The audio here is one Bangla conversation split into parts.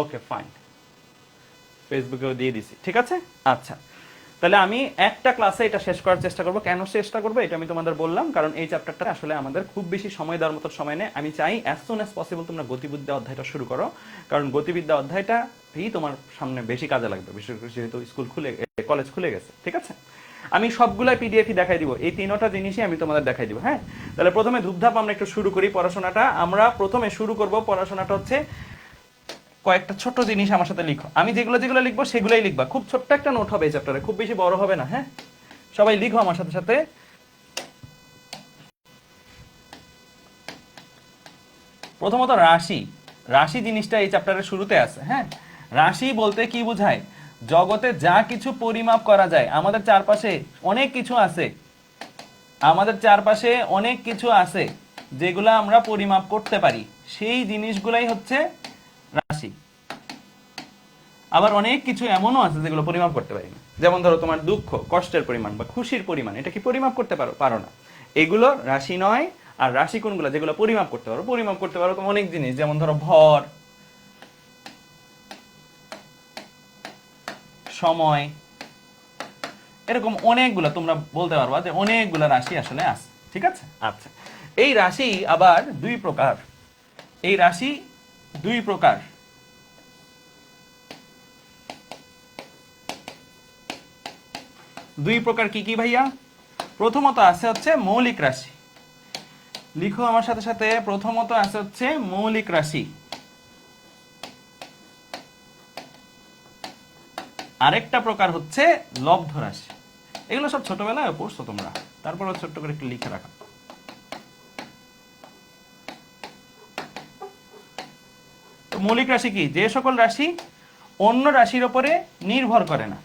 ওকে ফাইন, ফেসবুকেও দিয়ে দিছি, ঠিক আছে। আচ্ছা, তাহলে আমি একটা ক্লাসে এটা শেষ করার চেষ্টা করব। কেন চেষ্টা করবো এটা আমি তোমাদের বললাম, কারণ এই চ্যাপ্টারটা আসলে আমাদের খুব বেশি সময় দেওয়ার মতো সময় নেই। আমি চাই অ্যাজ সুন অ্যাজ পসিবল তোমরা গতিবিদ্যা অধ্যায়টা শুরু করো, কারণ গতিবিদ্যা অধ্যায়টাই তোমার সামনে বেশি কাজে লাগবে, বিশেষ করে যেহেতু স্কুল খুলে, কলেজ খুলে গেছে, ঠিক আছে। আমি সবগুলাই পিডিএফই দেখাই দিব, এই তিনটা জিনিসই আমি তোমাদের দেখাই দিব। হ্যাঁ, তাহলে প্রথমে ধূপধাপ আমরা একটু শুরু করি পড়াশোনাটা। আমরা প্রথমে শুরু করব পড়াশোনাটা হচ্ছে কয়েকটা ছোট জিনিস আমার সাথে লিখো। আমি যেগুলো যেগুলো লিখবো সেগুলোই লিখবা, খুব ছোট্ট একটা নোট হবে এই চ্যাপ্টারে, খুব বেশি বড় হবে না। হ্যাঁ, সবাই লিখো আমার সাথে সাথে। প্রথমত রাশি, রাশি জিনিসটা এই চ্যাপ্টারের শুরুতে আছে। হ্যাঁ, রাশি বলতে কি বোঝায়? জগতে যা কিছু পরিমাপ করা যায়, আমাদের চারপাশে অনেক কিছু আছে, আমাদের চারপাশে অনেক কিছু আছে যেগুলো আমরা পরিমাপ করতে পারি, সেই জিনিসগুলাই হচ্ছে রাশি। আবার অনেক কিছু এমনও আছে যেগুলো পরিমাপ করতে পারি না, যেমন ধরো তোমার দুঃখ, কষ্টের পরিমাণ বা খুশির পরিমাণ, এটা কি পরিমাপ করতে পারো না, এগুলো রাশি নয়। আর রাশি কোনগুলো? যেগুলো পরিমাপ করতে পারো। পরিমাপ করতে পারো তোমার অনেক জিনিস, যেমন ধরো ভর, সময়, এরকম অনেকগুলো তোমরা বলতে পারবা যে অনেকগুলো রাশি আসলে আছে, ঠিক আছে। আচ্ছা, এই রাশি আবার দুই প্রকার, এই রাশি দুই প্রকার। দুই প্রকার কি কি ভাইয়া? প্রথমত আছে হচ্ছে মৌলিক রাশি, লিখো আমার সাথে সাথে। প্রথমত আছে হচ্ছে মৌলিক রাশি, আরেকটা প্রকার হচ্ছে লব্ধ রাশি। এগুলো সব ছোটবেলায় পড়ছো তোমরা, তারপর ছোট্ট করে একটু লিখে রাখা। তো মৌলিক রাশি কি? যে সকল রাশি অন্য রাশির উপরে নির্ভর করে না।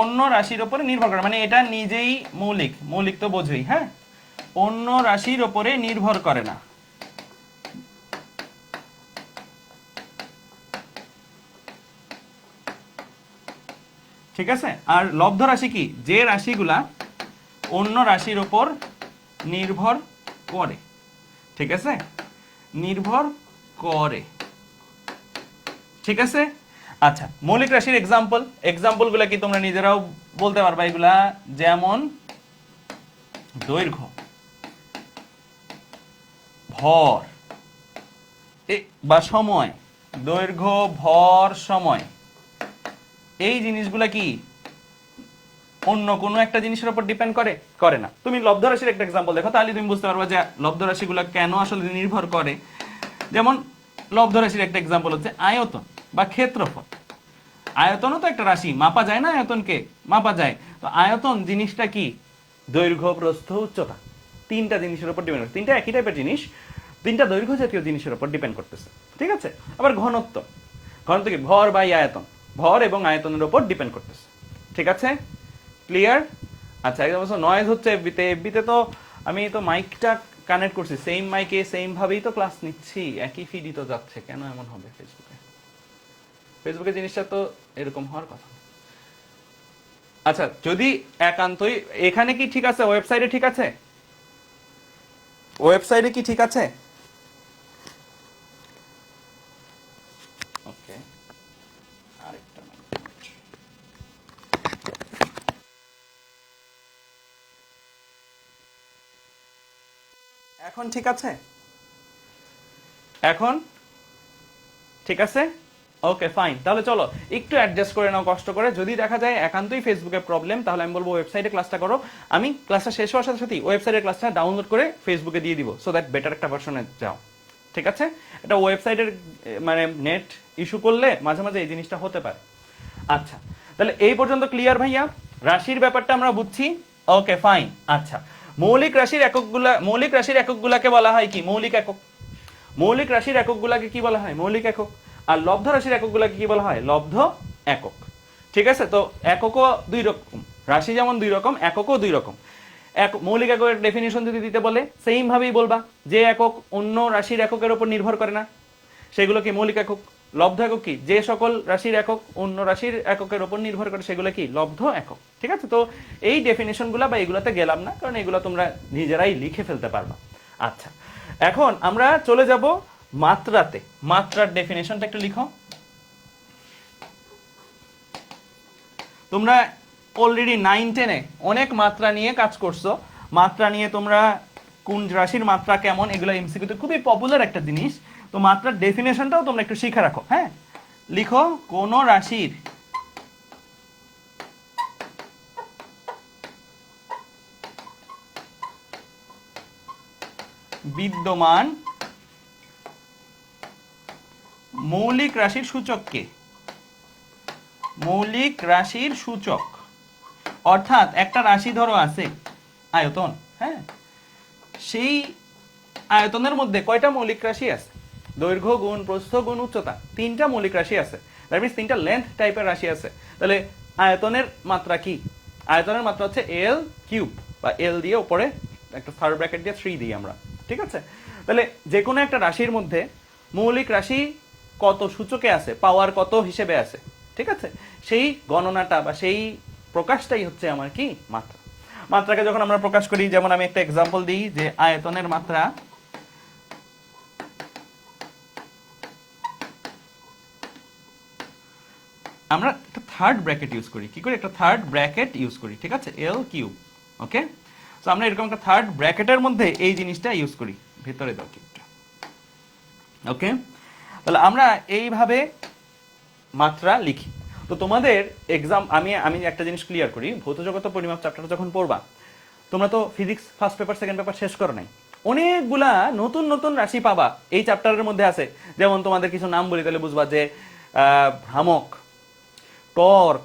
অন্য রাশির উপরে নির্ভর করে মানে এটা নিজেই মৌলিক, মৌলিক তো বোঝোই। হ্যাঁ, অন্য রাশির উপরে নির্ভর করে না। ঠিক আছে। আর লব্ধ রাশি কি? যে রাশিগুলা অন্য রাশির উপর নির্ভর করে। ঠিক আছে, নির্ভর করে। ঠিক আছে। আচ্ছা, মৌলিক রাশির এক্সাম্পল, এক্সাম্পল গুলা কি তোমরা নিজেরাও বলতে পারবা এগুলা, যেমন দৈর্ঘ্য, ভর বা সময়। দৈর্ঘ্য, ভর, সময়, এই জিনিসগুলা কি অন্য কোনো একটা জিনিসের উপর ডিপেন্ড করে? করে না। তুমি লব্ধ রাশির একটা এক্সাম্পল দেখো, তাহলে তুমি বুঝতে পারবা যে লব্ধ রাশিগুলো কেন আসলে নির্ভর করে। যেমন লব্ধ রাশির একটা এক্সাম্পল হচ্ছে আয়তন বা ক্ষেত্রফল। আয়তনও তো একটা রাশি, মাপা যায় না? আয়তনকে মাপা যায়। তো আয়তন জিনিসটা কি? দৈর্ঘ্য, প্রস্থ, উচ্চতা, তিনটা জিনিসের উপর ডিপেন্ড করছে। তিনটা একই টাইপের জিনিস, তিনটা দৈর্ঘ্য জাতীয় জিনিসের উপর ডিপেন্ড করতেছে। ঠিক আছে। আবার ঘনত্ব, ঘনত্ব কি? ভর বাই আয়তন, ভর এবং আয়তনের উপর ডিপেন্ড করতেছে। ঠিক আছে, ক্লিয়ার? আচ্ছা, একদম নয়েজ হচ্ছে এফবিতে। এফবিতে তো আমি তো মাইকটা কানেক্ট করছি, সেম মাইকে সেম ভাবেই তো ক্লাস নিচ্ছি, একই ফিডই তো যাচ্ছে, কেন এমন হবে? ফেসবুকে, ফেসবুকে জিনিসটা তো এরকম হওয়ার কথা। আচ্ছা, যদি একান্তই এখানে কি ঠিক আছে? ওয়েবসাইটে ঠিক আছে? ওয়েবসাইটে কি ঠিক আছে? ওকে, আরেকটা মিনিট। এখন ঠিক আছে? এখন ঠিক আছে? ওকে ফাইন, তাহলে চলো একটু অ্যাডজাস্ট করে নাও কষ্ট করে। যদি দেখা যায় একান্তই ফেসবুকে প্রবলেম, তাহলে আমি বলবো ওয়েবসাইটে ক্লাসটা করো। আমি ক্লাসটা শেষ হওয়ার সাথে সাথেই ওয়েবসাইটের ক্লাসটা ডাউনলোড করে ফেসবুকে দিয়ে দিব, সো দ্যাট বেটার একটা ভার্সনে যাও। ঠিক আছে, এটা ওয়েবসাইটের মানে নেট ইস্যু করলে মাঝে মাঝে এই জিনিসটা হতে পারে। আচ্ছা, তাহলে এই পর্যন্ত ক্লিয়ার ভাইয়া? রাশির ব্যাপারটা আমরা বুঝছি। Okay fine. আচ্ছা, মৌলিক রাশির এককগুলা, মৌলিক রাশির এককগুলাকে বলা হয় কি? মৌলিক একক। মৌলিক রাশির এককগুলাকে কি বলা হয়? মৌলিক একক। আর লব্ধ রাশির এককগুলাকে কি বলা হয়? লব্ধ একক। ঠিক আছে, তো এককও দুই রকম, রাশি যেমন দুই রকম, এককও দুই রকম। এক মৌলিক এককের ডেফিনিশন যদি দিতে বলে সেম ভাবেই বলবা, যে একক অন্য রাশির এককের উপর নির্ভর করে না, সেগুলো কি মৌলিক একক। লব্ধ একক কি, যে সকল রাশির একক অন্য রাশির এককের উপর নির্ভর করে সেগুলো কি লব্ধ একক। ঠিক আছে, তো এই ডেফিনেশনগুলো বা এগুলাতে গেলাম না, কারণ এগুলো তোমরা নিজেরাই লিখে ফেলতে পারবা। আচ্ছা, এখন আমরা চলে যাব মাত্রাতে। মাত্রার ডেফিনেশনটা একটু লিখো। তোমরা অলরেডি 9-10-এ অনেক মাত্রা নিয়ে কাজ করছো। মাত্রা নিয়ে তোমরা কোন রাশির মাত্রা কেমন এগুলো এমসিকিউতে খুবই পপুলার একটা জিনিস। তো মাত্রার ডেফিনেশনটাও তোমরা একটু শিখে রাখো। হ্যাঁ, লিখো কোন রাশির বিদ্যমান মৌলিক রাশির সূচককে, মৌলিক রাশির সূচক অর্থাৎ একটা রাশি ধরো আছে আয়তন, হ্যাঁ, সেই আয়তনের মধ্যে কয়টা মৌলিক রাশি আছে? দৈর্ঘ্য গুণ প্রস্থ গুণ উচ্চতা, 3টা মৌলিক রাশি আছে। দ্যাট মিন্স 3টা লেন্থ টাইপের রাশি আছে। তাহলে আয়তনের মাত্রা কি? আয়তনের মাত্রা হচ্ছে এল কিউব, বা এল দিয়ে উপরে একটা থার্ড ব্র্যাকেট দিয়ে 3 দিই আমরা। ঠিক আছে, তাহলে যে কোনো একটা রাশির মধ্যে মৌলিক রাশি কত সূচকে আছে, পাওয়ার কত হিসেবে আছে, ঠিক আছে, সেই গণনাটা বা সেই প্রকাশটাই হচ্ছে আমার কি মাত্রা। মাত্রাকে যখন আমরা প্রকাশ করি, যেমন আমি একটা এক্সাম্পল দিই যে আয়তনের মাত্রা আমরা একটা থার্ড ব্র্যাকেট ইউজ করি। কি করে? একটা থার্ড ব্র্যাকেট ইউজ করি। ঠিক আছে, এল কিউব। ওকে, তো আমরা এরকম একটা থার্ড ব্র্যাকেটের মধ্যে এই জিনিসটা ইউজ করি। ভিতরে দাও কিউবটা। ওকে, তাহলে আমরা এইভাবে মাত্রা লিখি। তো তোমাদের এক্সাম আমি একটা জিনিস ক্লিয়ার করি, ভৌত জগত পরিমাপ চ্যাপ্টারটা যখন পড়বা, তোমরা তো physics first paper second paper শেষ করো নাই, অনেকগুলা নতুন নতুন রাশি পাবা এই চ্যাপ্টারের মধ্যে আছে। যেমন তোমাদের কিছু নাম বলি তাহলে বুঝবা যে ভ্রামক, টর্ক,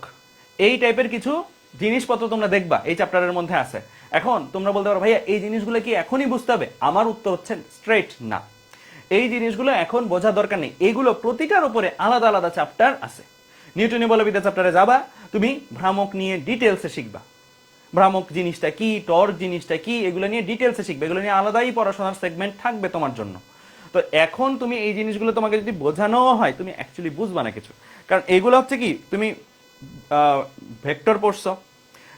এই টাইপের কিছু জিনিসপত্র তোমরা দেখবা এই চ্যাপ্টারের মধ্যে আছে। এখন তোমরা বলতে পারো ভাইয়া এই জিনিসগুলো কি এখনই বুঝতে হবে? আমার উত্তর হচ্ছে স্ট্রেট না, এই জিনিসগুলো এখন বোঝার দরকার নেই। এইগুলো প্রতিটার উপরে আলাদা আলাদা চ্যাপ্টার আছে। নিউটনীয় বলবিদ্যা চ্যাপ্টারে যাবা, তুমি ভ্রামক নিয়ে ডিটেলসে শিখবা, ভ্রামক জিনিসটা কি, টর্ক জিনিসটা কি, এগুলো নিয়ে ডিটেলসে শিখবে। এগুলো নিয়ে আলাদাই পড়াশোনার সেগমেন্ট থাকবে তোমার জন্য। তো এখন তুমি এই জিনিসগুলো তোমাকে যদি বোঝানো হয়, তুমি অ্যাকচুয়ালি বুঝবা না কিছু। কারণ এগুলো হচ্ছে কি, তুমি ভেক্টর পড়ছো,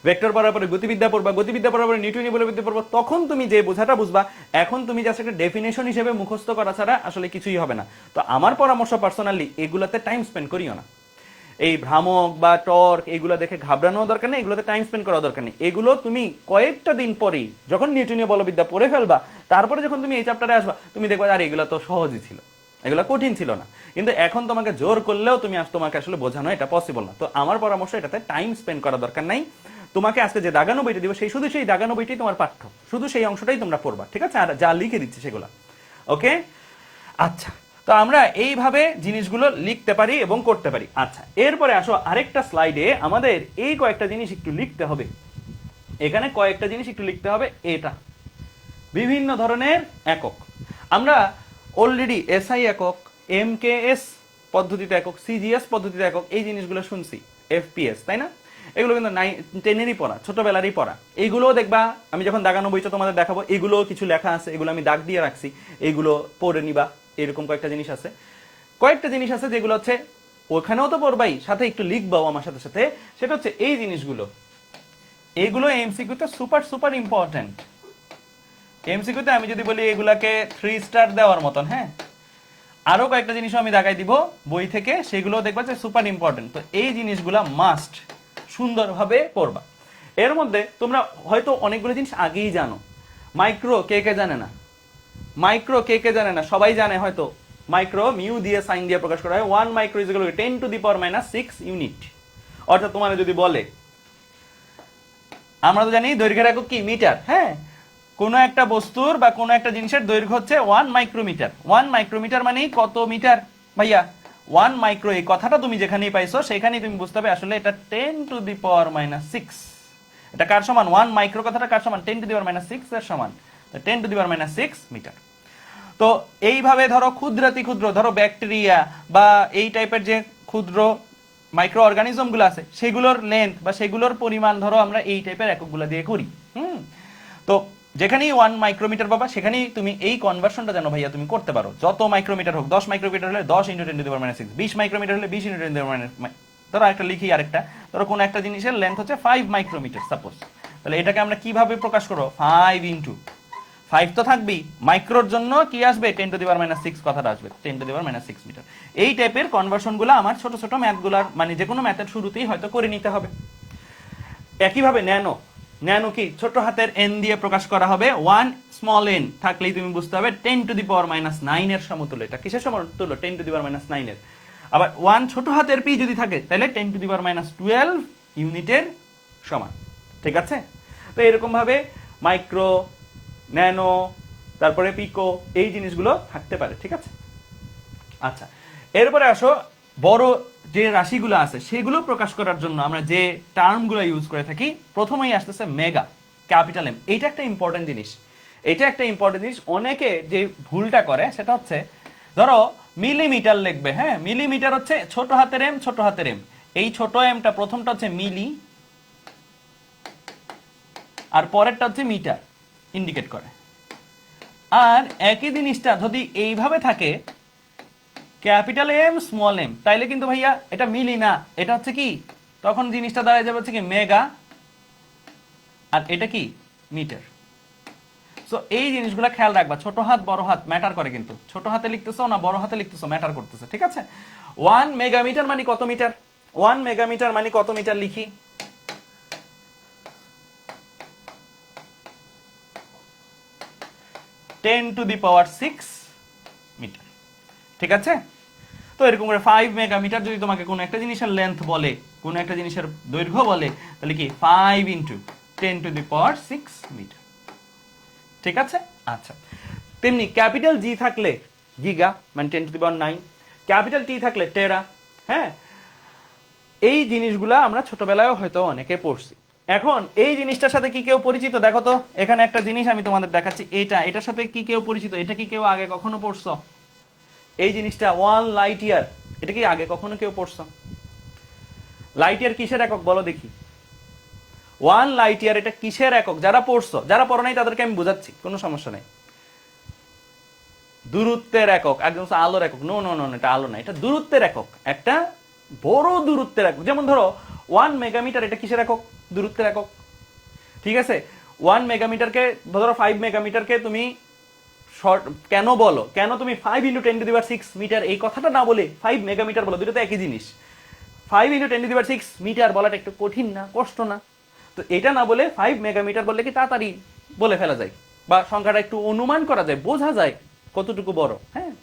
ভেক্টর পড়ার পরে গতিবিদ্যা পড়বা, গতিবিদ্যা পড়ার পরে নিউটনীয় বলবিদ্যা পড়বা, তখন তুমি যে বোঝাটা বুঝবা। এখন তুমি জাস্ট একটা ডেফিনেশন হিসেবে মুখস্থ করা ছাড়া আসলে কিছুই হবে না। তো আমার পরামর্শ পার্সোনালি, এগুলাতে টাইম স্পেন্ড করিও না। এই ভ্রামক বা টর্ক এগুলো দেখে ঘাবড়ানো দরকার নেই, এগুলোতে টাইম স্পেন্ড করা দরকার নেই। এগুলো তুমি কয়েকটা দিন পরেই যখন নিউটনীয় বলবিদ্যা পড়ে ফেলবা, তারপরে যখন তুমি এই চ্যাপ্টারে আসবা, তুমি দেখবা আর এগুলো তো সহজই ছিল, এগুলো কঠিন ছিল না। কিন্তু এখন তোমাকে জোর করলেও তোমাকে আসলে বোঝানো এটা পসিবল না। তো আমার পরামর্শ, এটাতে টাইম স্পেন্ড করা দরকার নাই। তোমাকে আজকে যে দাগানো বইটা দিব, শুধু সেই দাগানো বইটাই তোমার পাঠ্য, শুধু সেই অংশটাই তোমরা পড়বা। ঠিক আছে, আর যা লিখে দিচ্ছি সেগুলো। ওকে, আচ্ছা, তো আমরা এইভাবে জিনিসগুলো লিখতে পারি এবং করতে পারি। আচ্ছা, এরপরে আসো আরেকটা স্লাইডে আমাদের এই কয়েকটা জিনিস একটু লিখতে হবে। এখানে কয়েকটা জিনিস একটু লিখতে হবে। এটা বিভিন্ন ধরনের একক, আমরা অলরেডি এসআই একক, এমকেএস পদ্ধতিতে একক, সিজিএস পদ্ধতিতে একক, এই জিনিসগুলো শুনছি, এফপিএস, তাই না? এগুলো কিন্তু 10-এরই পড়া, ছোটবেলারই পড়া। এইগুলোও দেখবা, আমি যখন দাগানো বইটা তোমাদের দেখাবো, এগুলো কিছু লেখা আছে, এগুলো আমি দাগ দিয়ে রাখছি, এইগুলো পড়ে নিবা। এরকম কয়েকটা জিনিস আছে, কয়েকটা জিনিস আছে যেগুলো হচ্ছে ওখানেও তো পড়বাই, সাথে একটু লিখবাও আমার সাথে সাথে। সেটা হচ্ছে এই জিনিসগুলো, এইগুলো এমসিকিউতে সুপার সুপার ইম্পর্টেন্ট। এমসিকিউতে আমি যদি বলি এগুলাকে 3 স্টার দেওয়ার মতন, হ্যাঁ, আরো কয়েকটা জিনিসও আমি দেখাই দিব বই থেকে, সেগুলো দেখবা যে সুপার ইম্পর্টেন্ট। তো এই জিনিসগুলা মাস্ট সুন্দরভাবে পড়বা। এর মধ্যে তোমরা হয়তো অনেকগুলো জিনিস আগেই জানো। মাইক্রো কে কে জানে না? মাইক্রো কে কে জানে না? সবাই জানে হয়তো। মাইক্রো মিউ দিয়ে সাইন দিয়ে প্রকাশ করা হয়। 1 micro is equal two 10⁻⁻6 unit. অর্থাৎ তোমার যদি বলে, আমরা তো জানি দৈর্ঘ্যের একক কি? মিটার। হ্যাঁ, কোনো একটা বস্তুর বা কোনো একটা জিনিসের দৈর্ঘ্য হচ্ছে 1 মাইক্রোমিটার। 1 মাইক্রোমিটার মানেই কত মিটার ভাইয়া? 1 মাইক্রো, এই কথাটা তুমি যেখানেই পাইছো সেখানেই তুমি বুঝতে হবে আসলে এটা 10⁻⁻6। এটা কার সমান? 1 মাইক্রো কথাটা কার সমান? 10⁻⁻6 এর সমান। 10⁻⁻6 মিটার। তো এইভাবে ধরো ক্ষুদ্রাতি ক্ষুদ্র, ধরো ব্যাকটেরিয়া বা এই টাইপের যে ক্ষুদ্র মাইক্রো অর্গানিজম গুলো আছে, সেগুলোর লেন্থ বা সেগুলোর পরিমাণ ধরো আমরা এই টাইপের এককগুলো দিয়ে করি। তো যেখানেই 1 মাইক্রোমিটার পাবা সেখানেই তুমি এই কনভার্সনটা যেন ভাইয়া তুমি করতে পারো। যত মাইক্রোমিটার হোক, 10 মাইক্রোমিটার হলে 10 × 10⁻⁶, 20 মাইক্রোমিটার হলে 20 × 10⁻⁻, ধরো একটা লিখি আরেকটা, ধরো কোনো একটা জিনিসের লেন্থ হচ্ছে 5 মাইক্রোমিটার সাপোজ, তাহলে এটাকে আমরা কিভাবে প্রকাশ করব? 5 × 5 তো থাকবেই, মাইক্রোর জন্য কি আসবে? 10⁻⁶ কথাটা আসবে, 10⁻⁶ মিটার। এই টাইপের কনভার্সনগুলো আমার ছোট ছোট ম্যাথগুলার মানে যে কোনো ম্যাথের শুরুতেই হয়তো করে নিতে হবে। একইভাবে ন্যানো, ন্যানো কি? ছোট হাতের n দিয়ে প্রকাশ করা হবে, 1 স্মল n থাকলেই তুমি বুঝতে হবে 10⁻⁹ এর সমতুল্য। এটা কিসের সমতুল্য? 10⁻⁹ এর। আবার 1 ছোট হাতের p যদি থাকে তাহলে 10⁻12 ইউনিটের সমান। ঠিক আছে? তো এরকম ভাবে মাইক্রো, ন্যানো, তারপরে পিকো, এই জিনিসগুলো থাকতে পারে। ঠিক আছে? আচ্ছা, এরপরে আসো বড় যে রাশিগুলো আছে সেগুলো প্রকাশ করার জন্য আমরা যে টার্মগুলো ইউজ করে থাকি, প্রথমেই আসতেছে মেগা, ক্যাপিটাল এম। এইটা একটা ইম্পর্টেন্ট জিনিস, এটা একটা ইম্পর্টেন্ট জিনিস। অনেকে যে ভুলটা করে সেটা হচ্ছে, ধরো মিলিমিটার লিখবে, হ্যাঁ, মিলিমিটার হচ্ছে ছোট হাতের এম, ছোট হাতের এম। এই ছোট এমটা প্রথমটা হচ্ছে মিলি, আর পরেরটা হচ্ছে মিটার ইন্ডিকেট করে। আর একই জিনিসটা যদি এইভাবে থাকে, ক্যাপিটাল এম স্মল এম, তাইলে কিন্তু ভাইয়া এটা মিলি না, এটা হচ্ছে কি, তখন জিনিসটা দাঁড়ায় যাবে হচ্ছে কি মেগা, আর এটা কি মিটার। সো এই জিনিসগুলো খেয়াল রাখবা, ছোট হাত বড় হাত ম্যাটার করে, কিন্তু ছোট হাতে লিখতেছো না বড় হাতে লিখতেছো ম্যাটার করতেছে। ঠিক আছে? 1 মেগামিটার মানে কত মিটার? 1 মেগামিটার মানে কত মিটার লিখি? (10⁶ মিটার। ঠিক আছে? তো এরকম করে 5 মেগামিটার যদি তোমাকে কোনো একটা জিনিসের লেন্থ বলে, কোনো একটা জিনিসের দৈর্ঘ্য বলে, তাহলে কি 5 × 10⁶ মিটার। ঠিক আছে? আচ্ছা, তেমনি ক্যাপিটাল জি থাকলে গিগা মানে 10⁹, ক্যাপিটাল টি থাকলে টেরা। হ্যাঁ, এই জিনিসগুলা আমরা ছোটবেলায় হয়তো অনেকে পড়ছি। এখন এই জিনিসটার সাথে কি কেউ পরিচিত? দেখো তো, এখানে একটা জিনিস আমি তোমাদের দেখাচ্ছি, এটার সাথে কি কেউ পরিচিত? এটা কি কেউ আগে কখনো পড়ছো? এই জিনিসটা 1 লাইট ইয়ার, এটা কি আগে কখনো কেউ পড়ছো? লাইট ইয়ার কিসের একক বলো দেখি? 1 লাইট ইয়ার এটা কিসের একক? যারা পড়ছো, যারা পড়ো নাই তাদেরকে আমি বোঝাচ্ছি, কোনো সমস্যা নেই। দূরত্বের একক। একদম আলোর একক? নো নো নো, এটা আলো না, এটা দূরত্বের একক, একটা বড় দূরত্বের একক। যেমন ধরো 1 মেগামিটার, এটা কিসের একক? দূরত্বের একক। ঠিক আছে? 1 মেগামিটারকে, ধরো 5 মেগামিটারকে তুমি শর্ট কেন বলো? কেন তুমি 5 × 10⁶ মিটার এই কথাটা না বলে 5 মেগামিটার বলো? দুটো তো একই জিনিস। 5 × 10⁶ মিটার বলাটা একটু কঠিন না, কষ্ট না? তো এটা না বলে 5 মেগামিটার বললে কি তাড়াতাড়ি বলে ফেলা যায়, বা সংখ্যাটা একটু অনুমান করা যায়, বোঝা যায় কতটুকু বড়। হ্যাঁ,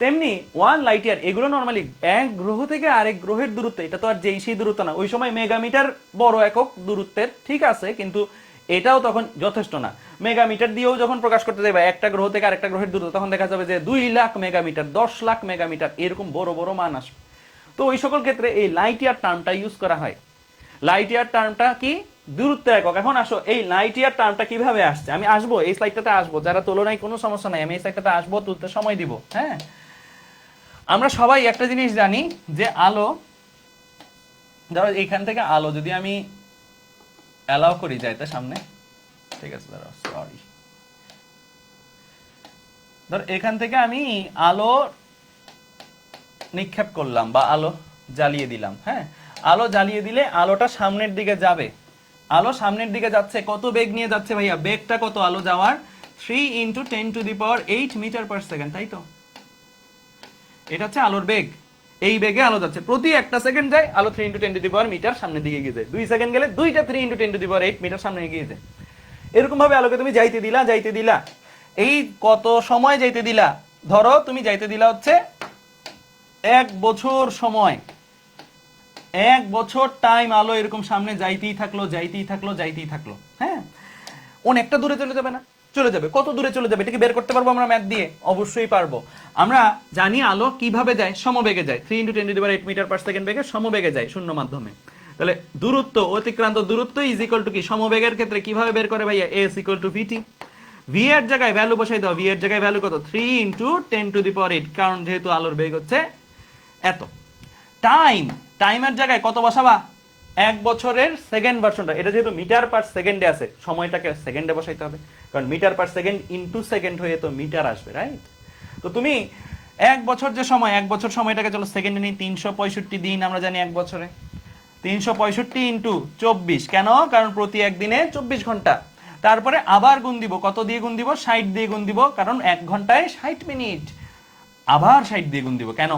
তেমনি 1 লাইট ইয়ার, এগুলো নর্মালি এক গ্রহ থেকে আরেক গ্রহের দূরত্ব, এটা তো আর যেই সেই দূরত্ব না। ওই সময় মেগামিটার বড় একক দূরত্বের, ঠিক আছে, কিন্তু এটাও তখন যথেষ্ট না। মেগামিটার দিয়েও যখন প্রকাশ করতে যাবে একটা গ্রহ থেকে আরেকটা গ্রহের দূরত্ব, তখন দেখা যাবে যে 2 লাখ মেগামিটার, 10 লাখ মেগামিটার, এরকম বড় বড় মান আসবে। তো ওই সকল ক্ষেত্রে এই লাইট ইয়ার টার্মটা ইউজ করা হয়। লাইট ইয়ার টার্মটা কি? দূরত্বের একক। এখন আসো, এই লাইট ইয়ার টার্মটা কিভাবে আসছে? আমি আসবো এই স্লাইডটাতে আসবো, যারা তোলো নাই কোনো সমস্যা নাই, আমি এই স্লাইডটাতে আসবো, তুলতে সময় দিব। হ্যাঁ, আমরা সবাই একটা জিনিস জানি যে আলো, ধরো এইখান থেকে আলো যদি আমি অ্যালাউ করি যাইতে সামনে, ঠিক আছে, ধরো সরি, ধর এখান থেকে আমি আলো নিক্ষেপ করলাম বা আলো জ্বালিয়ে দিলাম। হ্যাঁ, আলো জ্বালিয়ে দিলে আলোটা সামনের দিকে যাবে। আলো সামনের দিকে যাচ্ছে, কত বেগ নিয়ে যাচ্ছে ভাইয়া? বেগটা কত আলো যাওয়ার? 3 × 10⁸ মিটার পার সেকেন্ড, তাই তো? এটা হচ্ছে আলোর বেগ। এই বেগে আলো যাচ্ছে, প্রতি একটা সেকেন্ড যায় আলো 3 × 10⁸ মিটার সামনের দিকে এগিয়ে যায়। 2 সেকেন্ড গেলে দুইটা 3 × 10⁸ মিটার সামনে এগিয়ে যায়। এরকম ভাবে আলোকে তুমি যাইতে দিলা, যাইতে দিলা, এই কত সময় যাইতে দিলা? ধরো তুমি যাইতে দিলা হচ্ছে 1 বছর সময়, 1 বছর টাইম আলো এরকম সামনে যাইতেই থাকলো, যাইতেই থাকলো, যাইতেই থাকলো। হ্যাঁ, অনেকটা দূরে চলে যাবে না? চলে যাবে। কত দূরে চলে যাবে? এটা কি বের করতে পারবো আমরা ম্যাথ দিয়ে? অবশ্যই পারবো। আমরা জানি আলো কিভাবে যায়, সমবেগে যায়, 3 × 10⁸ মিটার পার সেকেন্ড বেগে সমবেগে যায় শূন্য মাধ্যমে। তাহলে দূরত্ব, অতিক্রান্ত দূরত্ব ইজ ইকুয়াল টু কি? সমবেগের ক্ষেত্রে কিভাবে বের করে ভাইয়া? a = vt। v এর জায়গায় ভ্যালু বসাই দাও, v এর জায়গায় ভ্যালু কত? 3 × 10⁸, কারণ যেহেতু আলোর বেগ হচ্ছে এত। টাইম, টাইমের জায়গায় কত বসাবা? এক বছরের সেকেন্ড ভার্সনটা, এটা যেহেতু মিটার পার সেকেন্ডে আছে, সময়টাকে সেকেন্ডে বসাইতে হবে, কারণ metre per second into second হয়ে তো মিটার আসবে, রাইট? তো তুমি এক বছর যে সময়, এক বছর সময়টাকে চলো সেকেন্ডে নিই, 365 দিন আমরা জানি এক বছরে, 365 ইন্টু 24, কেন? কারণ প্রতি একদিনে 24 ঘন্টা। তারপরে আবার গুণ দিব, কত দিয়ে গুণ দিব? 60 দিয়ে গুণ দিব, কারণ 1 ঘন্টায় 60 মিনিট। আবার 60 দিয়ে গুণ দিব, কেন?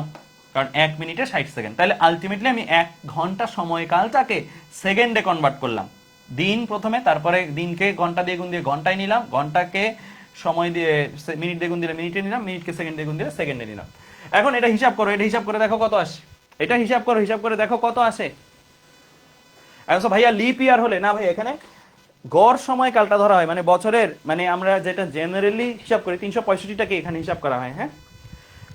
কারণ 1 মিনিটে 60 সেকেন্ড। তাহলে আলটিমেটলি আমি 1 ঘন্টা সময়কালটাকে সেকেন্ডে কনভার্ট করলাম। দিন প্রথমে, তারপরে দিনকে ঘন্টা দিয়ে গুণ দিয়ে ঘন্টায় নিলাম, ঘন্টাকে সময় দিয়ে মিনিট দিয়ে গুণ দিলে মিনিটে নিলাম, মিনিটকে সেকেন্ড দিয়ে গুণ দিলে সেকেন্ডে নিলাম। এখন এটা হিসাব করো, এটা হিসাব করে দেখো কত আসে। এটা হিসাব করো, হিসাব করে দেখো কত আসে। এখন ভাইয়া লিপ ইয়ার হলে না, ভাই এখানে গড় সময়কালটা ধরা হয়, মানে বছরের, মানে আমরা যেটা জেনারেলি হিসাব করি 365টাকে এখানে হিসাব করা হয়। হ্যাঁ,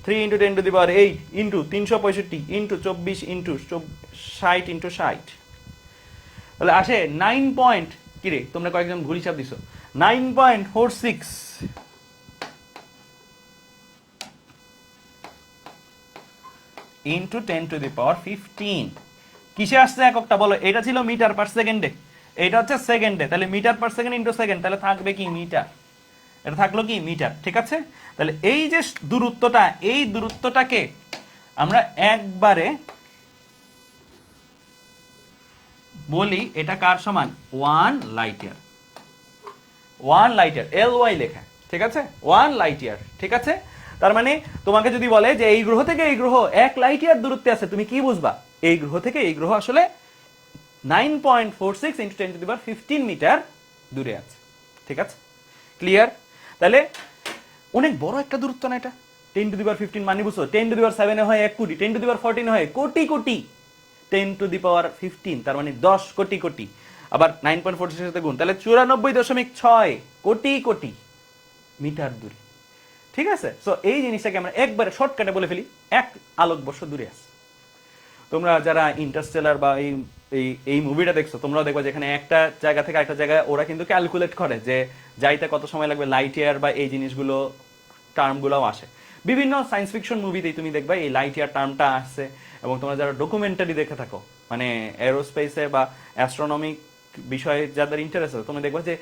3 × 10⁸ ইন্টু 365 ইন্টু 24 ইন্টু 60 ইন্টু 60, তাহলে আসে 9 পয়েন্ট, কিরে তোমরা কয়েকজন ভুল হিসাব দিছো, 9.46 ইন্টু 10⁻15। কিসে আসছে এককটা বলো? এটা ছিল মিটার পার সেকেন্ডে, এটা হচ্ছে সেকেন্ডে, তাহলে metre per second into second, তাহলে থাকবে কি মিটার, এটা থাকলো কি মিটার। ঠিক আছে, তাহলে এই যে দূরত্বটা, এই দূরত্বটাকে আমরা একবারে বলি এটা কার সমান? 1 light year. 1 light year, LY লেখা, ঠিক আছে, 1 লাইট ইয়ার। ঠিক আছে, তার মানে তোমাকে যদি বলে যে এই গ্রহ থেকে এই গ্রহ 1 লাইট ইয়ার দূরত্বে আছে, তুমি কি বুঝবা? এই গ্রহ থেকে এই গ্রহ আসলে 9.46 × 10⁻15 মিটার দূরে আছে। ঠিক আছে, ক্লিয়ার? তাহলে অনেক বড় একটা দূরত্ব না এটা? 10⁻15 মানে বুঝছো, 10⁻7 হয় 1 কোটি, 10⁻14 হয় কোটি কোটি, 10⁻15 তার মানে 10 কোটি কোটি, আবার 9.46 এর সাথে গুণ, তাহলে 94.6 কোটি কোটি মিটার দূরে। ঠিক আছে, সো এই জিনিসটাকে আমরা একবারে শর্টকাটে বলে ফেলি, 1 আলোকবর্ষ দূরে আছে। তোমরা যারা ইন্টারস্টেলার বা এই মুভিটা দেখছো, তোমরাও দেখবা যেখানে একটা জায়গা থেকে একটা জায়গায় ওরা কিন্তু ক্যালকুলেট করে যে যাইতে কত সময় লাগবে, লাইট ইয়ার বা এই জিনিসগুলো, টার্মগুলোও আসে বিভিন্ন সায়েন্স ফিকশন মুভিতেই। তুমি দেখবা এই লাইট ইয়ার টার্মটা আসছে, এবং তোমরা যারা ডকুমেন্টারি দেখে থাকো, মানে এরোস্পেসে বা অ্যাস্ট্রোনমিক বিষয়ে যাদের ইন্টারেস্ট আছে, তুমি দেখবা যে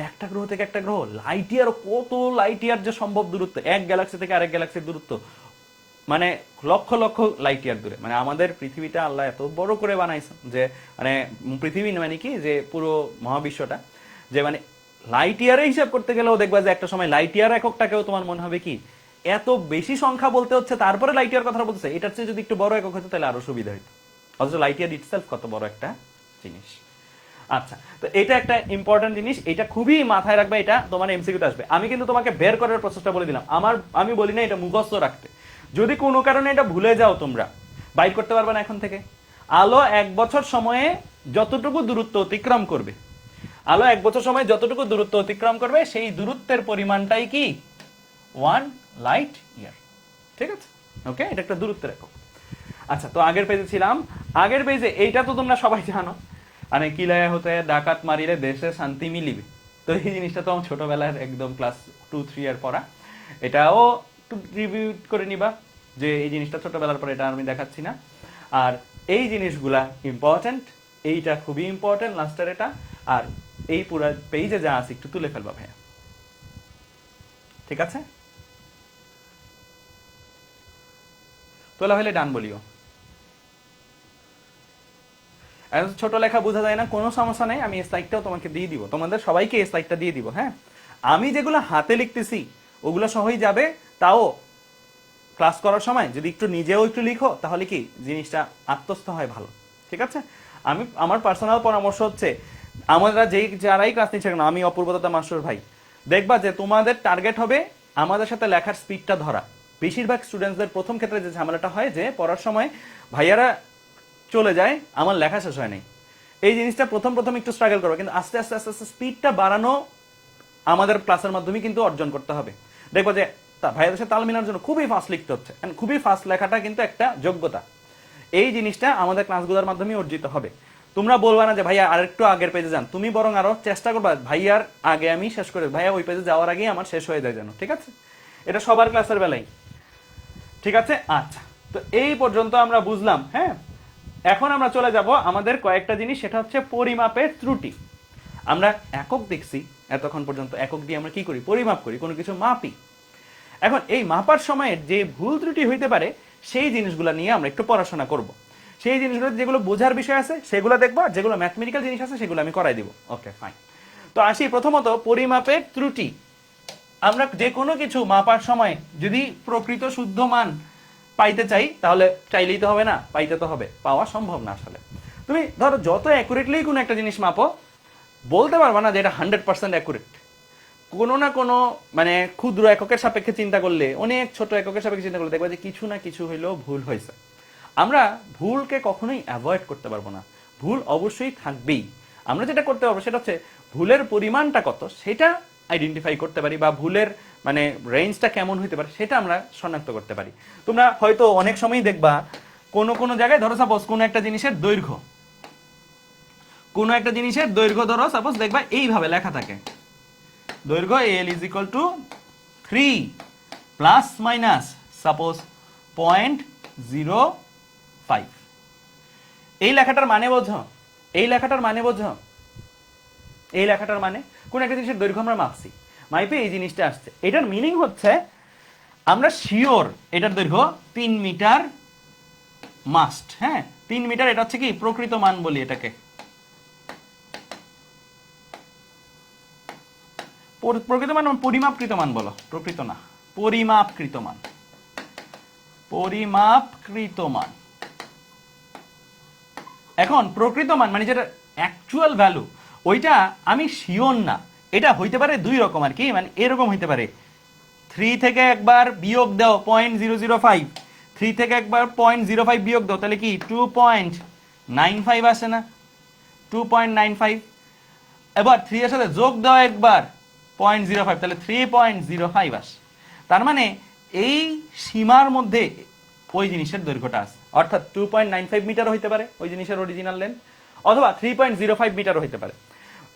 একটা গ্রহ থেকে একটা গ্রহ লাইট ইয়ার, কত লাইট ইয়ার যে সম্ভব দূরত্ব, এক গ্যালাক্সি থেকে আরেক গ্যালাক্সির দূরত্ব মানে লক্ষ লক্ষ লাইট ইয়ার দূরে। মানে আমাদের পৃথিবীটা আল্লাহ এত বড় করে বানাইছেন যে, মানে পৃথিবী মানে কি, যে পুরো মহাবিশ্বটা, যে মানে লাইট ইয়ারে হিসাব করতে গেলেও দেখবা যে একটা সময় লাইট ইয়ার এককটাকেও তোমার মনে হবে কি এত বেশি সংখ্যা বলতে হচ্ছে, তারপরে লাইট ইয়ার কথা বলতেছে। এটার চেয়ে যদি একটু বড় একক হতো তাহলে আরো সুবিধা হতো, অথচ লাইট ইয়ার ইটসেলফ কত বড় একটা জিনিস। আচ্ছা, তো এটা একটা ইম্পর্টেন্ট জিনিস, এটা খুবই মাথায় রাখবে, এটা তোমার এমসিকিউতে আসবে। আমি কিন্তু তোমাকে বের করার প্রসেসটা বলে দিলাম, আমি বলি না এটা মুখস্থ রাখতে। যদি কোনো কারণে এটা ভুলে যাও, তোমরা বাইর করতে পারবে না এখন থেকে। আলো 1 বছর সময়ে যতটুকু দূরত্ব অতিক্রম করবে, আলো 1 বছর সময়ে যতটুকু দূরত্ব অতিক্রম করবে, সেই দূরত্বের পরিমাণটাই কি 1 লাইট ইয়ার। ঠিক আছে, ওকে, এটা একটা দূরত্বের একক। আচ্ছা, তো আগের পেজে ছিলাম, আগের পেজে এইটা তো তোমরা সবাই জানো, মানে কিলায়া হতে ডাকাত মারিলে দেশে শান্তি মিলিবে। তো এই জিনিসটা তো আমার ছোটবেলার একদম ক্লাস 2-3 এর পড়া, এটাও একটু রিভিউ করে নিবা যে এই জিনিসটা ছোটবেলার পরে, এটা আমি দেখাচ্ছি না। আর এই জিনিসগুলা ইম্পর্টেন্ট, এইটা খুবই ইম্পর্টেন্ট লাস্টের এটা, আর এই পুরো পেজে যা আছে একটু তুলে ফেলবা ভাইয়া। ঠিক আছে, তোলা হলে ডান বলিও। ছোট লেখা বোঝা যায় না, কোনো সমস্যা নেই, আমি এই স্লাইডটাও তোমাকে দিয়ে দিব, তোমাদের সবাইকে এই স্লাইডটা দিয়ে দিব। হ্যাঁ, আমি যেগুলো হাতে লিখতেছি ওগুলো সহই যাবে, তাও ক্লাস করার সময় যদি একটু নিজেও একটু লিখো তাহলে কি জিনিসটা আত্মস্থ হয় ভালো। ঠিক আছে, আমার পার্সোনাল পরামর্শ হচ্ছে, আমরা যারাই ক্লাস নিচ্ছে কেন, আমি অপূর্বদত্তা মাস্টার ভাই, দেখবা যে তোমাদের টার্গেট হবে আমাদের সাথে লেখার স্পিডটা ধরা। বেশিরভাগ স্টুডেন্টসদের প্রথম ক্ষেত্রে যে ঝামেলাটা হয় যে পড়ার সময় ভাইয়ারা চলে যায়, আমার লেখা শেষ হয় নাই। এই জিনিসটা প্রথম একটু স্ট্রাগল করো, কিন্তু আস্তে আস্তে আস্তে আস্তে স্পিডটা বাড়ানো আমাদের ক্লাসের মাধ্যমে কিন্তু অর্জন করতে হবে। দেখবো যে ভাইয়াদের সাথে তাল মেলানোর জন্য খুবই ফাস্ট লিখতে হচ্ছে, খুবই ফাস্ট লেখাটা কিন্তু একটা যোগ্যতা। এই জিনিসটা আমাদের ক্লাসগুলোর মাধ্যমে অর্জিত হবে। তোমরা বলবা না যে ভাইয়া আরেকটু আগের পেজে যান, তুমি বরং আরো চেষ্টা করবা ভাইয়ার আগে আমি শেষ করে, ভাইয়া ওই পেজে যাওয়ার আগেই আমার শেষ হয়ে যায় যেন। ঠিক আছে, এটা সবার ক্লাসের বেলায়। ঠিক আছে, আচ্ছা, তো এই পর্যন্ত আমরা বুঝলাম। হ্যাঁ, এখন আমরা চলে যাব আমাদের কয়েকটা জিনিস, সেটা হচ্ছে পরিমাপের ত্রুটি। আমরা একক দেখছি এতক্ষণ পর্যন্ত, একক দিয়ে আমরা কি করি? পরিমাপ করি, কোনো কিছু মাপি। এখন এই মাপার সময়ের যে ভুল ত্রুটি হইতে পারে সেই জিনিসগুলো নিয়ে আমরা একটু পড়াশোনা করব। সেই জিনিসগুলো যেগুলো বোঝার বিষয় আছে সেগুলো দেখবো, আর যেগুলো ম্যাথমেটিক্যাল জিনিস আছে সেগুলো আমি করাই দিব। Okay fine. তো আসি প্রথমত পরিমাপের ত্রুটি। আমরা যে কোনো কিছু মাপার সময় যদি প্রকৃত শুদ্ধ মান পাইতে চাই তাহলে চাইলেই তো হবে না, পাইতে তো হবে, পাওয়া সম্ভব না। আসলে তুমি ধরো যত অ্যাকুরেটলি কোনো একটা জিনিস মাপো, বলতে পারবা না যে এটা 100% অ্যাকুরেট। কোনো না কোনো মানে ক্ষুদ্র এককের সাপেক্ষে চিন্তা করলে, অনেক ছোট এককের সাপেক্ষে চিন্তা করলে দেখবা যে কিছু না কিছু হইলেও ভুল হয়েছে। আমরা ভুলকে কখনোই অ্যাভয়েড করতে পারবো না, ভুল অবশ্যই থাকবেই। আমরা যেটা করতে পারবো সেটা হচ্ছে ভুলের পরিমাণটা কত সেটা আইডেন্টিফাই করতে পারি, বা ভুলের মানে রেঞ্জটা কেমন হইতে পারে সেটা আমরা শনাক্ত করতে পারি। তোমরা হয়তো অনেক সময়ই দেখবা কোনো কোনো জায়গায়, ধরো সাপোজ কোনো একটা জিনিসের দৈর্ঘ্য, কোনো একটা জিনিসের দৈর্ঘ্য ধরো সাপোজ দেখবা এইভাবে লেখা থাকে, দৈর্ঘ্য l is equal to 3 plus minus suppose 0.05। এই লেখাটার মানে বোঝো, এই লেখাটার মানে বোঝো, এই লেখাটার মানে কোন একটা জিনিসের দৈর্ঘ্য আমরা মাপছি, মাইপে এই জিনিসটা আসছে। এটার মিনিং হচ্ছে আমরা শিওর এটার দৈর্ঘ্য 3 মিটার মাস্ট। হ্যাঁ 3 মিটার, এটা হচ্ছে কি প্রকৃত মান বলি এটাকে। প্রকৃত মান পরিমাপকৃত মান বলো, প্রকৃত না, পরিমাপকৃত মান, পরিমাপকৃত মান। এখন প্রকৃত মান মানে যেটা অ্যাকচুয়াল ভ্যালু, ওইটা আমি শিওর না। এটা হইতে পারে দুই রকম আর কি, মানে এরকম হইতে পারে 3 থেকে একবার বিয়োগ দাও 0.005, 3 থেকে একবার 0.05 বিয়োগ দাও তাহলে কি 2.95 আসে না, 2.95। এবার 3 এর সাথে যোগ দাও একবার 0.05 তাহলে 3.05 আসে। তার মানে এই সীমার মধ্যে ওই জিনিসের দৈর্ঘ্যটা আছে, অর্থাৎ 2.95 মিটার হইতে পারে ওই জিনিসের অরিজিনাল লেন্থ, অথবা 3.05 মিটার হইতে পারে।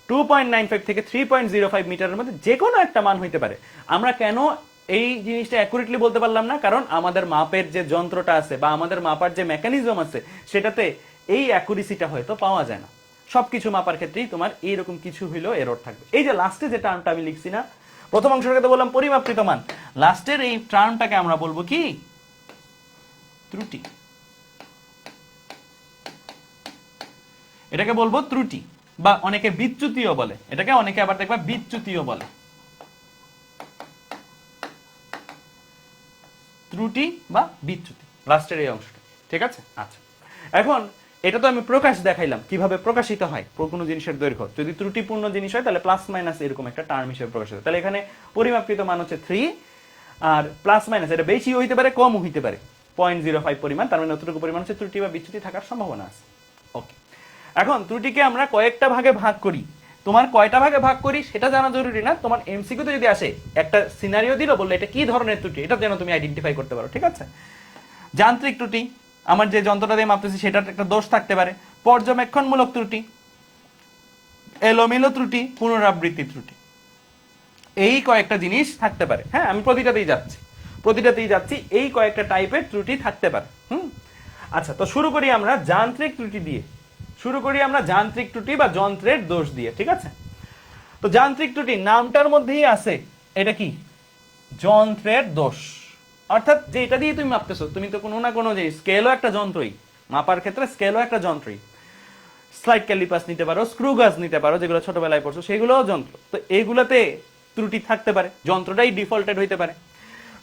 2.95 থেকে 3.05 মিটারের মধ্যে যে কোনো একটা মান হইতে পারে। আমরা কেন এই জিনিসটা অ্যাকুরেটলি বলতে পারলাম না? কারণ আমাদের মাপের যে যন্ত্রটা আছে বা আমাদের মাপার যে মেকানিজম আছে সেটাতে এই অ্যাকুরেসিটা হয়তো পাওয়া যায় না। সবকিছু মাপার ক্ষেত্রেই তোমার এইরকম কিছু হইলেও এরর থাকবে। এই যে লাস্টে যে টার্মটা আমি লিখছি না, প্রথম অংশটাকে তো বললাম পরিমাপকৃত মান, লাস্টের এই টার্মটাকে আমরা বলবো কি? ত্রুটি। এটাকে বলবো ত্রুটি, বা অনেকে বিচ্যুতিও বলে এটাকে, অনেকে আবার দেখবা বিচ্যুতিও বলে। ত্রুটি বা বিচ্যুতি লাস্টের এই অংশটা, ঠিক আছে? আচ্ছা, এখন এটা তো আমি প্রকাশ দেখাইলাম কিভাবে প্রকাশিত হয় কোনো জিনিসের দৈর্ঘ্য। যদি ত্রুটিপূর্ণ জিনিস হয় তাহলে প্লাস মাইনাস এরকম একটা টার্ম হিসেবে প্রকাশিত। তাহলে এখানে পরিমাপকৃত মান হচ্ছে 3, আর প্লাস মাইনাস এটা বেশি হইতে পারে কম হইতে পারে 0.05 পরিমাণ, তার মানে অতটুকু পরিমাণ হচ্ছে ত্রুটি বা বিচ্যুতি থাকার সম্ভাবনা আছে। ওকে, এখন ত্রুটিকে আমরা কয়েকটা ভাগে ভাগ করি। তোমার কয়টা ভাগে ভাগ করি সেটা জানা জরুরি না, তোমার এমসিকিউতে যদি আসে একটা সিনারিও দিল, বললে এটা কি ধরনের ত্রুটি, এটা যেন তুমি আইডেন্টিফাই করতে পারো, ঠিক আছে? যান্ত্রিক ত্রুটি, আমার যে যন্ত্রটা দিয়ে মাপতেছি সেটার একটা দোষ থাকতে পারে। পর্যবেক্ষণমূলক ত্রুটি, এলোমেলো ত্রুটি, পুনরাবৃত্তি ত্রুটি, এই কয়েকটা জিনিস থাকতে পারে। হ্যাঁ আমি প্রতিটাতেই যাচ্ছি, এই কয়েকটা টাইপের ত্রুটি থাকতে পারে। আচ্ছা, তো শুরু করি আমরা যান্ত্রিক ত্রুটি দিয়ে, যান্ত্রিক ত্রুটি বা যন্ত্রের দোষ দিয়ে, ঠিক আছে? তো যান্ত্রিক ত্রুটি নামটার মধ্যেই আছে, এটা কি? যন্ত্রের দোষ। অর্থাৎ যে এটা দিয়ে তুমি মাপতেছো, তুমি তো কোনো না কোনো যে স্কেলও একটা যন্ত্রই, মাপার ক্ষেত্রে স্কেলও একটা যন্ত্রই। স্লাইড ক্যালিপাস নিতে পারো, স্ক্রু গাজ নিতে পারো, যেগুলো ছোটবেলায় পড়ছো সেগুলোও যন্ত্র। তো এইগুলাতে ত্রুটি থাকতে পারে, যন্ত্রটাই ডিফল্টেড হইতে পারে।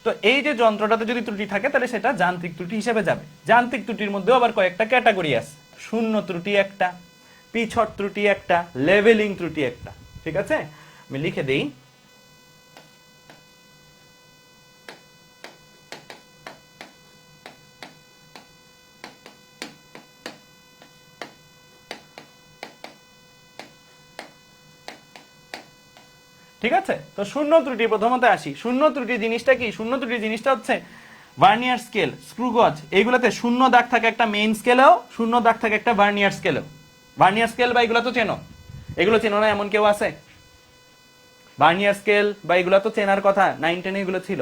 তো এই যে যন্ত্রটাতে যদি ত্রুটি থাকে তাহলে সেটা যান্ত্রিক ত্রুটি হিসেবে যাবে। যান্ত্রিক ত্রুটির মধ্যেও আবার কয়েকটা ক্যাটাগরি আছে, শূন্য ত্রুটি একটা, পিছট ত্রুটি একটা, লেভেলিং ত্রুটি একটা, ঠিক আছে? আমি লিখে দেই। ঠিক আছে, তো শূন্য ত্রুটি প্রথমত আসি। শূন্য ত্রুটি জিনিসটা কি? শূন্য ত্রুটি জিনিসটা হচ্ছে ভার্নিয়ার স্কেল, স্ক্রু গজ, এগুলাতে শূন্য দাগ থাকে একটা মেইন স্কেলেও, শূন্য দাগ থাকে একটা ভার্নিয়ার স্কেলেও। ভার্নিয়ার স্কেল বা এগুলো তো চেনো, এগুলো চেনো না এমন কেউ আছে? ভার্নিয়ার স্কেল বা এগুলো তো চেনার কথা, 9, 10 এগুলো ছিল।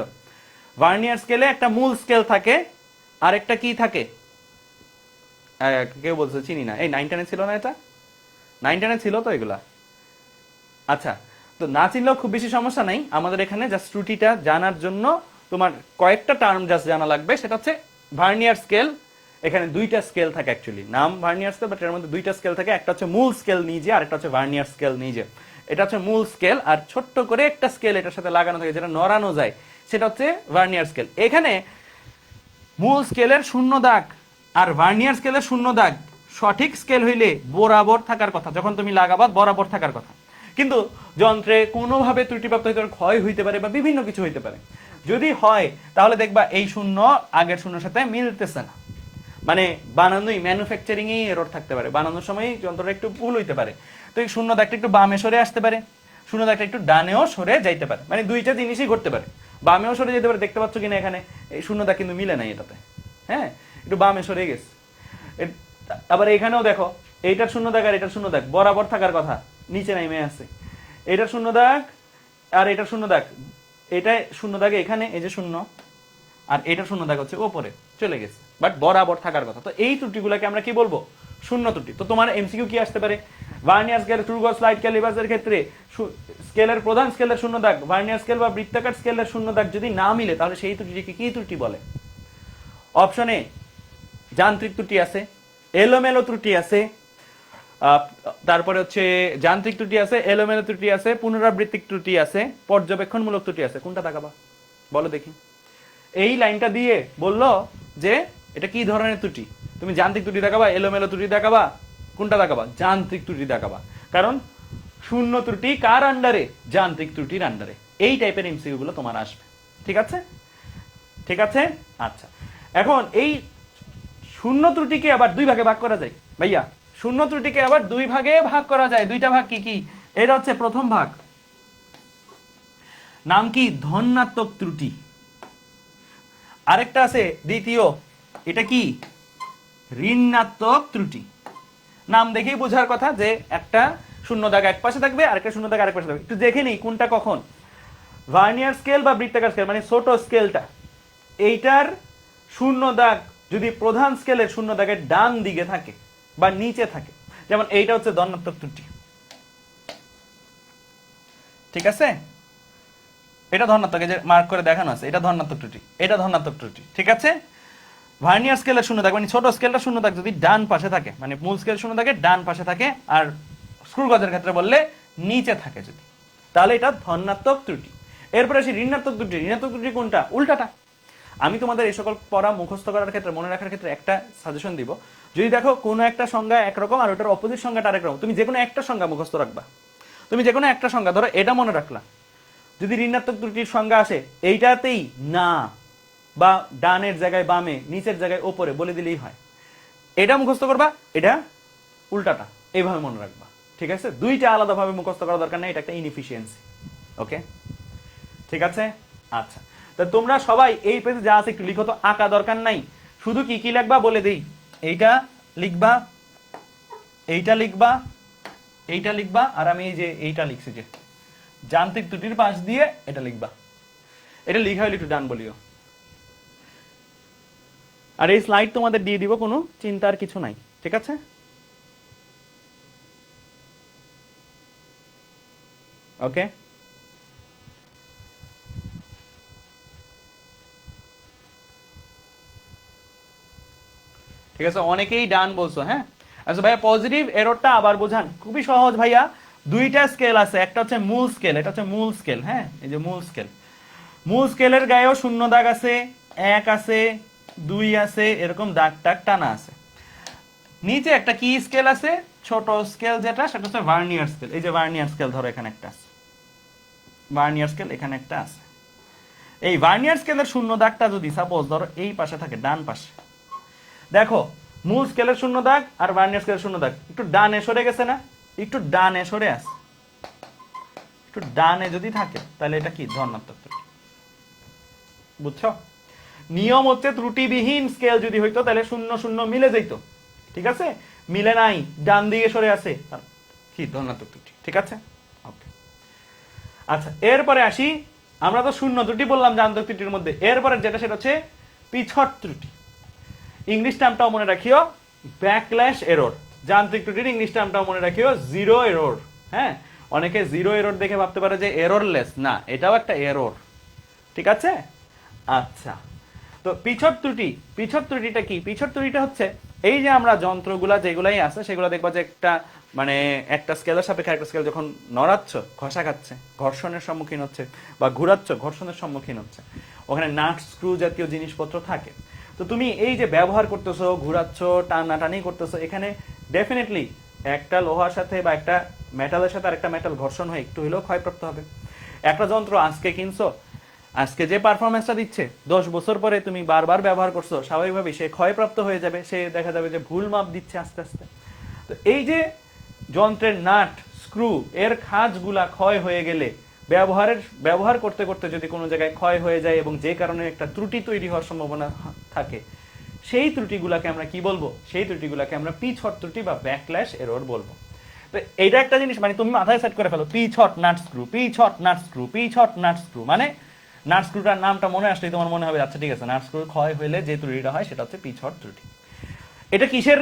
ভার্নিয়ার স্কেলে একটা মূল স্কেল থাকে, আর একটা কি থাকে? কেউ বলছে চিনি না, এই 9 10 ছিল না, এটা 9 10 ছিল তো এগুলা। আচ্ছা, তো না চিনলেও খুব বেশি সমস্যা নাই, আমাদের এখানে জাস্ট ত্রুটিটা জানার জন্য তোমার কয়েকটা টার্ম জাস্ট জানা লাগবে। সেটা হচ্ছে ভার্নিয়ার স্কেল। এখানে দুইটা স্কেল থাকে, অ্যাকচুয়ালি নাম ভার্নিয়ার স্কেল, বাট এর মধ্যে দুইটা স্কেল থাকে, একটা হচ্ছে মূল স্কেল নিজে আর একটা হচ্ছে ভার্নিয়ার স্কেল নিজে। এটা হচ্ছে মূল স্কেল, আর ছোট্ট করে একটা স্কেল এটার সাথে লাগানো থাকে যেটা নড়ানো যায়, সেটা হচ্ছে ভার্নিয়ার স্কেল। এখানে মূল স্কেলের শূন্য দাগ আর ভার্নিয়ার স্কেলের শূন্য দাগ সঠিক স্কেল হইলে বরাবর থাকার কথা, যখন তুমি লাগাবা বরাবর থাকার কথা। কিন্তু যন্ত্রে কোনোভাবে ত্রুটিপ্রাপ্ত হইতে পারে, ক্ষয় হইতে পারে বা বিভিন্ন কিছু হইতে পারে। যদি হয় তাহলে দেখবা এই শূন্য আগের শূন্যের সাথে মিলতেছে না, মানে বানানোই ম্যানুফ্যাকচারিং এ এরর থাকতে পারে, বানানোর সময় যন্ত্রটা একটু ভুল হইতে পারে। তো এই শূন্য দাগটা একটু বামে সরে আসতে পারে, শূন্য দাগটা একটু ডানেও সরে যাইতে পারে, মানে দুইটা জিনিসই ঘটতে পারে। বামেও সরে যেতে পারে, দেখতে পাচ্ছ কিনা এখানে এই শূন্য দাগ কিন্তু মিলে নাই এটাতে, হ্যাঁ একটু বামে সরে গেছে। আবার এখানেও দেখো, এইটার শূন্য দাগ আর এটার শূন্য দাগ বরাবর থাকার কথা, নিচে নাইমে আছে। এটার শূন্য দাগ আর এটার শূন্য দাগ, এটা শূন্য দাগে এখানে এই যে শূন্য, আর এটার শূন্য দাগ হচ্ছে ওপরে চলে গেছে, বাট বরাবর থাকার কথা। তো এই ত্রুটিগুলোকে আমরা কি বলবো? শূন্য ত্রুটি। তো তোমার এমসিকিউ কি আসতে পারে? ভার্নিয়ার স্কেল, ট্রু গজ লাইট ক্যালিপার্সের ক্ষেত্রে স্কেলের প্রধান স্কেলের শূন্য দাগ, ভার্নিয়ার স্কেল বা বৃত্তাকার স্কেলের শূন্য দাগ যদি না মিলে তাহলে সেই ত্রুটিকে কি ত্রুটি বলে? অপশনে যান্ত্রিক ত্রুটি আছে, এলোমেলো ত্রুটি আছে, তারপরে হচ্ছে যান্ত্রিক ত্রুটি আছে, এলোমেলো ত্রুটি আছে, পুনরাবৃত্তিক ত্রুটি আছে, পর্যবেক্ষণমূলক ত্রুটি আছে। কোনটা তাকাবা বলো দেখি? এই লাইনটা দিয়ে বললো যে এটা কি ধরনের ত্রুটি। তুমি যান্ত্রিক ত্রুটি দেখাবা, এলোমেলো ত্রুটি দেখাবা, কোনটা দেখাবা? যান্ত্রিক ত্রুটি দেখাবা। কারণ শূন্য ত্রুটি কার আন্ডারে? যান্ত্রিক ত্রুটির আন্ডারে। এই টাইপের এমসিকিউ গুলো তোমার আসবে, ঠিক আছে? ঠিক আছে, আচ্ছা। এখন এই শূন্য ত্রুটিকে আবার দুই ভাগে ভাগ করা যায় ভাইয়া, শূন্য ত্রুটিকে আবার দুই ভাগে ভাগ করা যায়। দুইটা ভাগ কি কি? এটা হচ্ছে প্রথম ভাগ, নাম কি? ধনাত্মক ত্রুটি। আরেকটা আছে দ্বিতীয়, এটা কি? ঋণাত্মক ত্রুটি। নাম দেখেই বোঝার কথা যে একটা শূন্য দাগ এক পাশে থাকবে আর একটা শূন্য দাগ আরেক পাশে থাকবে। একটু দেখে নিই কোনটা কখন। ভার্নিয়ার স্কেল বা বৃত্তাকার স্কেল মানে ছোট স্কেলটা, এইটার শূন্য দাগ যদি প্রধান স্কেলের শূন্য দাগের ডান দিকে থাকে বা নিচে থাকে, যেমন এইটা হচ্ছে ধনাত্মক ত্রুটি, ঠিক আছে? এটা ধনাত্মক, এই যে মার্ক করে দেখানো আছে, এটা ধনাত্মক ত্রুটি, এটা ধনাত্মক ত্রুটি, ঠিক আছে? ভার্নিয়ার স্কেলের শূন্য দাগ মানে ছোট স্কেলটা শূন্য দাগ যদি ডান পাশে থাকে, মানে মূল স্কেল শূন্য দাগের ডান পাশে থাকে, আর স্ক্রু গজের ক্ষেত্রে বললে নিচে থাকে যদি, তাহলে এটা ধনাত্মক ত্রুটি। এরপরে আসি ঋণাত্মক ত্রুটি। ঋণাত্মক ত্রুটি কোনটা? উল্টাটা। আমি তোমাদের এই সকল পড়া মুখস্থ করার ক্ষেত্রে, মনে রাখার ক্ষেত্রে একটা সাজেশন দিব। যদি দেখো কোনো একটা সংজ্ঞা একরকম আর ওটার অপোজিট সংজ্ঞাটা আরেক রকম, তুমি যে কোনো একটা সংজ্ঞা মুখস্থ রাখবা। তুমি যে কোনো একটা সংজ্ঞা ধরো এটা মনে রাখলা, যদি ঋণাত্মক ত্রুটির সংজ্ঞা আসে এইটাতেই না বা ডানের জায়গায় বামে, নিচের জায়গায় ওপরে বলে দিলেই হয়। এটা মুখস্থ করবা, এটা উল্টাটা, এইভাবে মনে রাখবা, ঠিক আছে? দুইটা আলাদাভাবে মুখস্থ করা দরকার নেই, এটা একটা ইনএফিসিয়েন্সি। ওকে, ঠিক আছে, আচ্ছা। তা তোমরা সবাই এই পেজে যা আছে একটু লিখো তো, আঁকা দরকার নাই, শুধু কি কি লিখবা বলে দেই। এইটা লিখবা, এইটা লিখবা, এইটা লিখবা, আর আমি এই যে এইটা লিখছি যে যান্ত্রিক ত্রুটির পাশ দিয়ে এটা লিখবা। এটা লিখা হলে একটু ডান বলিও। আর এই স্লাইড তোমাদের দিয়ে দিব, কোনো চিন্তার কিছু নাই, ঠিক আছে? ওকে, ঠিক আছে, অনেকেই ডান বলছো। হ্যাঁ, আচ্ছা ভাইয়া পজিটিভ এররটা আবার বোঝান। খুবই সহজ ভাইয়া, দুইটা স্কেল আছে, একটা হচ্ছে মূল স্কেল, এটা হচ্ছে মূল স্কেল। হ্যাঁ, এই যে মূল স্কেল, মূল স্কেলের গায়েও শূন্য দাগ আছে, এক আছে, দুই আছে, এরকম দাগ টাগ টানা আছে। নিচে একটা কি স্কেল আছে? ছোট স্কেল, যেটা সেটা হচ্ছে ভার্নিয়ার স্কেল। এই যে ভার্নিয়ার স্কেল ধরো এখানে একটা আছে, ভার্নিয়ার স্কেল এখানে একটা আছে। এই ভার্নিয়ার স্কেলের শূন্য দাগটা যদি সাপোজ ধরো এই পাশে থাকে, ডান পাশে, দেখো মূল স্কেলের শূন্য দাগ আর ভার্নিয়ার স্কেলের শূন্য দাগ একটু ডানে সরে গেছে না? একটু ডানে সরে আছে, একটু ডানে যদি থাকে তাহলে এটা কি? ধনাত্মক ত্রুটি। বুঝছো? নিয়ম হচ্ছে ত্রুটিবিহীন স্কেল যদি হইতো তাহলে শূন্য শূন্য মিলে যেত, ঠিক আছে? মিলে নাই, ডান দিকে সরে আছে, কি? ধনাত্মক ত্রুটি, ঠিক আছে? ওকে, আচ্ছা এরপরে আসি, আমরা তো শূন্য ত্রুটি বললাম যান্ত্রিক ত্রুটির মধ্যে। এরপরে যেটা সেটা হচ্ছে পিছট ত্রুটি। ইংলিশ নামটাও মনে রাখিও, ব্যাকল্যাশ এরর। যান্ত্রিক ত্রুটির ইংলিশ টার্মটাও মনে রাখিও, জিরো এরর। হ্যাঁ, অনেকে জিরো এরর দেখে ভাবতে পারে যে এররলেস, না, এটাও একটা এরর। ঠিক আছে? আচ্ছা, তো পিছট ত্রুটি, পিছট ত্রুটিটা কি? পিছট ত্রুটিটা হচ্ছে এই যে আমরা যন্ত্রগুলা যেগুলাই আছে সেগুলো দেখবা যে একটা মানে একটা স্কেলের সাপেক্ষে একটা স্কেল যখন নড়াচ্ছ, ঘষা খাচ্ছে, ঘর্ষণের সম্মুখীন হচ্ছে, বা ঘুরাচ্ছ, ঘর্ষণের সম্মুখীন হচ্ছে, ওখানে নাট স্ক্রু জাতীয় জিনিসপত্র থাকে। তো তুমি এই যে ব্যবহার করতেছো, ঘুরাচ্ছ, টানাটানি করতেছো, এখানে ডেফিনেটলি একটা লোহার সাথে বা একটা মেটালের সাথে আরেকটা মেটাল ঘর্ষণ হয়ে একটু হলেও ক্ষয়প্রাপ্ত হবে। একটা যন্ত্র আজকে কিনছো, আজকে যে পারফরমেন্সটা দিচ্ছে 10 বছর পরে তুমি বারবার ব্যবহার করছো, স্বাভাবিকভাবে সে ক্ষয়প্রাপ্ত হয়ে যাবে, সে দেখা যাবে যে ভুল মাপ দিচ্ছে আস্তে আস্তে। তো এই যে যন্ত্রের নাট স্ক্রু এর খাঁজগুলা ক্ষয় হয়ে গেলে, ব্যবহার করতে করতে যদি কোনো জায়গায় ক্ষয় হয়ে যায় এবং যে কারণে একটা ত্রুটি তৈরি হওয়ার সম্ভাবনা থাকে, সেই ত্রুটিগুলাকে আমরা কি বলবো? সেই ত্রুটিগুলাকে আমরা পিছট ত্রুটি বা ব্যাকল্যাশ এরর বলবো। তো এইটা একটা জিনিস, মানে তুমি মাথায় সেট করে ফেলো, পিছট নাট স্ক্রু, পিছট নাট স্ক্রু, পিছট নাট স্ক্রু, মানে নাট স্ক্রুটার নামটা মনে আসলেই তোমার মনে হবে আচ্ছা ঠিক আছে, নাট স্ক্রু ক্ষয় হলে যে ত্রুটিটা হয় সেটা হচ্ছে পিছট ত্রুটি। এটা কিসের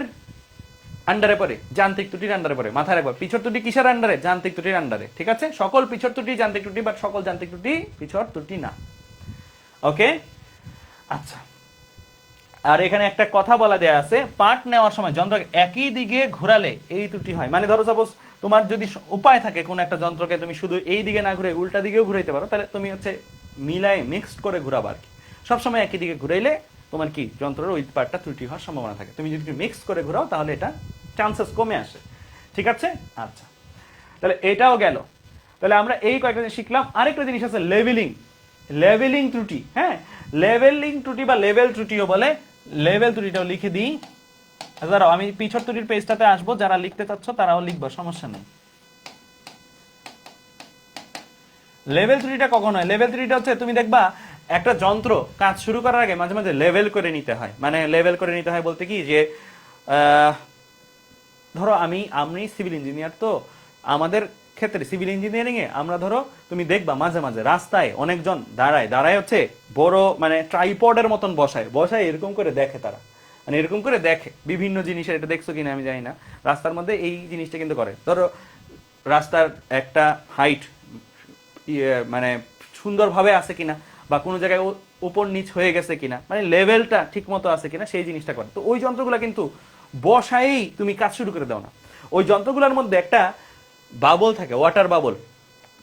আন্ডারে পড়ে? যান্ত্রিক ত্রুটির আন্ডারে পড়ে। মাথায় রাখবা, পিছট ত্রুটি কিসের আন্ডারে? যান্ত্রিক ত্রুটির আন্ডারে। ঠিক আছে? সকল পিছট ত্রুটি যান্ত্রিক ত্রুটি, বাট সকল যান্ত্রিক ত্রুটি পিছট ত্রুটি না। ওকে, আচ্ছা। আর এখানে একটা কথা বলা দেয়া আছে, পার্ট নেওয়ার সময় যন্ত্র একই দিকে ঘোরালে এই ত্রুটি হয়। মানে ধরো সাপোজ তোমার যদি উপায় থাকে কোন একটা যন্ত্রকে তুমি শুধু এই দিকে না ঘুরে উল্টা দিকেও ঘুরাইতে পারো, তাহলে তুমি হচ্ছে মিলাই মিক্সড করে ঘুরাবা আর কি। সবসময় একই দিকে ঘুরাইলে তোমার কি যন্ত্রের ওই পার্টটা ত্রুটি হওয়ার সম্ভাবনা থাকে। তুমি যদি মিক্স করে ঘুরাও তাহলে এটা চান্সেস কমে আসে। ঠিক আছে? আচ্ছা, তাহলে এটাও গেল। তাহলে আমরা এই কয়েকটা জিনিস শিখলাম। আরেকটা জিনিস আছে লেভেলিং, লেভেলিং ত্রুটি। হ্যাঁ, লেভেলিং ত্রুটি বা লেভেল ত্রুটিও বলে। লেভেল ত্রুটিটাও লিখে দিই। দাঁড়াও, আমি পিছট ত্রুটির পেজটাতে আসবো, যারা লিখতে চাচ্ছ তারাও লিখবো, সমস্যা নেই। লেভেল ত্রুটিটা কখন হয়? লেভেল ত্রুটিটা হচ্ছে তুমি দেখবা একটা যন্ত্র কাজ শুরু করার আগে মাঝে মাঝে লেভেল করে নিতে হয়। মানে লেভেল করে নিতে হয় বলতে কি, যে ধরো আমি সিভিল ইঞ্জিনিয়ার, তো আমাদের ক্ষেত্রে সিভিল ইঞ্জিনিয়ারিং এ আমরা ধরো তুমি দেখবা মাঝে মাঝে রাস্তায় অনেকজন দাঁড়ায় হচ্ছে বড় মানে ট্রাইপডের মতন বসায় এরকম করে দেখে তারা, মানে এরকম করে দেখে বিভিন্ন জিনিসের। এটা দেখছো কিনা আমি জানি না, রাস্তার মধ্যে এই জিনিসটা কিন্তু করে। ধরো রাস্তার একটা হাইট মানে সুন্দরভাবে আছে কিনা, বা কোনো জায়গায় উপর নিচ হয়ে গেছে কিনা, মানে লেভেলটা ঠিক মতো আছে কিনা, সেই জিনিসটা করে। তো ওই যন্ত্রগুলো কিন্তু বসায়েই তুমি কাজ শুরু করে দাও না। ওই যন্ত্রগুলোর মধ্যে একটা বাবল থাকে, ওয়াটার বাবল।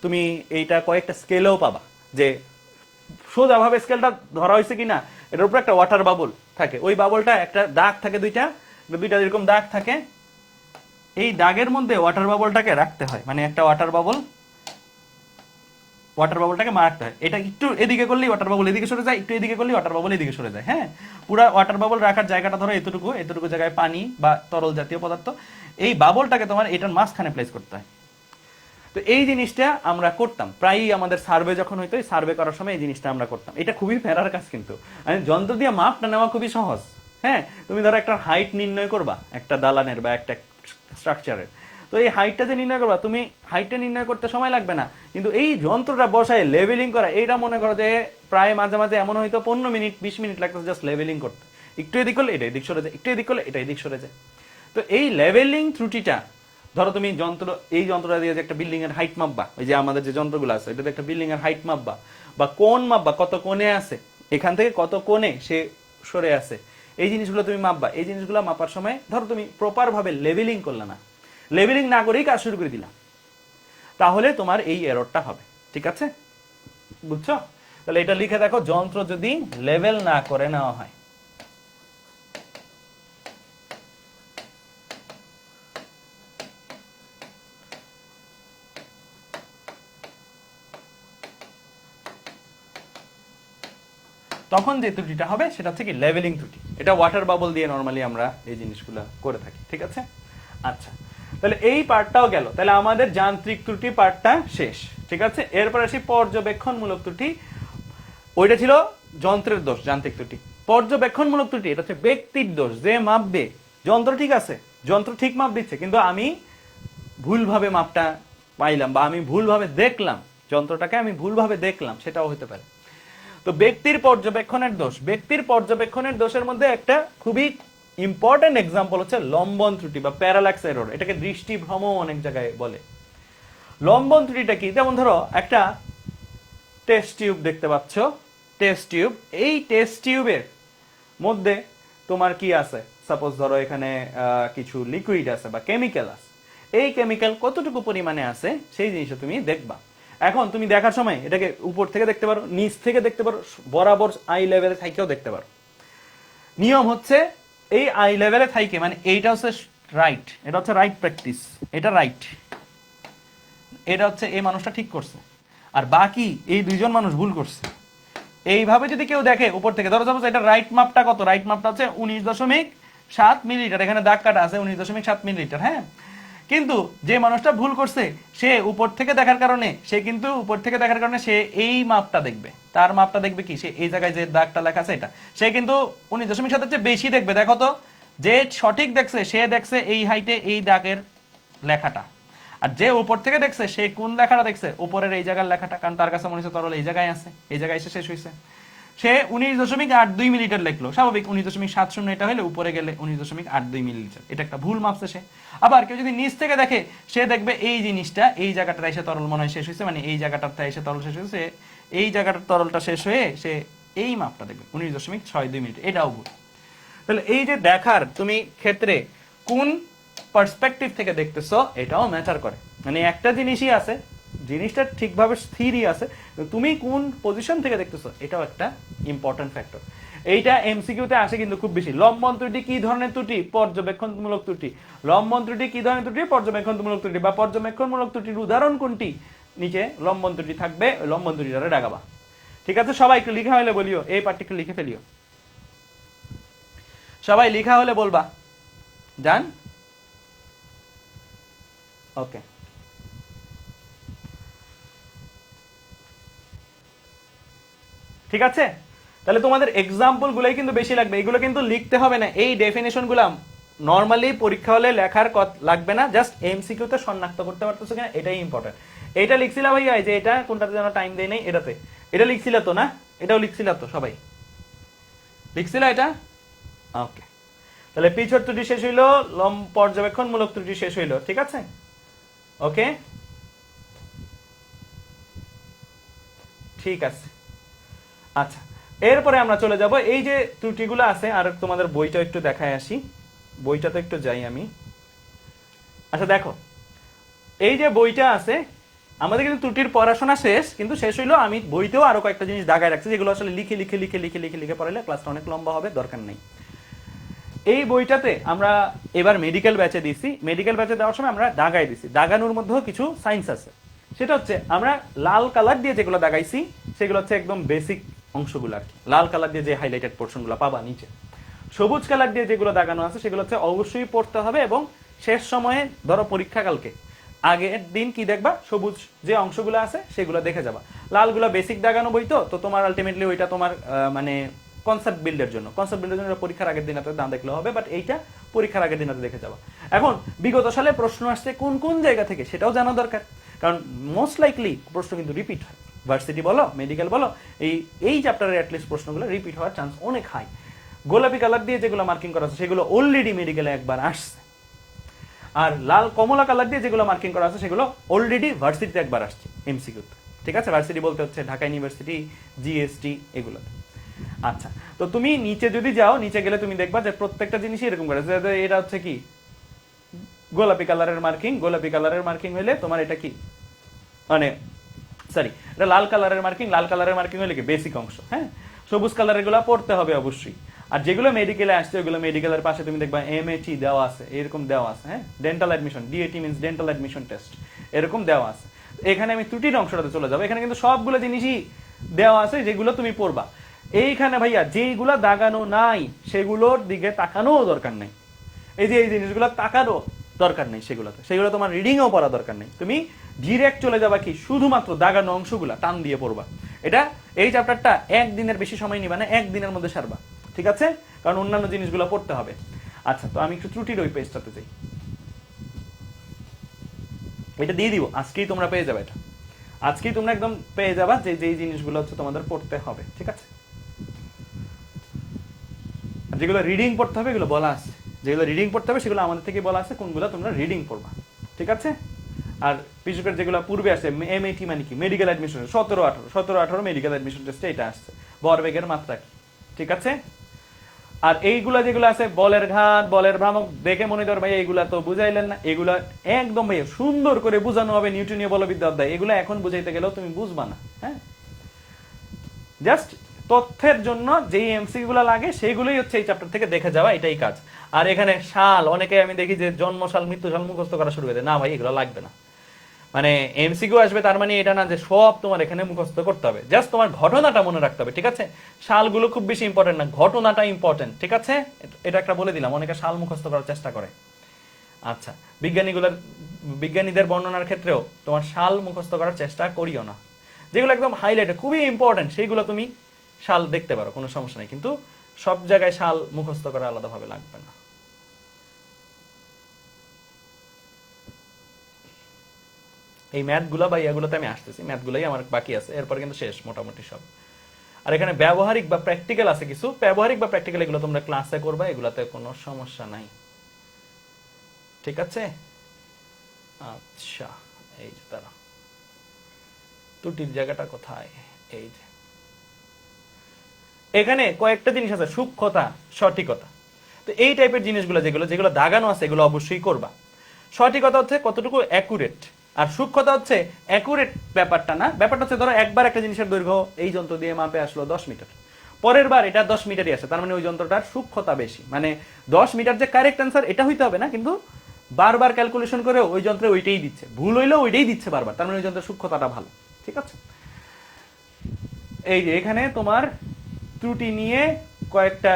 তুমি এইটা কয়েকটা স্কেলেও পাবা, যে সোজাভাবে স্কেলটা ধরা হয়েছে কিনা এটার উপর একটা ওয়াটার বাবল থাকে। ওই বাবলটা একটা দাগ থাকে, দুইটা এরকম দাগ থাকে। এই দাগের মধ্যে ওয়াটার বাবলটাকে রাখতে হয়, মানে একটা ওয়াটার বাবলটাকে মারতে হয়। এটা একটু এদিকে করলেই ওয়াটার বাবল এদিকে সরে যায়, একটু এদিকে করলেই ওয়াটার বাবল এদিকে সরে যায়। হ্যাঁ, পুরো ওয়াটার বাবল রাখার জায়গাটা ধরো এতটুকু জায়গায় পানি বা তরল জাতীয় পদার্থ, এই বাবলটাকে তোমার এটার মাঝখানে প্লেস করতে হয়। তো এই জিনিসটা আমরা করতাম প্রায়ই, আমাদের সার্ভে যখন হইতো, সার্ভে করার সময় এই জিনিসটা আমরা করতাম। এটা খুবই ফেরার কাজ, কিন্তু যন্ত্র দিয়ে মাপটা নেওয়া খুবই সহজ। হ্যাঁ, তুমি ধরো একটা হাইট নির্ণয় করবা একটা দালানের বা একটা স্ট্রাকচারের, তো এই হাইটটা যে নির্ণয় করবা, তুমি হাইটটা নির্ণয় করতে সময় লাগবে না, কিন্তু এই যন্ত্রটা বসায় লেভেলিং করা, এইটা মনে করো যে প্রায় মাঝে মাঝে এমন হয়তো 15 মিনিট 20 মিনিট লাগতো জাস্ট লেভেলিং করতে। একটু এদিক করলে এটা এদিক সরে যায়, একটু এদিক করলে এটা এদিক সরে যায়। তো এই লেভেলিং ত্রুটিটা, ধরো তুমি এই যন্ত্রটা দিয়ে যে একটা বিল্ডিং এর হাইট মাপবা, ওই যে আমাদের যে যন্ত্রগুলো আছে এটাতে একটা বিল্ডিং এর হাইট মাপবা, বা কোণ মাপবা, কত কোণে আছে, এখান থেকে কত কোণে সে সরে আছে, এই জিনিসগুলো তুমি মাপবা। এই জিনিসগুলো মাপার সময় ধরো তুমি প্রপার ভাবে লেভেলিং করলে না, লেভেলিং না করেই কাজ শুরু করে দিলাম, তাহলে তোমার এই এররটা হবে। ঠিক আছে? বুঝছো? তাহলে এটা লিখে দেখো, যন্ত্র যদি লেভেল না করে নেওয়া হয়, তখন যে ত্রুটিটা হবে সেটা হচ্ছে কি লেভেলিং ত্রুটি। এটা ওয়াটার বাবল দিয়ে নরমালি আমরা এই জিনিসগুলো করে থাকি। ঠিক আছে? আচ্ছা, তাহলে এই পার্টটাও গেল। তাহলে আমাদের যান্ত্রিক ত্রুটি পার্টটা শেষ। ঠিক আছে? এরপর আসি পর্যবেক্ষণমূলক ত্রুটি। ওইটা ছিল যন্ত্রের দোষ, যান্ত্রিক ত্রুটি। পর্যবেক্ষণমূলক ত্রুটি এটা হচ্ছে ব্যক্তির দোষ, যে মাপবে। যন্ত্র ঠিক আছে, যন্ত্র ঠিক মাপ দিচ্ছে, কিন্তু আমি ভুলভাবে মাপটা পাইলাম, বা আমি ভুলভাবে দেখলাম যন্ত্রটাকে, আমি ভুলভাবে দেখলাম, সেটাও হতে পারে। তো ব্যক্তির পর্যবেক্ষণের দোষ, ব্যক্তির পর্যবেক্ষণের দোষের মধ্যে একটা খুবই ইম্পর্টেন্ট এক্সাম্পল হচ্ছে লম্বন ত্রুটি বা প্যারালাক্স এরর, এটাকে দৃষ্টিভ্রম অনেক জায়গায় বলে। লম্বন ত্রুটিটা কি? যেমন ধরো একটা টেস্ট টিউব দেখতে পাচ্ছ, টেস্ট টিউব, এই টেস্ট টিউবের মধ্যে তোমার কি আছে, সাপোজ ধরো এখানে কিছু লিকুইড আছে বা কেমিক্যাল আছে, এই কেমিক্যাল কতটুকু পরিমাণে আছে সেই জিনিসটা তুমি দেখবা। এখন তুমি দেখার সময় এটাকে উপর থেকে দেখতে পারো, নিচ থেকে দেখতে পারো, বরাবর আই লেভেলে থাইকেও দেখতে পারো। নিয়ম হচ্ছে এই আই লেভেলে থাইকে, মানে এইটা হচ্ছে রাইট, এটা হচ্ছে রাইট প্র্যাকটিস, এটা রাইট, এটা হচ্ছে এই মানুষটা ঠিক করছে, আর বাকি এই দুইজন মানুষ ভুল করছে। এইভাবে যদি কেউ দেখে উপর থেকে, ধরো সাপোজ এটা রাইট মাপটা কত, রাইট মাপটা হচ্ছে 19.7 মিলিলিটার, এখানে দাগ কাটা আছে 19.7 মিলিলিটার, হ্যাঁ। কিন্তু যে মানুষটা ভুল করছে সে উপর থেকে দেখার কারণে, সে কিন্তু উপর থেকে দেখার কারণে সে এই মাপটা দেখবে, তার মাপটা দেখবে কি, সে এই জায়গায় যে দাগটা লেখা আছে এটা, সে কিন্তু 19.7 চেয়ে বেশি দেখবে। দেখো তো, যে সঠিক দেখছে সে দেখছে এই হাইটে এই দাগের লেখাটা, আর যে উপর থেকে দেখছে সে কোন লেখাটা দেখছে, উপরের এই জায়গার লেখাটা, কারণ তার কাছে মনে হচ্ছে তরল এই জায়গায় আছে, এই জায়গায় এসে শেষ হয়েছে। সে 19.82 মিলিলিটার লিখলো, স্বাভাবিক 19.70 এটা হলে উপরে গেলে 19.82 মিলিলিটার, এটা একটা ভুল মাপছে সে। আবার কেউ যদি নিচ থেকে দেখে, সে দেখবে এই জিনিসটা এই জায়গাটা এসে তরল মনে হয় শেষ হয়েছে, মানে এই জায়গাটাতে এসে তরল শেষ হয়েছে, এই জায়গাটার তরলটা শেষ হয়ে সে এই মাপটা দেখবে 19.62 মিনিট, এটাও ভুল। তাহলে এই যে দেখার তুমি ক্ষেত্রে কোন পার্সপেক্টিভ থেকে দেখতেছো এটাও ম্যাটার করে। মানে একটা জিনিসই আছে, জিনিসটা ঠিকভাবে স্থিরই আছে, তুমি কোন পজিশন থেকে দেখতেছো এটাও একটা ইম্পর্টেন্ট ফ্যাক্টর। এইটা এমসিকিউতে আসে কিন্তু খুব বেশি। লম্বন ত্রুটি কি ধরনের ত্রুটি? পর্যবেক্ষণমূলক ত্রুটি। লম্বন ত্রুটি কি ধরনের ত্রুটি? পর্যবেক্ষণমূলক ত্রুটি। বা পর্যবেক্ষণমূলক ত্রুটির উদাহরণ কোনটি? নিচে লম্বন ত্রুটি থাকবে, লম্বন ত্রুটিটারে ডাগাবা। ঠিক আছে, সবাই একটু লিখা হলে বলিও, এই পার্টটি একটু লিখে ফেলিও, সবাই লিখা হলে বলবা। জান, ওকে। ঠিক আছে, তাহলে তোমাদের এক্সাম্পল গুলাই কিন্তু বেশি লাগবে, এগুলো কিন্তু লিখতে হবে না। এই ডেফিনেশন গুলা নর্মালি পরীক্ষা হলে লেখার লাগবে না, জাস্ট এমসিকিউ তে শনাক্ত করতে পারতেছো কিনা এটাই ইম্পর্টেন্ট। এটা লিখছিলা ভাইয়া, যে এটা কোনটাতে যেন টাইম দেই নাই, এটাতে, এটা লিখছিলা তো না? এটাও লিখছিলা তো সবাই? লিখছিলা এটা? ওকে, তাহলে পিছর ত্রুটি শেষ হইলো, পর্যবেক্ষণমূলক ত্রুটি শেষ হইলো। ঠিক আছে, ওকে, ঠিক আছে। আচ্ছা, এরপরে আমরা চলে যাব এই যে ত্রুটিগুলো আছে, আর তোমাদের বইটা একটু দেখায় আসি, বইটাতে একটু যাই আমি। আচ্ছা দেখো, এই যে বইটা আছে, আমাদের কিন্তু ত্রুটির পড়াশোনা শেষ, কিন্তু শেষ হইলো আমি বইতেও আরো কয়েকটা জিনিস দাগায় রাখছি, যেগুলো আসলে লিখে লিখে লিখে লিখে লিখে লিখে পড়ালে ক্লাসটা অনেক লম্বা হবে, দরকার নেই। এই বইটাতে আমরা এবার মেডিকেল ব্যাচে দিছি, মেডিকেল ব্যাচে দেওয়ার সময় আমরা দাগাই দিছি, দাগানোর মধ্যেও কিছু সায়েন্স আছে। সেটা হচ্ছে আমরা লাল কালার দিয়ে যেগুলো দাগাইছি সেগুলো হচ্ছে একদম বেসিক অংশগুলো আর কি, লাল কালার দিয়ে যে হাইলাইটেড পোর্শনগুলো পাবা নিচে। সবুজ কালার দিয়ে যেগুলো দাগানো আছে সেগুলো হচ্ছে অবশ্যই পড়তে হবে, এবং শেষ সময়ে ধরো পরীক্ষাকালকে আগের দিন কি দেখবা, সবুজ যে অংশগুলো আছে সেগুলো দেখে যাবা। লালগুলো বেসিক দাগানো বই, তো তোমার আলটিমেটলি ওইটা তোমার মানে কনসেপ্ট বিল্ডের জন্য, কনসেপ্ট বিল্ডের জন্য পরীক্ষার আগের দিন না দেখলে হবে, বাট এইটা পরীক্ষার আগের দিন দেখে যাবা। এখন বিগত সালে প্রশ্ন আসছে কোন কোন জায়গা থেকে সেটাও জানা দরকার, কারণ মোস্ট লাইকলি প্রশ্ন কিন্তু রিপিট হয়, ভার্সিটি বলো মেডিকেল বলো, এই চ্যাপ্টারের অ্যাটলিস্ট প্রশ্নগুলো রিপিট হওয়ার চান্স অনেক হাই। গোলাপি কালার দিয়ে যেগুলো মার্কিং করা আছে সেগুলো অলরেডি মেডিকেলে একবার আসছে, আর লাল কমলা কালার দিয়ে যেগুলো মার্কিং করা আছে সেগুলো অলরেডি ভার্সিটিতে একবার আসছে এমসিকিউতে। ঠিক আছে, ভার্সিটি বলতে হচ্ছে ঢাকা ইউনিভার্সিটি, জিএসটি, এগুলোতে। আচ্ছা, তো তুমি নিচে যদি যাও, নিচে গেলে তুমি দেখবা যে প্রত্যেকটা জিনিসই এরকম করে, এটা হচ্ছে কি গোলাপি কালারের মার্কিং, গোলাপি কালারের মার্কিং হলে তোমার এটা কি, মানে সরি এটা লাল কালারের মার্কিং, লাল কালারের মার্কিং হলে কি বেসিক অংশ, হ্যাঁ। সবুজ কালারের গুলো পড়তে হবে অবশ্যই, আর যেগুলো মেডিকেলে আসছে ওগুলো মেডিকেলের পাশে তুমি দেখবা এমএটি দেওয়া আছে, এরকম দেওয়া আছে, হ্যাঁ। Dental admission, DAT means dental admission test, এরকম দেওয়া আছে। এখানে আমি ত্রুটির অংশটাতে চলে যাবো, এখানে কিন্তু সবগুলো জিনিসই দেওয়া আছে যেগুলো তুমি পড়বা। এইখানে ভাইয়া যেগুলো দাগানো নাই সেগুলোর দিকে তাকানোও দরকার নেই, এই যে এই জিনিসগুলো তাকানো দরকার নেই সেগুলোতে, সেগুলো তোমার রিডিংও পড়া দরকার নেই, তুমি ডিরেক্ট চলে যাবা কি শুধুমাত্র দাগানো অংশগুলা টান দিয়ে পড়বা। এটা এই চ্যাপ্টারটা একদিনের বেশি সময় নিবা না, একদিনের মধ্যে সারবা। ঠিক আছে, কারণ অন্যান্য জিনিসগুলো পড়তে হবে। আচ্ছা, তো আমি একটু ত্রুটির ওই পেজটাতে যাই, এটা দিয়ে দিব, আজকেই তোমরা পেয়ে যাবে, এটা আজকেই তোমরা একদম পেয়ে যাবা যে যেই জিনিসগুলো হচ্ছে তোমাদের পড়তে হবে। ঠিক আছে, যেগুলো রিডিং পড়তে হবে এগুলো বলা আছে, যেগুলো রিডিং পড়তে হবে সেগুলো আমাদের থেকে বলা আছে কোনগুলো তোমরা রিডিং পড়বা, ঠিক আছে। আর বিশেষ করে যেগুলো পূর্বে আসে এমএটি মানে কি মেডিকেল অ্যাডমিশন 17-18 মেডিকেল অ্যাডমিশন টেস্টে এটা আসছে ভরবেগের মাত্রা কি, ঠিক আছে। আর এইগুলা যেগুলো আছে বলের ঘাত বলের ভ্রামক দেখে মনে কর ভাই এইগুলা তো বুঝাইলেন না, এগুলা একদম ভাই সুন্দর করে বুঝানো হবে নিউটনীয় বলবিদ্যা অধ্যায়, এগুলো এখন বুঝাইতে গেলেও তুমি বুঝবা না, হ্যাঁ। জাস্ট তথ্যের জন্য যেই এমসিকিউ গুলো লাগে সেইগুলোই হচ্ছে এই চ্যাপ্টার থেকে দেখে যাওয়া, এটাই কাজ। আর এখানে সাল অনেকে আমি দেখি যে জন্ম সাল মৃত্যু সাল মুখস্থ করা শুরু করে দেয়, না ভাই এগুলো লাগবে না। মানে এমসিকিউ আসবে তার মানে এটা না যে সব তোমার এখানে মুখস্থ করতে হবে, জাস্ট তোমার ঘটনাটা মনে রাখতে হবে, ঠিক আছে। সালগুলো খুব বেশি ইম্পর্টেন্ট না, ঘটনাটা ইম্পর্টেন্ট, ঠিক আছে। এটা একটা বলে দিলাম, অনেকে সাল মুখস্থ করার চেষ্টা করে। আচ্ছা, বিজ্ঞানীদের বর্ণনার ক্ষেত্রেও তোমার সাল মুখস্থ করার চেষ্টা করিও না, যেগুলো একদম হাইলাইট খুবই ইম্পর্টেন্ট সেইগুলো তুমি সাল দেখতে পারো, কোনো সমস্যা নেই, কিন্তু সব জায়গায় সাল মুখস্থ করা আলাদাভাবে লাগবে না। এই ম্যাথগুলো বা ইয়াগুলোতে আমি আসতেছি, ম্যাথগুলোই আমার বাকি আছে, এরপর কিন্তু শেষ মোটামুটি সব। আর এখানে ব্যবহারিক বা প্র্যাকটিক্যাল আছে কিছু, ব্যবহারিক বা প্র্যাকটিক্যাল এগুলো তোমরা ক্লাসে করবা, এগুলাতে কোনো সমস্যা নাই, ঠিক আছে। আচ্ছা, এই যে তারা ত্রুটির জায়গাটা কোথায়, এই যে এখানে কয়েকটা জিনিস আছে, সূক্ষ্মতা সঠিকতা। তো এই টাইপের জিনিসগুলো যেগুলো যেগুলো দাগানো আছে এগুলো অবশ্যই করবা। সঠিকতা হচ্ছে কতটুকু অ্যাকুরেট, আর সূক্ষ্মতা হচ্ছে অ্যাকুরেট ব্যাপারটা না, ব্যাপারটা হচ্ছে ধরো একবার একটা জিনিসের দৈর্ঘ্য এই যন্ত্র দিয়ে মাপে আসলো 10 মিটার, পরের বার এটা 10 মিটারই আসে, তার মানে ওই যন্ত্রটার সূক্ষ্মতা বেশি, মানে 10 মিটার যে কারেক্ট অ্যান্সার এটা হইতে হবে না, কিন্তু বারবার ক্যালকুলেশন করে ওই যন্ত্রে ওইটাই দিচ্ছে, ভুল হইলেও ওইটাই দিচ্ছে বারবার, তার মানে ওই যন্ত্রের সূক্ষ্মতাটা ভালো, ঠিক আছে। এই যে এখানে তোমার ত্রুটি নিয়ে কয়েকটা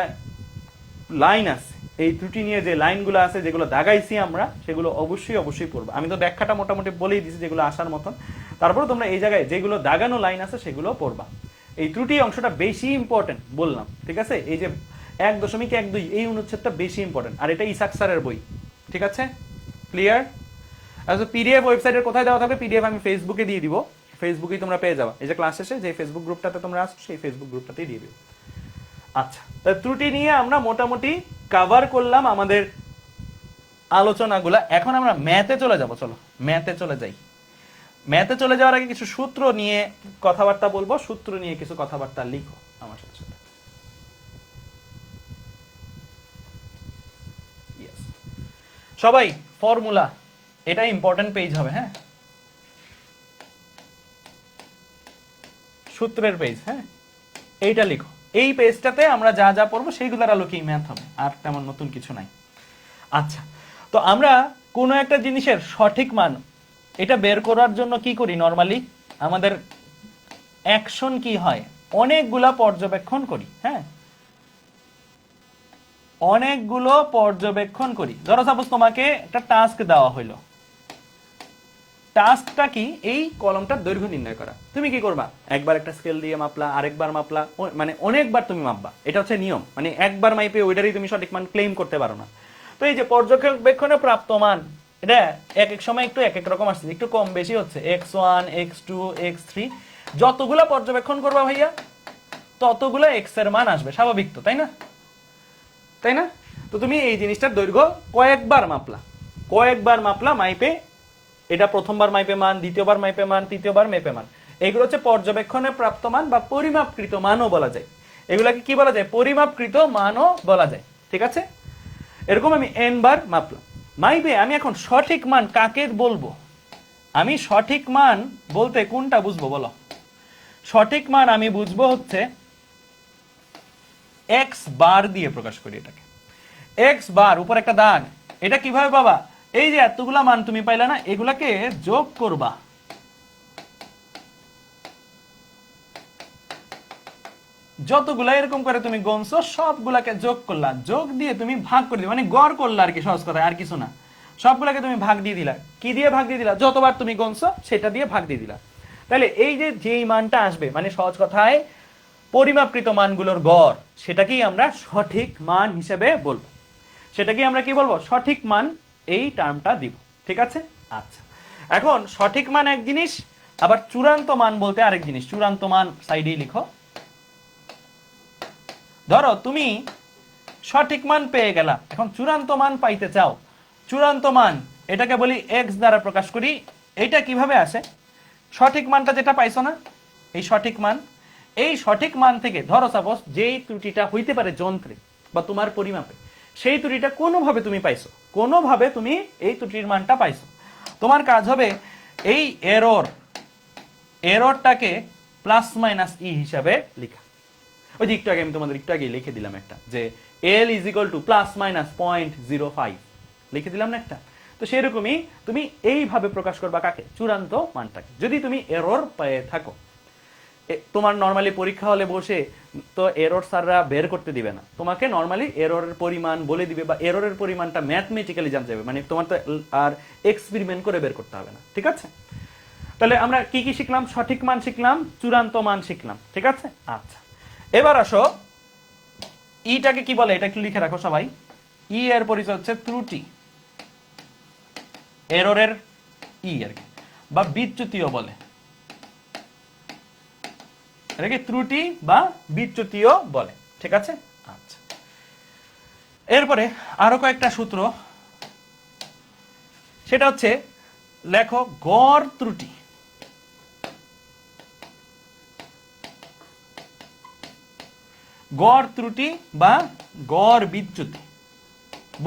লাইন আছে, এই ত্রুটি নিয়ে যে লাইনগুলো আছে যেগুলো দাগাইছি আমরা সেগুলো অবশ্যই পড়বো। আমি তো ব্যাখ্যাটা মোটামুটি বলেই দিছি যেগুলো আসার মতন, তারপরে তোমরা এই জায়গায় যেগুলো দাগানো লাইন আছে সেগুলো পড়বা। এই ত্রুটি অংশটা বেশি ইম্পর্টেন্ট বললাম, ঠিক আছে। এই যে 1.12 এই অনুচ্ছেদটা বেশি ইম্পর্টেন্ট, আর এটা ইসাক স্যারের বই, ঠিক আছে, ক্লিয়ার। আচ্ছা, পিডিএফ ওয়েবসাইটের কোথায় দেওয়া থাকবে, পিডিএফ আমি ফেসবুকে দিয়ে দিব, ফেসবুকেই তোমরা পেয়ে যাবা, এই যে ক্লাস শেষে যে ফেসবুক গ্রুপটাতে তোমরা আসছো সেই ফেসবুক গ্রুপটাতেই দিয়ে দিও। আচ্ছা, ত্রুটি নিয়ে আমরা মোটামুটি কভার করলাম আমাদের আলোচনাগুলা, এখন আমরা ম্যাথে চলে যাব, চলো ম্যাথে চলে যাই। ম্যাথে চলে যাওয়ার আগে কিছু সূত্র নিয়ে কথাবার্তা বলবো, সূত্র নিয়ে কিছু কথাবার্তা লিখো আমার সাথে সাথে। সবাই ফর্মুলা, এটা ইম্পর্টেন্ট পেজ হবে, হ্যাঁ, সূত্রের পেজ, হ্যাঁ, এইটা লিখো। এই পেজটাতে আমরা যা যা পড়বো সেইগুলোর আলোকেই ম্যাথ হবে, আর তেমন নতুন কিছু নাই। আচ্ছা, তো আমরা কোনো একটা জিনিসের সঠিক মান এটা বের করার জন্য কি করি নরমালি, আমাদের অ্যাকশন কি হয়, অনেকগুলা পর্যবেক্ষণ করি, হ্যাঁ, অনেকগুলো পর্যবেক্ষণ করি। ধরো সাপোজ তোমাকে একটা টাস্ক দেওয়া হইলো, টাস্কটা কি, এই কলমটার দৈর্ঘ্য নির্ণয় করা। তুমি কি করবা, একবার একটা স্কেল দিয়ে মাপলা, আরেকবার মাপলা, মানে অনেকবার তুমি মাপবা, এটা হচ্ছে নিয়ম, মানে একবার মাইপে ওইটারই তুমি সঠিক মান ক্লেম করতে পারো না। তো এই যে পর্যবেক্ষণে প্রাপ্ত মান, এটা এক এক সময় একটু এক এক রকম আসছে, একটু কম বেশি হচ্ছে, x1 x2 x3, যতগুলা পর্যবেক্ষণ করবা ভাইয়া ততগুলা x এর মান আসবে, স্বাভাবিক তো, তাই না, তাই না। তো তুমি এই জিনিসটার দৈর্ঘ্য কয়েকবার মাপলা মাইপে, এটা প্রথমবার মাইপে মান, দ্বিতীয়বার মাইপে মান, তৃতীয়বার মেপে মান, এগুলো হচ্ছে পর্যবেক্ষণে প্রাপ্ত মান বা পরিমাপকৃত মানও বলা যায়। এগুলাকে কি বলা যায়, পরিমাপকৃত মানও বলা যায়, ঠিক আছে। এরকম আমি n বার মাপলাম, মাইপে আমি এখন সঠিক মান কাকে বলবো, আমি সঠিক মান বলতে কোনটা বুঝবো বলো, সঠিক মান আমি বুঝবো হচ্ছে x বার দিয়ে প্রকাশ করি এটাকে, x বার উপর একটা দাগ, এটা কিভাবে পাবা, এই যে এতগুলা মান তুমি পাইলা না, এগুলাকে যোগ করবা, যতগুলা এরকম করে তুমি গণছো সবগুলাকে যোগ করলা, যোগ দিয়ে তুমি ভাগ করে দিলা, মানে গড় করলা আর কি, সহজ কথা আর কিছু না। সবগুলাকে তুমি ভাগ দিয়ে দিলা, কি দিয়ে ভাগ দিয়ে দিলা, যতবার তুমি গণছো সেটা দিয়ে ভাগ দিয়ে দিলা। তাহলে এই যে যেই মানটা আসবে, মানে সহজ কথায় পরিমাপকৃত মানগুলোর গড়, সেটাকেই আমরা সঠিক মান হিসেবে বলবো, সেটাকেই আমরা কি বলবো, সঠিক মান, এই টার্মটা দিব, ঠিক আছে। আচ্ছা, এখন সঠিক মান এক জিনিস, আবার চূড়ান্ত মান বলতে আরেক জিনিস। চূড়ান্ত মান সাইডেই লিখো। ধরো তুমি সঠিক মান পেয়ে গেলাম, এখন চূড়ান্ত মান পাইতে চাও। চূড়ান্ত মান এটাকে বলি x দ্বারা প্রকাশ করি। এটা কিভাবে আসে? সঠিক মানটা যেটা পাইছো না, এই সঠিক মান, এই সঠিক মান থেকে ধরো সাপোজ যেই ত্রুটিটা হইতে পারে যন্ত্রে বা তোমার পরিমাপে, সেই ত্রুটিটা কোনোভাবে তুমি পাইছো, কোনোভাবে তুমি এই ত্রুটির মানটা পাইছো, তোমার কাজ হবে এই এররটাকে প্লাস মাইনাস ই হিসাবে লেখা। ওই যে একটু আগে আমি তোমাদের একটু আগে লিখে দিলাম একটা, যে এল is equal two plus minus 0.05 লিখে দিলাম না একটা। তো সেরকমই তুমি এইভাবে প্রকাশ করবা কাকে? চূড়ান্ত মানটাকে। যদি তুমি এরর পেয়ে থাকো, তোমার নর্মালি পরীক্ষা হলে বসে তো এরর স্যাররা বের করতে দিবে না, তোমাকে নর্মালি এররের পরিমাণ বলে দিবে বা এররের পরিমাণটা ম্যাথমেটিক্যালি জানতে হবে, মানে তোমার তো আর এক্সপেরিমেন্ট করে বের করতে হবে না, ঠিক আছে? তাহলে আমরা কি কি শিখলাম? সঠিক মান শিখলাম, চূড়ান্ত মান শিখলাম, ঠিক আছে? আচ্ছা, এবার আসো ইটাকে কি বলে, এটা একটু লিখে রাখো সবাই। ই এর পরিচয় হচ্ছে ত্রুটি, এররের ই আর কি, বা বিচ্যুতিও বলে, এটাকে ত্রুটি বা বিচ্যুতিও বলে, ঠিক আছে? আচ্ছা, এরপরে আরো কয়েকটা সূত্র, সেটা হচ্ছে লেখো গড় ত্রুটি। গড় ত্রুটি বা গড় বিচ্যুতি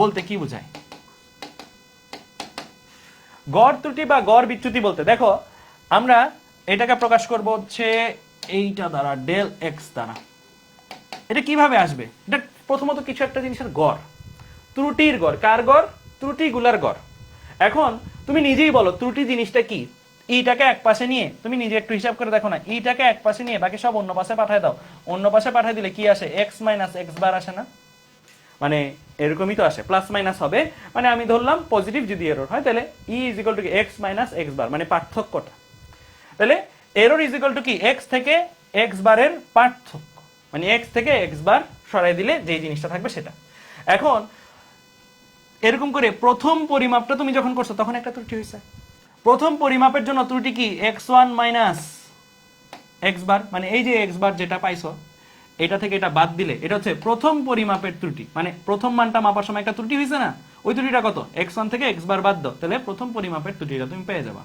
বলতে কি বোঝায়? গড় ত্রুটি বা গড় বিচ্যুতি বলতে দেখো, আমরা এটাকে প্রকাশ করব হচ্ছে এইটা দ্বারা, ডেল এক্স দ্বারা। এটা কিভাবে আসবে? এটা প্রথমত কিছু একটা জিনিসের গড়, ত্রুটির গড়। কার গড়? ত্রুটিগুলার গড়। এখন তুমি নিজেই বলো ত্রুটি জিনিসটা কি? ইটাকে এক পাশে নিয়ে তুমি নিজে একটু হিসাব করে দেখো না, ইটাকে এক পাশে নিয়ে বাকি সব অন্য পাশে পাঠায় দাও, অন্য পাশে পাঠায় দিলে কি আসে? এক্স মাইনাস এক্স বার আসে না? মানে এরকমই তো আসে, প্লাস মাইনাস হবে, মানে আমি ধরলাম পজিটিভ যদি এরর হয় তাহলে E is equal to X minus X bar, মানে পার্থক্যটা। তাহলে এরর ইজ ইকুয়াল টু কি? এক্স থেকে এক্স বারের পার্থক্য, মানে এক্স থেকে এক্স বার সরাই দিলে যে জিনিসটা থাকবে সেটা। এখন এরকম করে প্রথম পরিমাপটা তুমি যখন করছো তখন একটা ত্রুটি হয়েছে। প্রথম পরিমাপের জন্য ত্রুটি কি? X one minus X bar, মানে এই যে এক্স বার যেটা পাইছো এটা থেকে এটা বাদ দিলে এটা হচ্ছে প্রথম পরিমাপের ত্রুটি, মানে প্রথম মানটা মাপার সময় একটা ত্রুটি হয়েছে না, ওই ত্রুটিটা কত? এক্স ওয়ান থেকে এক্স বার বাদ দাও, তাহলে প্রথম পরিমাপের ত্রুটিটা তুমি পেয়ে যাবা।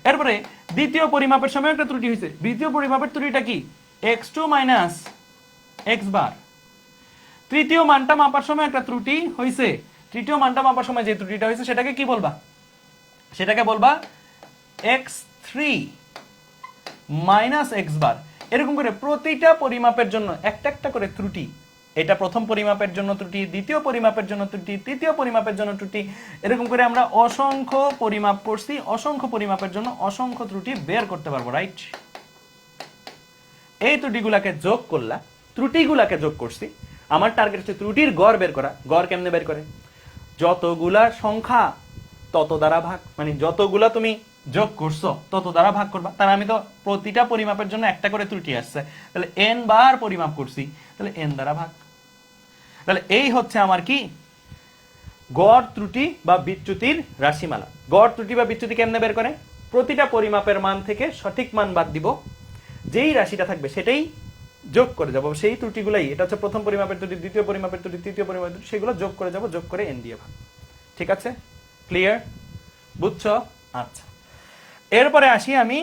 এরপরে দ্বিতীয় পরিমাপের সময় একটা ত্রুটি হয়েছে, দ্বিতীয় পরিমাপের ত্রুটিটা কি? এক্স টু মাইনাস এক্স বার। তৃতীয় মানটা মাপার সময় একটা ত্রুটি হয়েছে, তৃতীয় মানটা মাপার সময় যে ত্রুটিটা হয়েছে সেটাকে কি বলবা? সেটাকে বলবা এক্স থ্রি মাইনাস এক্স বার। এরকম করে প্রতিটা পরিমাপের জন্য একটা একটা করে ত্রুটি, এটা প্রথম পরিমাপের জন্য ত্রুটি, দ্বিতীয় পরিমাপের জন্য ত্রুটি, তৃতীয় পরিমাপের জন্য ত্রুটি, এরকম করে আমরা অসংখ্য পরিমাপ করছি, অসংখ্য পরিমাপের জন্য অসংখ্য ত্রুটি বের করতে পারবো, রাইট? এই ত্রুটিগুলাকে যোগ করলা, ত্রুটিগুলাকে যোগ করছি, আমার টার্গেট হচ্ছে ত্রুটির গড় বের করা। গড় কেমনে বের করে? যতগুলা সংখ্যা তত দ্বারা ভাগ, মানে যতগুলা তুমি যোগ করছো তত দ্বারা ভাগ করবা। তাহলে আমি তো প্রতিটা পরিমাপের জন্য একটা করে ত্রুটি আসছে, তাহলে এন বার পরিমাপ করছি, তাহলে এন দ্বারা ভাগ। তাহলে এই হচ্ছে আমার কি? গড় ত্রুটি বা বিচ্যুতির রাশিমালা। গড় ত্রুটি বা বিচ্যুতি কেমনে বের করে? প্রতিটা পরিমাপের মান থেকে সঠিক মান বাদ দিব, যেই রাশিটা থাকবে সেটাই যোগ করে যাবো, সেই ত্রুটিগুলাই, এটা হচ্ছে প্রথম পরিমাপের ত্রুটি, দ্বিতীয় পরিমাপের ত্রুটি, তৃতীয় পরিমাপের ত্রুটি, সেগুলো যোগ করে যাব, যোগ করে এন দিয়ে ভাগ। ঠিক আছে? ক্লিয়ার? বুঝছো? আচ্ছা, এরপরে আসি আমি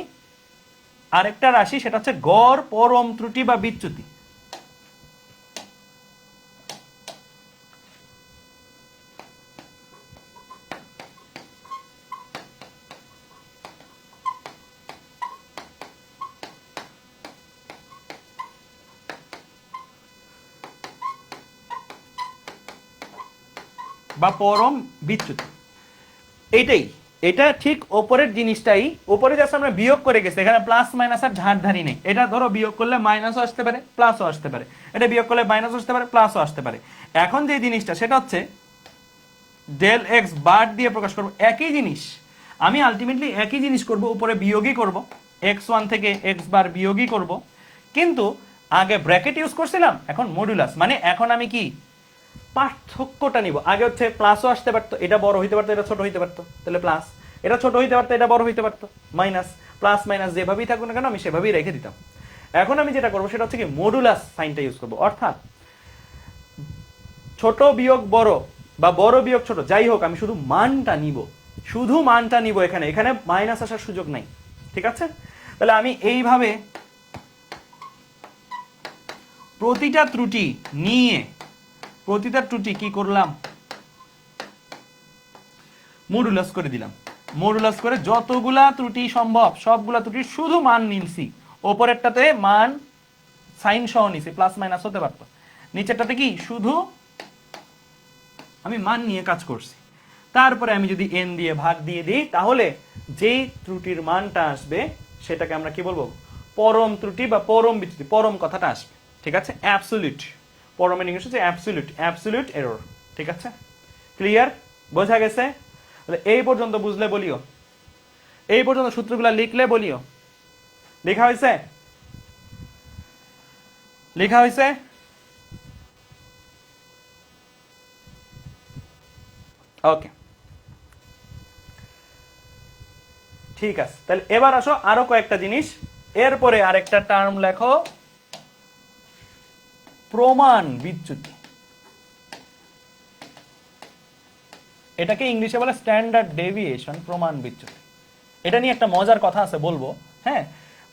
আরেকটা রাশি, সেটা হচ্ছে গড় পরম ত্রুটি বা বিচ্যুতি। বা পরম বিচ্যুতি, এইটাই, এটা ঠিক ওপরের জিনিসটাই, ওপরে জাস্ট আমরা বিয়োগ করে গেছি, এখানে প্লাস মাইনাস আর ঝাড়ধারি নেই। এটা ধরো বিয়োগ করলে মাইনাসও আসতে পারে, প্লাসও আসতে পারে, এটা বিয়োগ করলে মাইনাসও আসতে পারে, প্লাসও আসতে পারে। এখন যে জিনিসটা সেটা হচ্ছে ডেল এক্স বার দিয়ে প্রকাশ করব, একই জিনিস আমি আলটিমেটলি একই জিনিস করব, উপরে বিয়োগই করব, এক্স ওয়ান থেকে এক্স বার বিয়োগই করব, কিন্তু আগে ব্র্যাকেট ইউজ করছিলাম, এখন মডুলাস, মানে এখন আমি কি পার্থক্যটা নিব। আগে হচ্ছে প্লাসও আসতে পারতো, এটা বড় হইতে পারতো, এটা ছোট হইতে পারতো, তাহলে প্লাস, এটা ছোট হইতে পারতো, এটা বড় হইতে পারতো, মাইনাস। প্লাস মাইনাস যেভাবেই থাকুক না কেন আমি সেভাবেই রেখে দিতাম। এখন আমি যেটা করবো সেটা হচ্ছে কি মডুলাস সাইনটা ইউজ করবো, অর্থাৎ ছোট বিয়োগ বড় বা বড় বিয়োগ ছোট যাই হোক, আমি শুধু মানটা নিব, শুধু মানটা নিব, এখানে এখানে মাইনাস আসার সুযোগ নাই। ঠিক আছে, তাহলে আমি এইভাবে প্রতিটা ত্রুটি নিয়ে প্রতিটা ত্রুটি কি করলাম, মডুলাস করে দিলাম। মডুলাস করে যতগুলা ত্রুটি সম্ভব সবগুলা ত্রুটি শুধু মান নিলছি। ওপরেরটাতে মান সাইন সহ নিছি, প্লাস মাইনাস হতে পারতো। নিচেরটাতে কি শুধু আমি মান নিয়ে কাজ করছি। তারপরে আমি যদি এন দিয়ে ভাগ দিয়ে দিই, তাহলে যেই ত্রুটির মানটা আসবে সেটাকে আমরা কি বলবো, পরম ত্রুটি বা পরম বিচ্যুতি, পরম কথাটা আসবে। ঠিক আছে, অ্যাবসলিউট, পরমের ইংলিশ হচ্ছে অ্যাবসলিউট, অ্যাবসলিউট এরর। ঠিক আছে, ক্লিয়ার, বোঝা গেছে? তাহলে এই পর্যন্ত বুঝলে বলিও, এই পর্যন্ত সূত্রগুলা লিখলে বলিও। লেখা হয়েছে? লেখা হয়েছে? ওকে, ঠিক আছে। তাহলে এবার আসো আরো কয়েকটা জিনিস, এরপরে আরেকটা টার্ম লেখো, প্রমাণ বিচ্যুতি। এটাকে ইংলিশে বলে স্ট্যান্ডার্ড ডেভিয়েশন, প্রমাণ বিচ্যুতি। এটা নিয়ে একটা মজার কথা আছে বলবো। হ্যাঁ,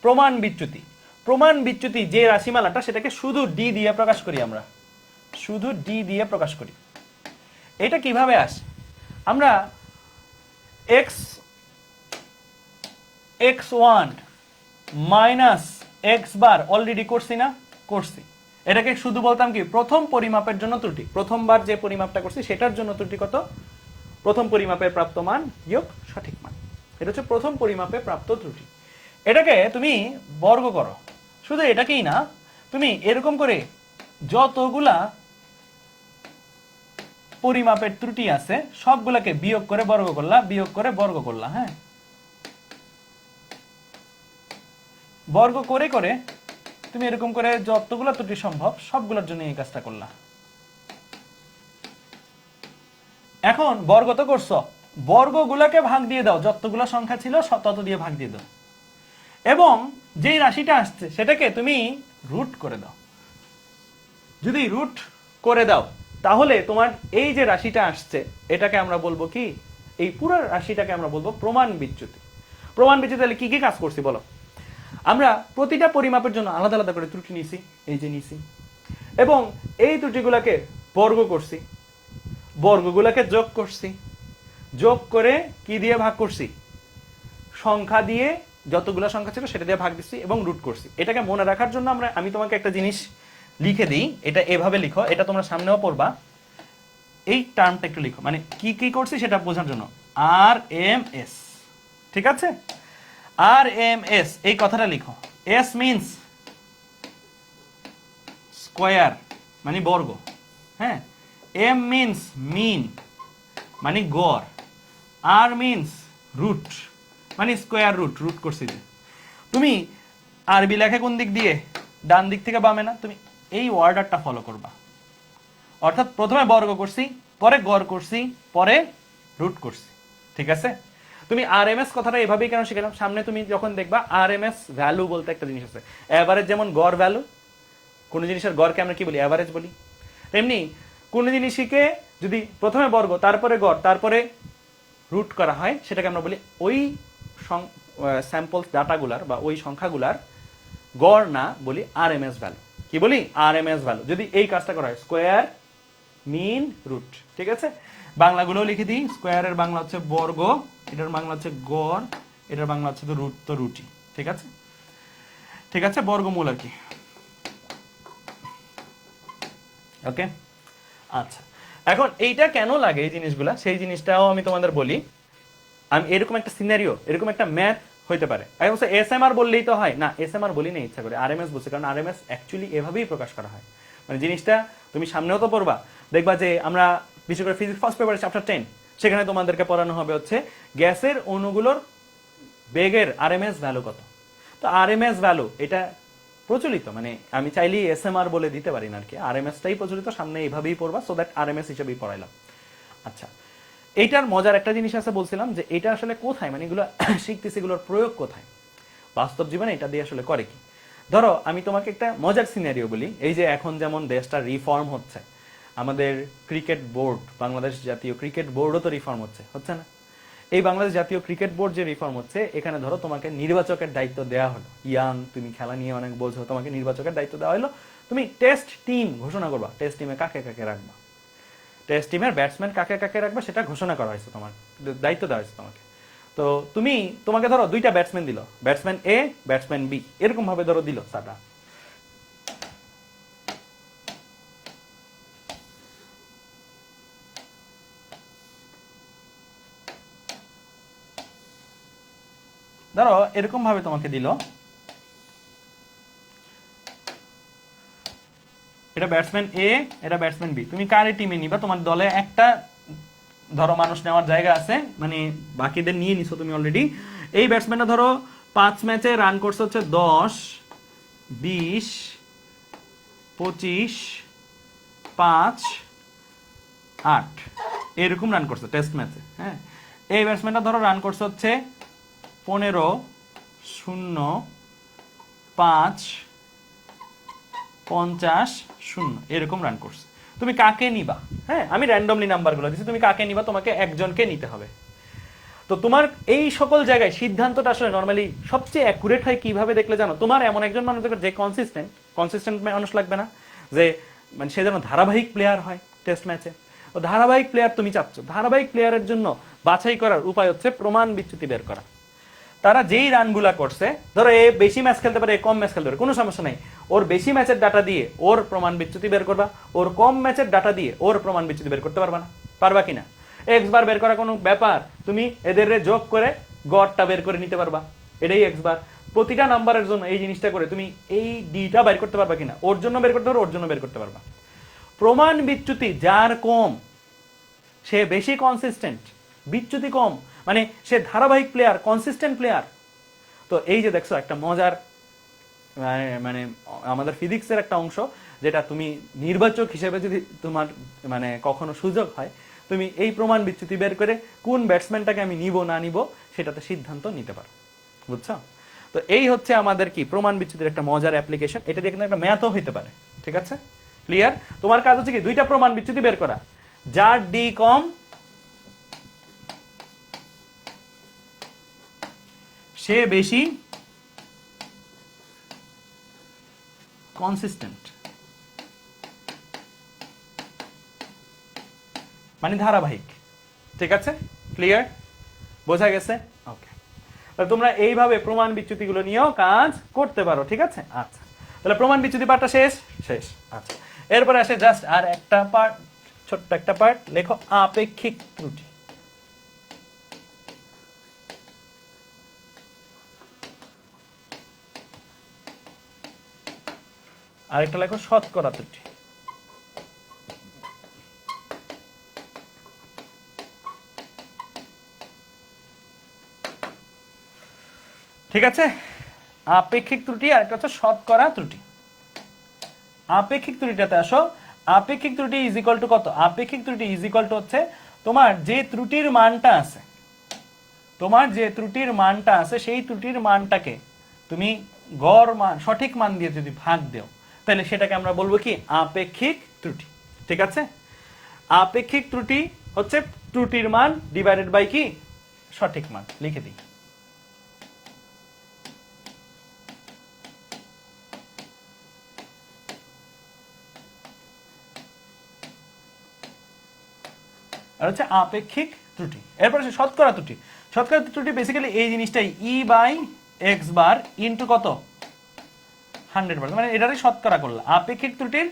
প্রমাণ বিচ্যুতি, প্রমাণ বিচ্যুতি যে রাশিমালাটা সেটাকে শুধু ডি দিয়ে প্রকাশ করি আমরা, শুধু ডি দিয়ে প্রকাশ করি। এটা কিভাবে আসে, আমরা এক্স x1 মাইনাস এক্স বার অলরেডি করছি না, করছি। এটাকে শুধু বলতাম কি প্রথম পরিমাপের জন্য ত্রুটি, প্রথমবার যে পরিমাপটা করছি সেটার জন্য ত্রুটি কত, প্রথম পরিমাপের প্রাপ্ত মান বিয়োগ সঠিক মান। এটা হচ্ছে প্রথম পরিমাপে প্রাপ্ত ত্রুটি। এটাকে তুমি বর্গ করো, শুধু এটাকেই না, তুমি এরকম করে যতগুলা পরিমাপের ত্রুটি আছে সবগুলাকে বিয়োগ করে বর্গ করলা, বিয়োগ করে বর্গ করলা। হ্যাঁ, বর্গ করে করে তুমি এরকম করে যতগুলো ত্রুটি সম্ভব সবগুলোর জন্য এই কাজটা করলা। এখন বর্গ তো করছো, বর্গগুলোকে ভাগ দিয়ে দাও, যতগুলো সংখ্যা ছিল তত দিয়ে ভাগ দিয়ে দাও, এবং যেই রাশিটা আসছে সেটাকে তুমি রুট করে দাও। যদি রুট করে দাও তাহলে তোমার এই যে রাশিটা আসছে এটাকে আমরা বলবো কি, এই পুরো রাশিটাকে আমরা বলবো প্রমাণ বিচ্যুতি। প্রমাণ বিচ্যুতি তাহলে কি কি কাজ করছি বলো, আমরা প্রতিটা পরিমাপের জন্য আলাদা আলাদা করে ত্রুটি নিছি, এই যে নিছি, এবং এই ত্রুটিগুলোকে বর্গ করছি, বর্গগুলোকে যোগ করছি, যোগ করে কি দিয়ে ভাগ করছি, সংখ্যা দিয়ে, যতগুলো সংখ্যা ছিল সেটা দিয়ে ভাগ দিচ্ছি এবং রুট করছি। এটাকে মনে রাখার জন্য আমি তোমাকে একটা জিনিস লিখে দিই, এটা এভাবে লিখো, এটা তোমরা সামনেও পড়বা। এই টার্মটা একটু লিখো, মানে কি কি করছি সেটা বোঝার জন্য, আর এম এস। ঠিক আছে, আর এম এস এই কথাটা লিখো। এস মিন্স স্কোয়ার মানে বর্গ, হ্যাঁ, এম মিন্স মিন মানে গড়, আর মিন্স রুট মানে স্কোয়ার রুট, রুট করছি যে। তুমি আরবি লেখা কোন দিক দিয়ে, ডান দিক থেকে বামে না, তুমি এই অর্ডারটা ফলো করবা। অর্থাৎ প্রথমে বর্গ করছি, পরে গড় করছি, পরে রুট করছি। ঠিক আছে, তুমি আরএমএস কথাটা এভাবেই কেন শিখলাম, সামনে তুমি যখন দেখবা আরএমএস ভ্যালু বলতে একটা জিনিস আছে, এভারেজ যেমন গড় ভ্যালু, কোন জিনিসের গড়কে আমরা কি বলি, এভারেজ বলি। তেমনি কোন জিনিসকে যদি প্রথমে বর্গ তারপরে গড় তারপরে রুট করা হয় সেটাকে আমরা বলি ওই স্যাম্পলস ডাটাগুলার বা ওই সংখ্যাগুলার গড় না, বলি আরএমএস ভ্যালু। কি বলি, আরএমএস ভ্যালু। যদি এই কাজটা করা হয়, স্কোয়ার মিন রুট। ঠিক আছে, বাংলাগুলো লিখে দিই, স্কোয়ারের বাংলা হচ্ছে বর্গ, এটার বাংলা হচ্ছে গড়, এটার বাংলা হচ্ছে তো রুট, তো রুটি। ঠিক আছে, ঠিক আছে, বর্গমূল আর কি। ওকে, আচ্ছা, এখন এইটা কেন লাগে এই জিনিসগুলা, সেই জিনিসটাও আমি তোমাদের বলি। আমি এরকম একটা সিনারিও, এরকম একটা ম্যাথ হইতে পারে, আমি বলছি এসএমআর বললেই তো হয় না, এসএমআর বলি না, ইচ্ছা করে আরএমএস বলছি, কারণ আরএমএস অ্যাকচুয়ালি এভাবেই প্রকাশ করা হয়। মানে জিনিসটা তুমি সামনেও তো পড়বা, দেখবা যে আমরা বিশেষ করে ফিজিক্স ফার্স্ট পেপারে চ্যাপ্টার 10, সেখানে তোমাদেরকে পড়ানো হবে হচ্ছে গ্যাসের অণুগুলোর বেগের আরএমএস ভ্যালু কত। তো আরএমএস ভ্যালু এটা প্রচলিত, মানে আমি চাইলেই এসএমআর বলে দিতে পারি না আর কি, আরএমএসটাই প্রচলিত, সামনে এইভাবেই পড়বা, সো দ্যাট আরএমএস হিসেবেই পড়াইলাম। আচ্ছা, এইটার মজার একটা জিনিস আছে, বলছিলাম যে এটা আসলে কোথায়, মানে এগুলো শিখতেছি, এগুলোর প্রয়োগ কোথায় বাস্তব জীবনে, এটা দিয়ে আসলে করে কি। ধরো আমি তোমাকে একটা মজার সিনারিও বলি, এই যে এখন যেমন দেশটা রিফর্ম হচ্ছে, আমাদের ক্রিকেট বোর্ড, বাংলাদেশ জাতীয় ক্রিকেট বোর্ডও তো রিফর্ম হচ্ছে না? এই বাংলাদেশ জাতীয় ক্রিকেট বোর্ড যে রিফর্ম হচ্ছে, এখানে ধরো তোমাকে নির্বাচকের দায়িত্ব দেওয়া হলো, ইয়াং, তুমি খেলা নিয়ে অনেক বোঝো, তোমাকে নির্বাচকের দায়িত্ব দেওয়া হলো, তুমি টেস্ট টিম ঘোষণা করবা, টেস্ট টিমে কাকে কাকে রাখবা, টেস্ট টিমের ব্যাটসম্যান কাকে কাকে রাখবা সেটা ঘোষণা করা হয়েছে, তোমার দায়িত্ব দেওয়া হয়েছে তোমাকে। তো তোমাকে ধরো দুইটা ব্যাটসম্যান দিল, ব্যাটসম্যান এ, ব্যাটসম্যান বি, এরকম ভাবে ধরো দিল সাটা। ধরো এরকম ভাবে তোমাকে দিল, এটা ব্যাটসম্যান এ, এটা ব্যাটসম্যান বি, তুমি কারে টিমে নিবা? তোমার দলে একটা ধরো মানুষ নেওয়ার জায়গা আছে, মানে বাকিদের নিয়ে নিছো তুমি অলরেডি। এই ব্যাটসম্যানটা ধরো 5 ম্যাচে রান করছে হচ্ছে 10, 20, 25, 5, 8 এরকম রান করছে টেস্ট ম্যাচে। হ্যাঁ, এই ব্যাটসম্যানটা ধরো রান করছে হচ্ছে 15, 0, 5, 50, 0 এরকম রান করছে। তুমি কাকে নিবা? হ্যাঁ, আমি র্যান্ডমলি নাম্বারগুলো দিচ্ছি, তুমি কাকে নিবা? তোমাকে একজনকে নিতে হবে। তো তোমার এই সকল জায়গায় সিদ্ধান্তটা আসলে নর্মালি সবচেয়ে অ্যাকুরেট হয় কিভাবে দেখলে জানো? তোমার এমন একজন মানুষ দেখবে যে কনসিস্টেন্ট মানুষ লাগবে না, যে মানে সে যেন ধারাবাহিক প্লেয়ার হয় টেস্ট ম্যাচে। তো ধারাবাহিক প্লেয়ার তুমি চাচ্ছ, ধারাবাহিক প্লেয়ারের জন্য বাছাই করার উপায় হচ্ছে প্রমাণ বিচ্যুতি বের করা। তারা যেই রানগুলা করছে, ধরো এ বেশি ম্যাচ খেলতে পারে, এ কম ম্যাচ খেলতে পারে, কোনো সমস্যা নেই, ওর বেশি ম্যাচের ডাটা দিয়ে ওর প্রমাণ বিচ্যুতি বের করবা, ওর কম ম্যাচের ডাটা দিয়ে ওর প্রমাণ বিচ্যুতি বের করতে পারবা না? পারবা কিনা? এক্স বার বের করা কোনো ব্যাপার? তুমি এদের যোগ করে গড়টা বের করে নিতে পারবা, এটাই এক্স বার। প্রতিটা নাম্বারের জন্য এই জিনিসটা করে তুমি এই ডিটা বের করতে পারবা কিনা? ওর জন্য বের করতে পারো, ওর জন্য বের করতে পারবা। প্রমাণ বিচ্যুতি যার কম সে বেশি কনসিস্টেন্ট, বিচ্যুতি কম মানে সে ধারাবাহিক প্লেয়ার, কনসিস্টেন্ট প্লেয়ার। তো এই যে দেখছো একটা মজার মানে আমাদের ফিজিক্সের একটা অংশ, যেটা তুমি নির্বাচক হিসেবে যদি তোমার মানে কখনো সুযোগ হয়, তুমি এই প্রমাণ বিচ্যুতি বের করে কোন ব্যাটসম্যানটাকে আমি নিব না নিব সেটাতে সিদ্ধান্ত নিতে পারো। বুঝছো? তো এই হচ্ছে আমাদের কি প্রমাণ বিচ্যুতির একটা মজার অ্যাপ্লিকেশন। এটা দিয়ে কিন্তু একটা ম্যাথও হতে পারে। ঠিক আছে, ক্লিয়ার? তোমার কাজ হচ্ছে কি দুইটা প্রমাণ বিচ্যুতি বের করা, যার ডি কম সে বেশি কনসিস্টেন্ট, মানে ধারাবাহিক। ঠিক আছে, ক্লিয়ার? বোঝা গেছে? ওকে, তাহলে তোমরা এইভাবে প্রমাণ বিচ্যুতিগুলো নিয়েও কাজ করতে পারো। ঠিক আছে, আচ্ছা, তাহলে প্রমাণ বিচ্যুতি পার্টটা শেষ। আচ্ছা, এরপরে আসে জাস্ট আর একটা পার্ট, ছোট্ট একটা পার্ট, লেখো আপেক্ষিক ত্রুটি। আরেকটা লেখো শতকরা ত্রুটি। ঠিক আছে, আপেক্ষিক ত্রুটি আর একটা হচ্ছে শতকরা ত্রুটি। আপেক্ষিক ত্রুটিটাতে আসো। আপেক্ষিক ত্রুটি ইজ ইকুয়াল টু কত? আপেক্ষিক ত্রুটি ইজ ইকুয়াল টু হচ্ছে তোমার যে ত্রুটির মানটা আছে, তোমার যে ত্রুটির মানটা আছে সেই ত্রুটির মানটাকে তুমি গড় মান, সঠিক মান দিয়ে যদি ভাগ দেও, তাহলে সেটাকে আমরা বলবো কি আপেক্ষিক ত্রুটি। ঠিক আছে, আপেক্ষিক ত্রুটি হচ্ছে ত্রুটির মান ডিভাইডেড বাই কি সঠিক মান। লিখে দিই, আর হচ্ছে আপেক্ষিক ত্রুটি। এরপর হচ্ছে শতকরা ত্রুটি। শতকরা ত্রুটি বেসিক্যালি এই জিনিসটাই E by x bar into কত 100%, মানে এটারই শতকরা করলা। আপেক্ষিক ত্রুটির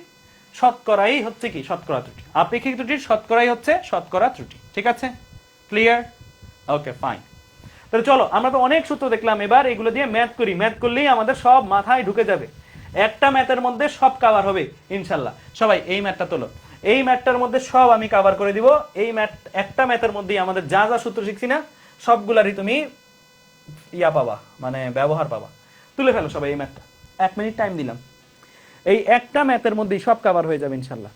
শতকরাই হচ্ছে কি শতকরা ত্রুটি, আপেক্ষিক ত্রুটির শতকরাই হচ্ছে শতকরা ত্রুটি। ঠিক আছে, ক্লিয়ার? ওকে, ফাইন। তাহলে চলো, আমরা তো অনেক সূত্র দেখলাম, এবার এগুলো দিয়ে ম্যাথ করি। ম্যাথ করলেই আমাদের সব মাথায় ঢুকে যাবে, একটা ম্যাথের মধ্যে সব কভার হবে ইনশাল্লাহ। সবাই এই ম্যাথটা তোলো, এই ম্যাথটার মধ্যে সব আমি কভার করে দিব। এই ম্যাথ একটা ম্যাথের মধ্যেই আমাদের যা যা সূত্র শিখছি না সবগুলারই তুমি ইয়া পাবা, মানে ব্যবহার পাবা। তুলে ফেলো সবাই এই ম্যাথটা, 1 মিনিট টাইম দিলাম, এই একটা ম্যাথের মধ্যেই সব কভার হয়ে যাবে ইনশাল্লাহ।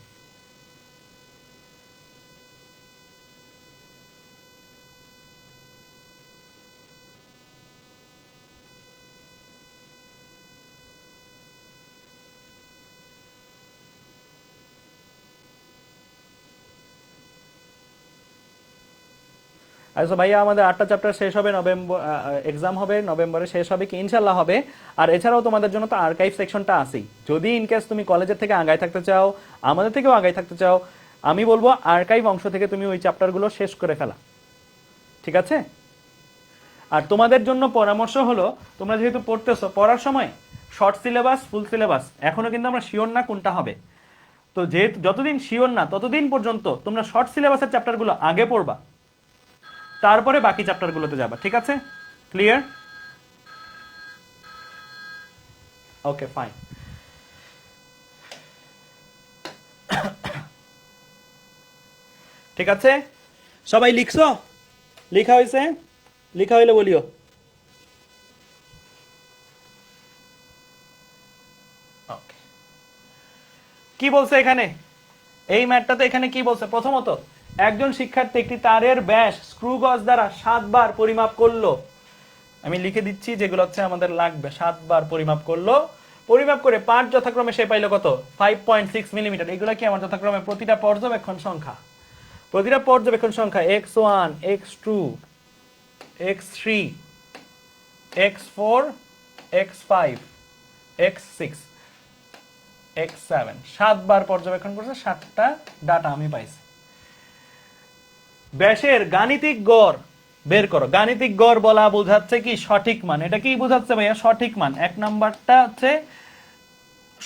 আচ্ছা ভাইয়া, আমাদের 8টা চ্যাপ্টার শেষ হবে নভেম্বর, এক্সাম হবে নভেম্বরে, শেষ হবে কি ইনশাল্লাহ হবে। আর এছাড়াও তোমাদের জন্য তো আর্কাইভ সেকশনটা আছেই। যদি ইনকেস তুমি কলেজের থেকে আগায় থাকতে চাও, আমাদের থেকেও আগায় থাকতে চাও, আমি বলবো আর্কাইভ অংশ থেকে তুমি ওই চ্যাপ্টারগুলো শেষ করে ফেলা, ঠিক আছে? আর তোমাদের জন্য পরামর্শ হলো, তোমরা যেহেতু পড়তেছো, পড়ার সময় শর্ট সিলেবাস, ফুল সিলেবাস এখনো কিন্তু আমরা শিওর না কোনটা হবে। তো যেহেতু যতদিন শিওর না ততদিন পর্যন্ত তোমরা শর্ট সিলেবাসের চ্যাপ্টারগুলো আগে পড়বা, তারপরে বাকি চ্যাপ্টারগুলোতে যাবা, ঠিক আছে? ক্লিয়ার? Okay fine. ঠিক আছে, সবাই লিখছো? লিখা হয়েছে? লিখা হইলে বলিও। কি বলছে এখানে এই ম্যাটটাতে? এখানে কি বলছে? প্রথমত, একজন শিক্ষার্থী একটি তারের ব্যাস স্ক্রু গজ দ্বারা 7 বার পরিমাপ করলো। আমি লিখে দিচ্ছি যেগুলো হচ্ছে আমাদের লাগবে। 7 বার পরিমাপ করলো, পরিমাপ করে পাঠ যথাক্রমে সে পাইলো কত? 5.6 মিলিমিটার। এগুলো কি আমার যথাক্রমে প্রতিটা পর্যবেক্ষণ সংখ্যা, প্রতিটা পর্যবেক্ষণ সংখ্যা x1 x2 x3 x4 x5 x6 x7, 7 বার পর্যবেক্ষণ করছে, 7টা ডাটা আমি পাইছি। ব্যাসের গাণিতিক গড় বের করো। গাণিতিক গড় বলা বোঝাচ্ছে কি? সঠিক মান। এটা কি বোঝাচ্ছে ভাইয়া? সঠিক মান। 1 নাম্বারটা হচ্ছে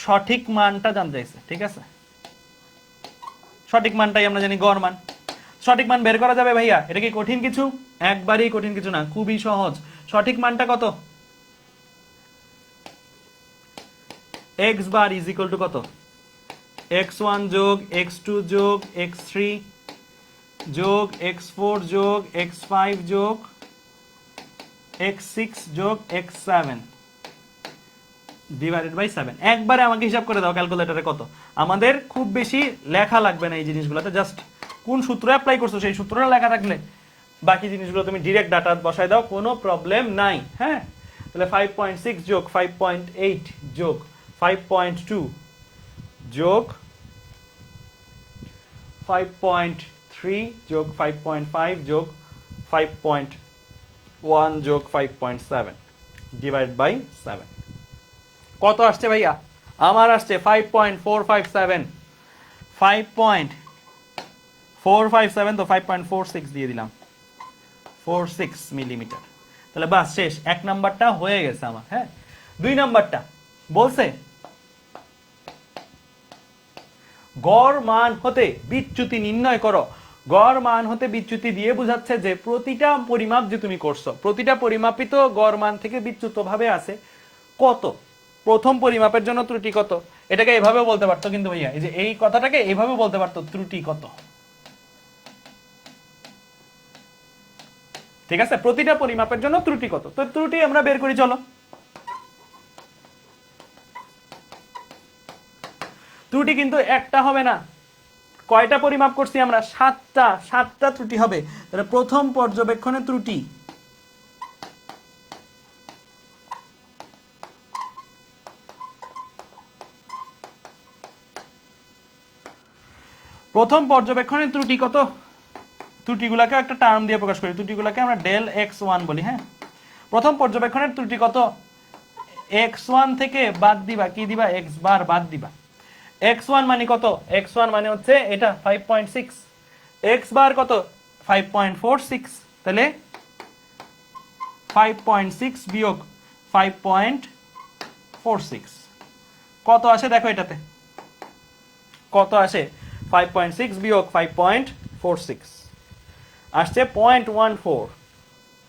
সঠিক মানটা জানতে চাইছে, ঠিক আছে? সঠিক মানটাই আমরা জানি গড় মান। সঠিক মান বের করা যাবে ভাইয়া? এটা কি কঠিন কিছু? একবারই কঠিন কিছু না, খুবই সহজ। সঠিক মানটা কত? x bar is equal two কত? x1 যোগ x2 যোগ x3 যোগ x4 যোগ x5 যোগ x6 যোগ x7 ডিভাইডেড বাই 7। একবারে আমাকে হিসাব করে দাও ক্যালকুলেটরে কত। আমাদের খুব বেশি লেখা লাগবে না এই জিনিসগুলোতে, জাস্ট কোন সূত্র অ্যাপ্লাই করছো সেই সূত্রটা লেখা থাকলে বাকি জিনিসগুলো তুমি ডিরেক্ট ডাটা বসায় দাও, কোনো প্রবলেম নাই। হ্যাঁ, তাহলে 5.6 যোগ 5.8 যোগ 5.2 যোগ 5.3 যোগ 5.5 যোগ 5.1 যোগ 5.7 ডিভাইড বাই 7 কত আসছে ভাইয়া? আমার আসছে 5.457। 5.457 তো 5.46 দিয়ে দিলাম, 46 মিলিমিটার। তাহলে বাস শেষ, 1 নাম্বারটা হয়ে গেছে আমার। হ্যাঁ, 2 নাম্বারটা বলছে গড় মান হতে বিচ্যুতি নির্ণয় করো। গড় মান হতে বিচ্যুতি দিয়ে বোঝাচ্ছে যে প্রতিটা পরিমাপ যে তুমি করছো, প্রতিটা পরিমাপিত গড় মান থেকে বিচ্যুত ভাবে আছে কত। প্রথম পরিমাপের জন্য ত্রুটি কত, এটাকে এভাবেও বলতে পারতো কিন্তু ভাইয়া, এই যে এই কথাটাকে এভাবে বলতে পারতো, ত্রুটি কত। ঠিক আছে, প্রতিটা পরিমাপের জন্য ত্রুটি কত, তো ত্রুটি আমরা বের করি চলো। ত্রুটি কিন্তু একটা হবে না, কয়টা পরিমাপ করছি আমরা? 7টা। 7টা ত্রুটি হবে। তাহলে প্রথম পর্যবেক্ষণে ত্রুটি, প্রথম পর্যবেক্ষণের ত্রুটি কত? ত্রুটিগুলোকে একটা টার্ম দিয়ে প্রকাশ করি, ত্রুটিগুলোকে আমরা ডেল x1 বলি। হ্যাঁ, প্রথম পর্যবেক্ষণের ত্রুটি কত? x1 থেকে বাদ দিবা, কি দিবা? x বার বাদ দিবা। x1 মানে কত? x1 মানে হচ্ছে এটা 5.6, x বার কত? 5.46। তাহলে 5.6 বিয়োগ 5.46 কত আসে দেখো এটাতে? কত আসে? 5.6 বিয়োগ 5.46 আসছে 0.14।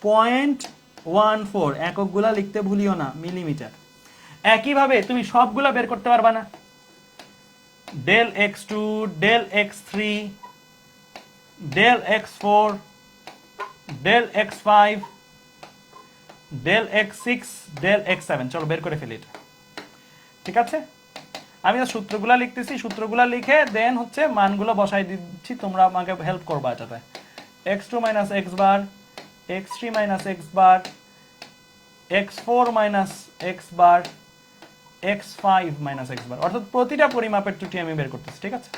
0.14 এককগুলা লিখতে ভুলিও না, মিলিমিটার। একইভাবে তুমি সবগুলা বের করতে পারবা না। Del x2, del x3, del x4, del x5, del x6, del x7, চলো বের করে ফেলি এটা। ঠিক আছে, আমি সূত্রগুলা লিখতেছি, সূত্রগুলা লিখে দেন হচ্ছে মানগুলো বসাই দিচ্ছি, তোমরা আমাকে হেল্প করবা এটাতে। x2 মাইনাস x বার, x3 মাইনাস x বার, x4 মাইনাস x বার, x5 মাইনাস x বার, অর্থাৎ প্রতিটা পরিমাপের ত্রুটি আমি বের করতেছি। ঠিক আছে,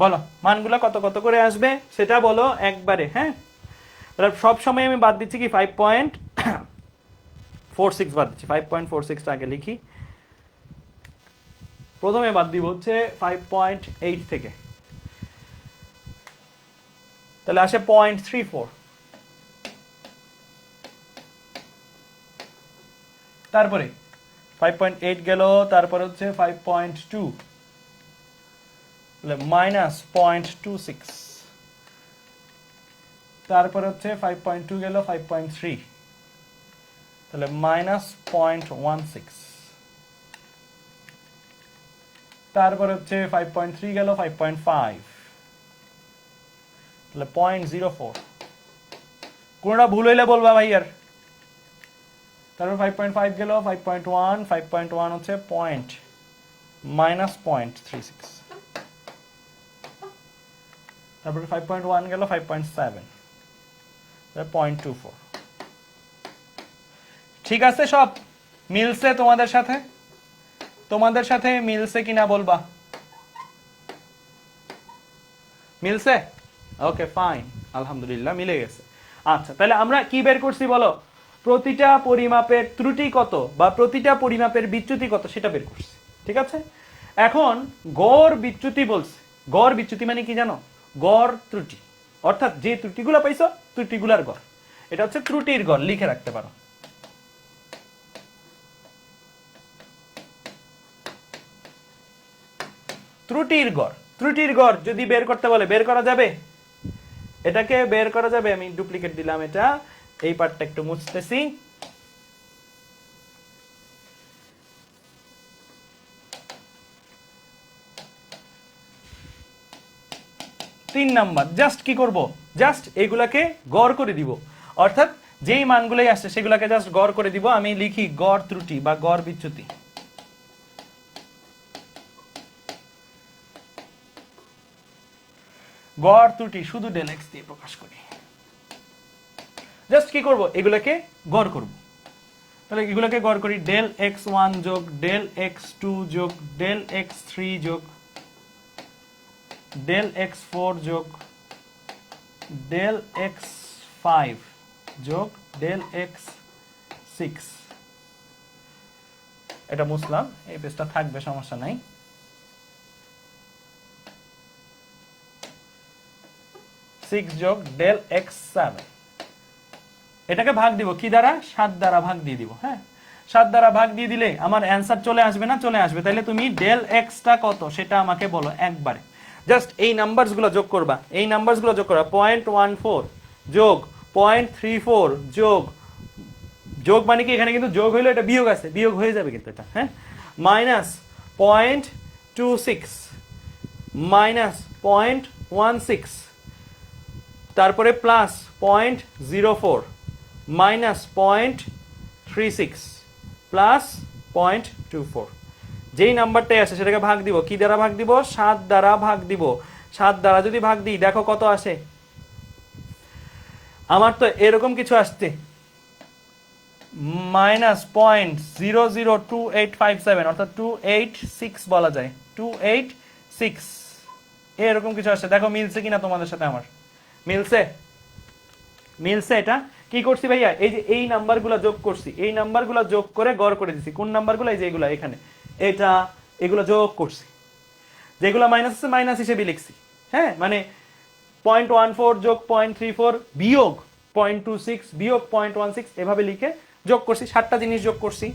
বলো মানগুলো কত কত করে আসবে সেটা বলো একবারে। হ্যাঁ, তাহলে সব সময় আমি বাদ দিচ্ছি কি 5.46 বাদ দিচ্ছি। 5.46 আগে লিখি। প্রথমে বাদ দিব হচ্ছে 5.8 থেকে, তাহলে আসে 0.34। তারপরে 5.8 গেল, তারপরে হচ্ছে 5.2, তাহলে -0.26। তারপরে হচ্ছে 5.2 গেল, 5.3, তাহলে -0.16। তারপরে হচ্ছে 5.3 গেল, 5.5, তাহলে 0.04। কোনটা ভুল হইলে বলবা ভাইয়ার। তারপর 5.5 গেল, 5.1, 5.1 হচ্ছে -0.36। তারপরে 5.1 গেল, 5.7, 0.24। ঠিক আছে, সব মিলছে তোমাদের সাথে? তোমাদের সাথে মিলছে কিনা বলবা। মিলছে? ওকে ফাইন, আলহামদুলিল্লাহ মিলে গেছে। আচ্ছা, তাহলে আমরা কি বের করছি বলো? প্রতিটা পরিমাপের ত্রুটি কত বা প্রতিটা পরিমাপের বিচ্যুতি কত সেটা বের করছি। ঠিক আছে, এখন গড় বিচ্যুতি বলছে। গড় বিচ্যুতি মানে কি জানো? গড় ত্রুটি, অর্থাৎ যে ত্রুটিগুলো পাইছো ত্রুটিগুলার গড়। এটা হচ্ছে ত্রুটির গড়, লিখে রাখতে পারো। ত্রুটির গড়, ত্রুটির গড় যদি বের করতে বলে বের করা যাবে? এটাকে বের করা যাবে। আমি ডুপ্লিকেট দিলাম, এটা এই পার্টটা একটু মুছতেছি। তিন নাম্বার, জাস্ট কি করব? জাস্ট এগুলাকে গড় করে দিব, অর্থাৎ যেই মানগুলোই আসছে সেগুলোকে জাস্ট গড় করে দিব। আমি লিখি গড় ত্রুটি বা গড় বিচ্যুতি। গড় ত্রুটি শুধু ডেল এক্স দিয়ে প্রকাশ করি। জাস্ট কি করব? এগুলোকে গড় করব। তাহলে এগুলোকে গড় করি। ডেল x1 যোগ ডেল x2 যোগ ডেল x3 যোগ ডেল x4 যোগ ডেল x5 যোগ ডেল x6। এটা মুছলাম, এই পেজটা থাকবে, সমস্যা নাই। যোগ ডেল x7, এটাকে ভাগ দিব কি দ্বারা? 7 দ্বারা ভাগ দিয়ে দিব। হ্যাঁ, 7 দ্বারা ভাগ দিয়ে দিলে আমার অ্যান্সার চলে আসবে না? চলে আসবে। তাহলে তুমি ডেল এক্সটা কত সেটা আমাকে বলো একবারে। জাস্ট এই নাম্বারসগুলো যোগ করবা, এই নাম্বারসগুলো যোগ করবা। 0.14 যোগ 0.34 যোগ, যোগ মানে কি এখানে কিন্তু যোগ হইলো, এটা বিয়োগ আছে, বিয়োগ হয়ে যাবে কিন্তু এটা। হ্যাঁ, -0.26 -0.16, তারপরে প্লাস 0.04 -0.36 প্লাস 0.24। যেই নাম্বারটাই আসে সেটাকে ভাগ দিব। কি দ্বারা ভাগ দিব? 7 দ্বারা ভাগ দিব। 7 দ্বারা যদি ভাগ দিই দেখো কত আসে। আমার তো এরকম কিছু আসছে, -0.002857, অর্থাৎ 286 বলা যায়, 286 এরকম কিছু আসছে। দেখো মিলছে কিনা তোমাদের সাথে আমার? মিলছে? মিলছে। এটা কি করছি ভাইয়া? এই যে এই নাম্বারগুলো যোগ করছি, এই নাম্বারগুলো যোগ করে গড় করে দিছি। কোন নাম্বারগুলো? এই যে এগুলো এখানে, এটা এগুলো যোগ করছি। যেগুলো মাইনাস আছে মাইনাস হিসেবে লিখছি। হ্যাঁ, মানে 0.14 যোগ 0.34 বিয়োগ 0.26 বিয়োগ 0.16 এভাবে লিখে যোগ করছি। 7টা জিনিস যোগ করছি,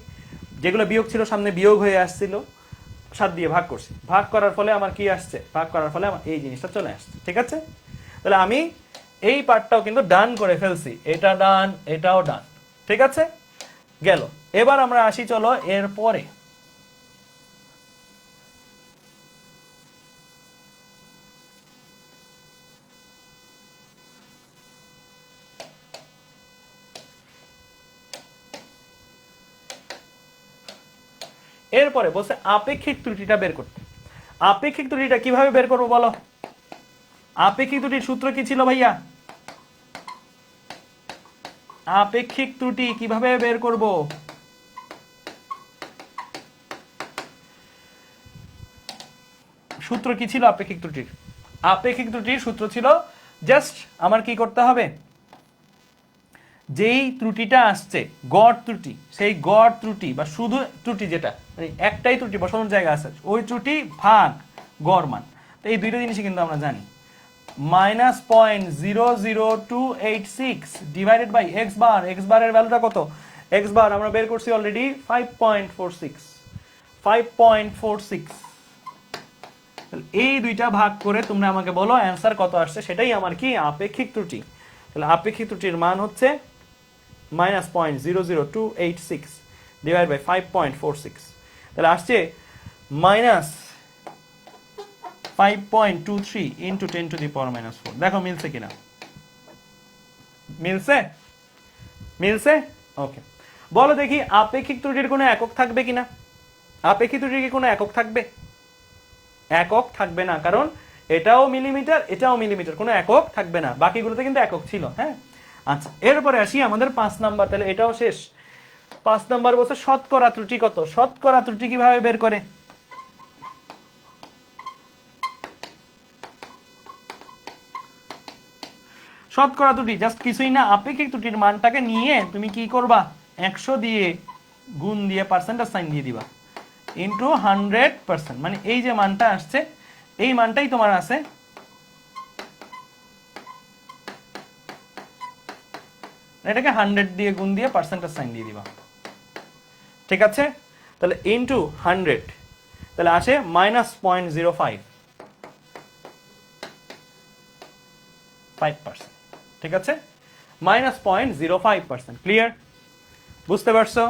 যেগুলো বিয়োগ ছিল সামনে বিয়োগ হয়ে আসছিল, 7 দিয়ে ভাগ করছি। ভাগ করার ফলে আমার কি আসছে? ভাগ করার ফলে আমার এই জিনিসটা চলে আসছে। ঠিক আছে, তাহলে আমি এই পার্টটাও কিন্তু ডান করে ফেলছি। এটা ডান, এটাও ডান। ঠিক আছে, গেল। এবার আমরা আসি চলো এর পরে। এরপরে বলছে আপেক্ষিক ত্রুটিটা বের করতে। আপেক্ষিক ত্রুটিটা কিভাবে বের করবো বলো? আপেক্ষিক ত্রুটির সূত্র কি ছিল ভাইয়া? আপেক্ষিক ত্রুটি কিভাবে বের করব? সূত্র কি ছিল আপেক্ষিক ত্রুটির? আপেক্ষিক ত্রুটির সূত্র ছিল জাস্ট আমার কি করতে হবে, যেই ত্রুটিটা আসছে গড় ত্রুটি, সেই গড় ত্রুটি বা শুধু ত্রুটি যেটা মানে একটাই ত্রুটি বসানোর জায়গা আছে, ওই ত্রুটি ভাগ গড় মান। তো এই দুইটা জিনিসই কিন্তু আমরা জানি, -0.00286 divided by x bar. X বারের ভ্যালুটা কত, এক্স বার আমরা বের করছি অলরেডি 5.46। এই দুইটা ভাগ করে তোমরা আমাকে বলো অ্যান্সার কত আসছে, সেটাই আমার কি আপেক্ষিক ত্রুটি। তাহলে আপেক্ষিক ত্রুটির মান হচ্ছে -0.00286 ডিভাইড বাই 5.46। তাহলে আসছে -5.23 ইন্টু 10⁻⁻⁴। দেখো মিলছে কিনা, মিলছে। ওকে, বলো দেখি আপেক্ষিক ত্রুটির কোনো একক থাকবে কিনা। আপেক্ষিক ত্রুটির কি কোনো একক থাকবে? একক থাকবে না, কারণ এটাও মিলিমিটার এটাও মিলিমিটার, কোনো একক থাকবে না। বাকিগুলোতে কিন্তু একক ছিল। হ্যাঁ, আচ্ছা, এরপরে আসি আমাদের 5 নাম্বার। তাহলে এটাও শেষ। 5 নাম্বার বলছে শতকরা ত্রুটি কত। শতকরা ত্রুটি কিভাবে বের করে? শতকরা ত্রুটি জাস্ট কিছুই না, আপেক্ষিক ত্রুটির মানটাকে নিয়ে তুমি কি করবা, 100 দিয়ে গুণ দিয়ে পার্সেন্টেজ সাইন দিয়ে দিবা ইন্টু 100%। মানে এই যে মানটা আসছে এই মানটাই তোমার আছে, এটাকে 100 দিয়ে গুণ দিয়ে পার্সেন্টেজ সাইন দিয়ে দিবা। ঠিক আছে, তাহলে ইন্টু 100, তাহলে আসে -0.05%। ঠিক আছে, -0.05%। ক্লিয়ার? বুঝতে পারছো?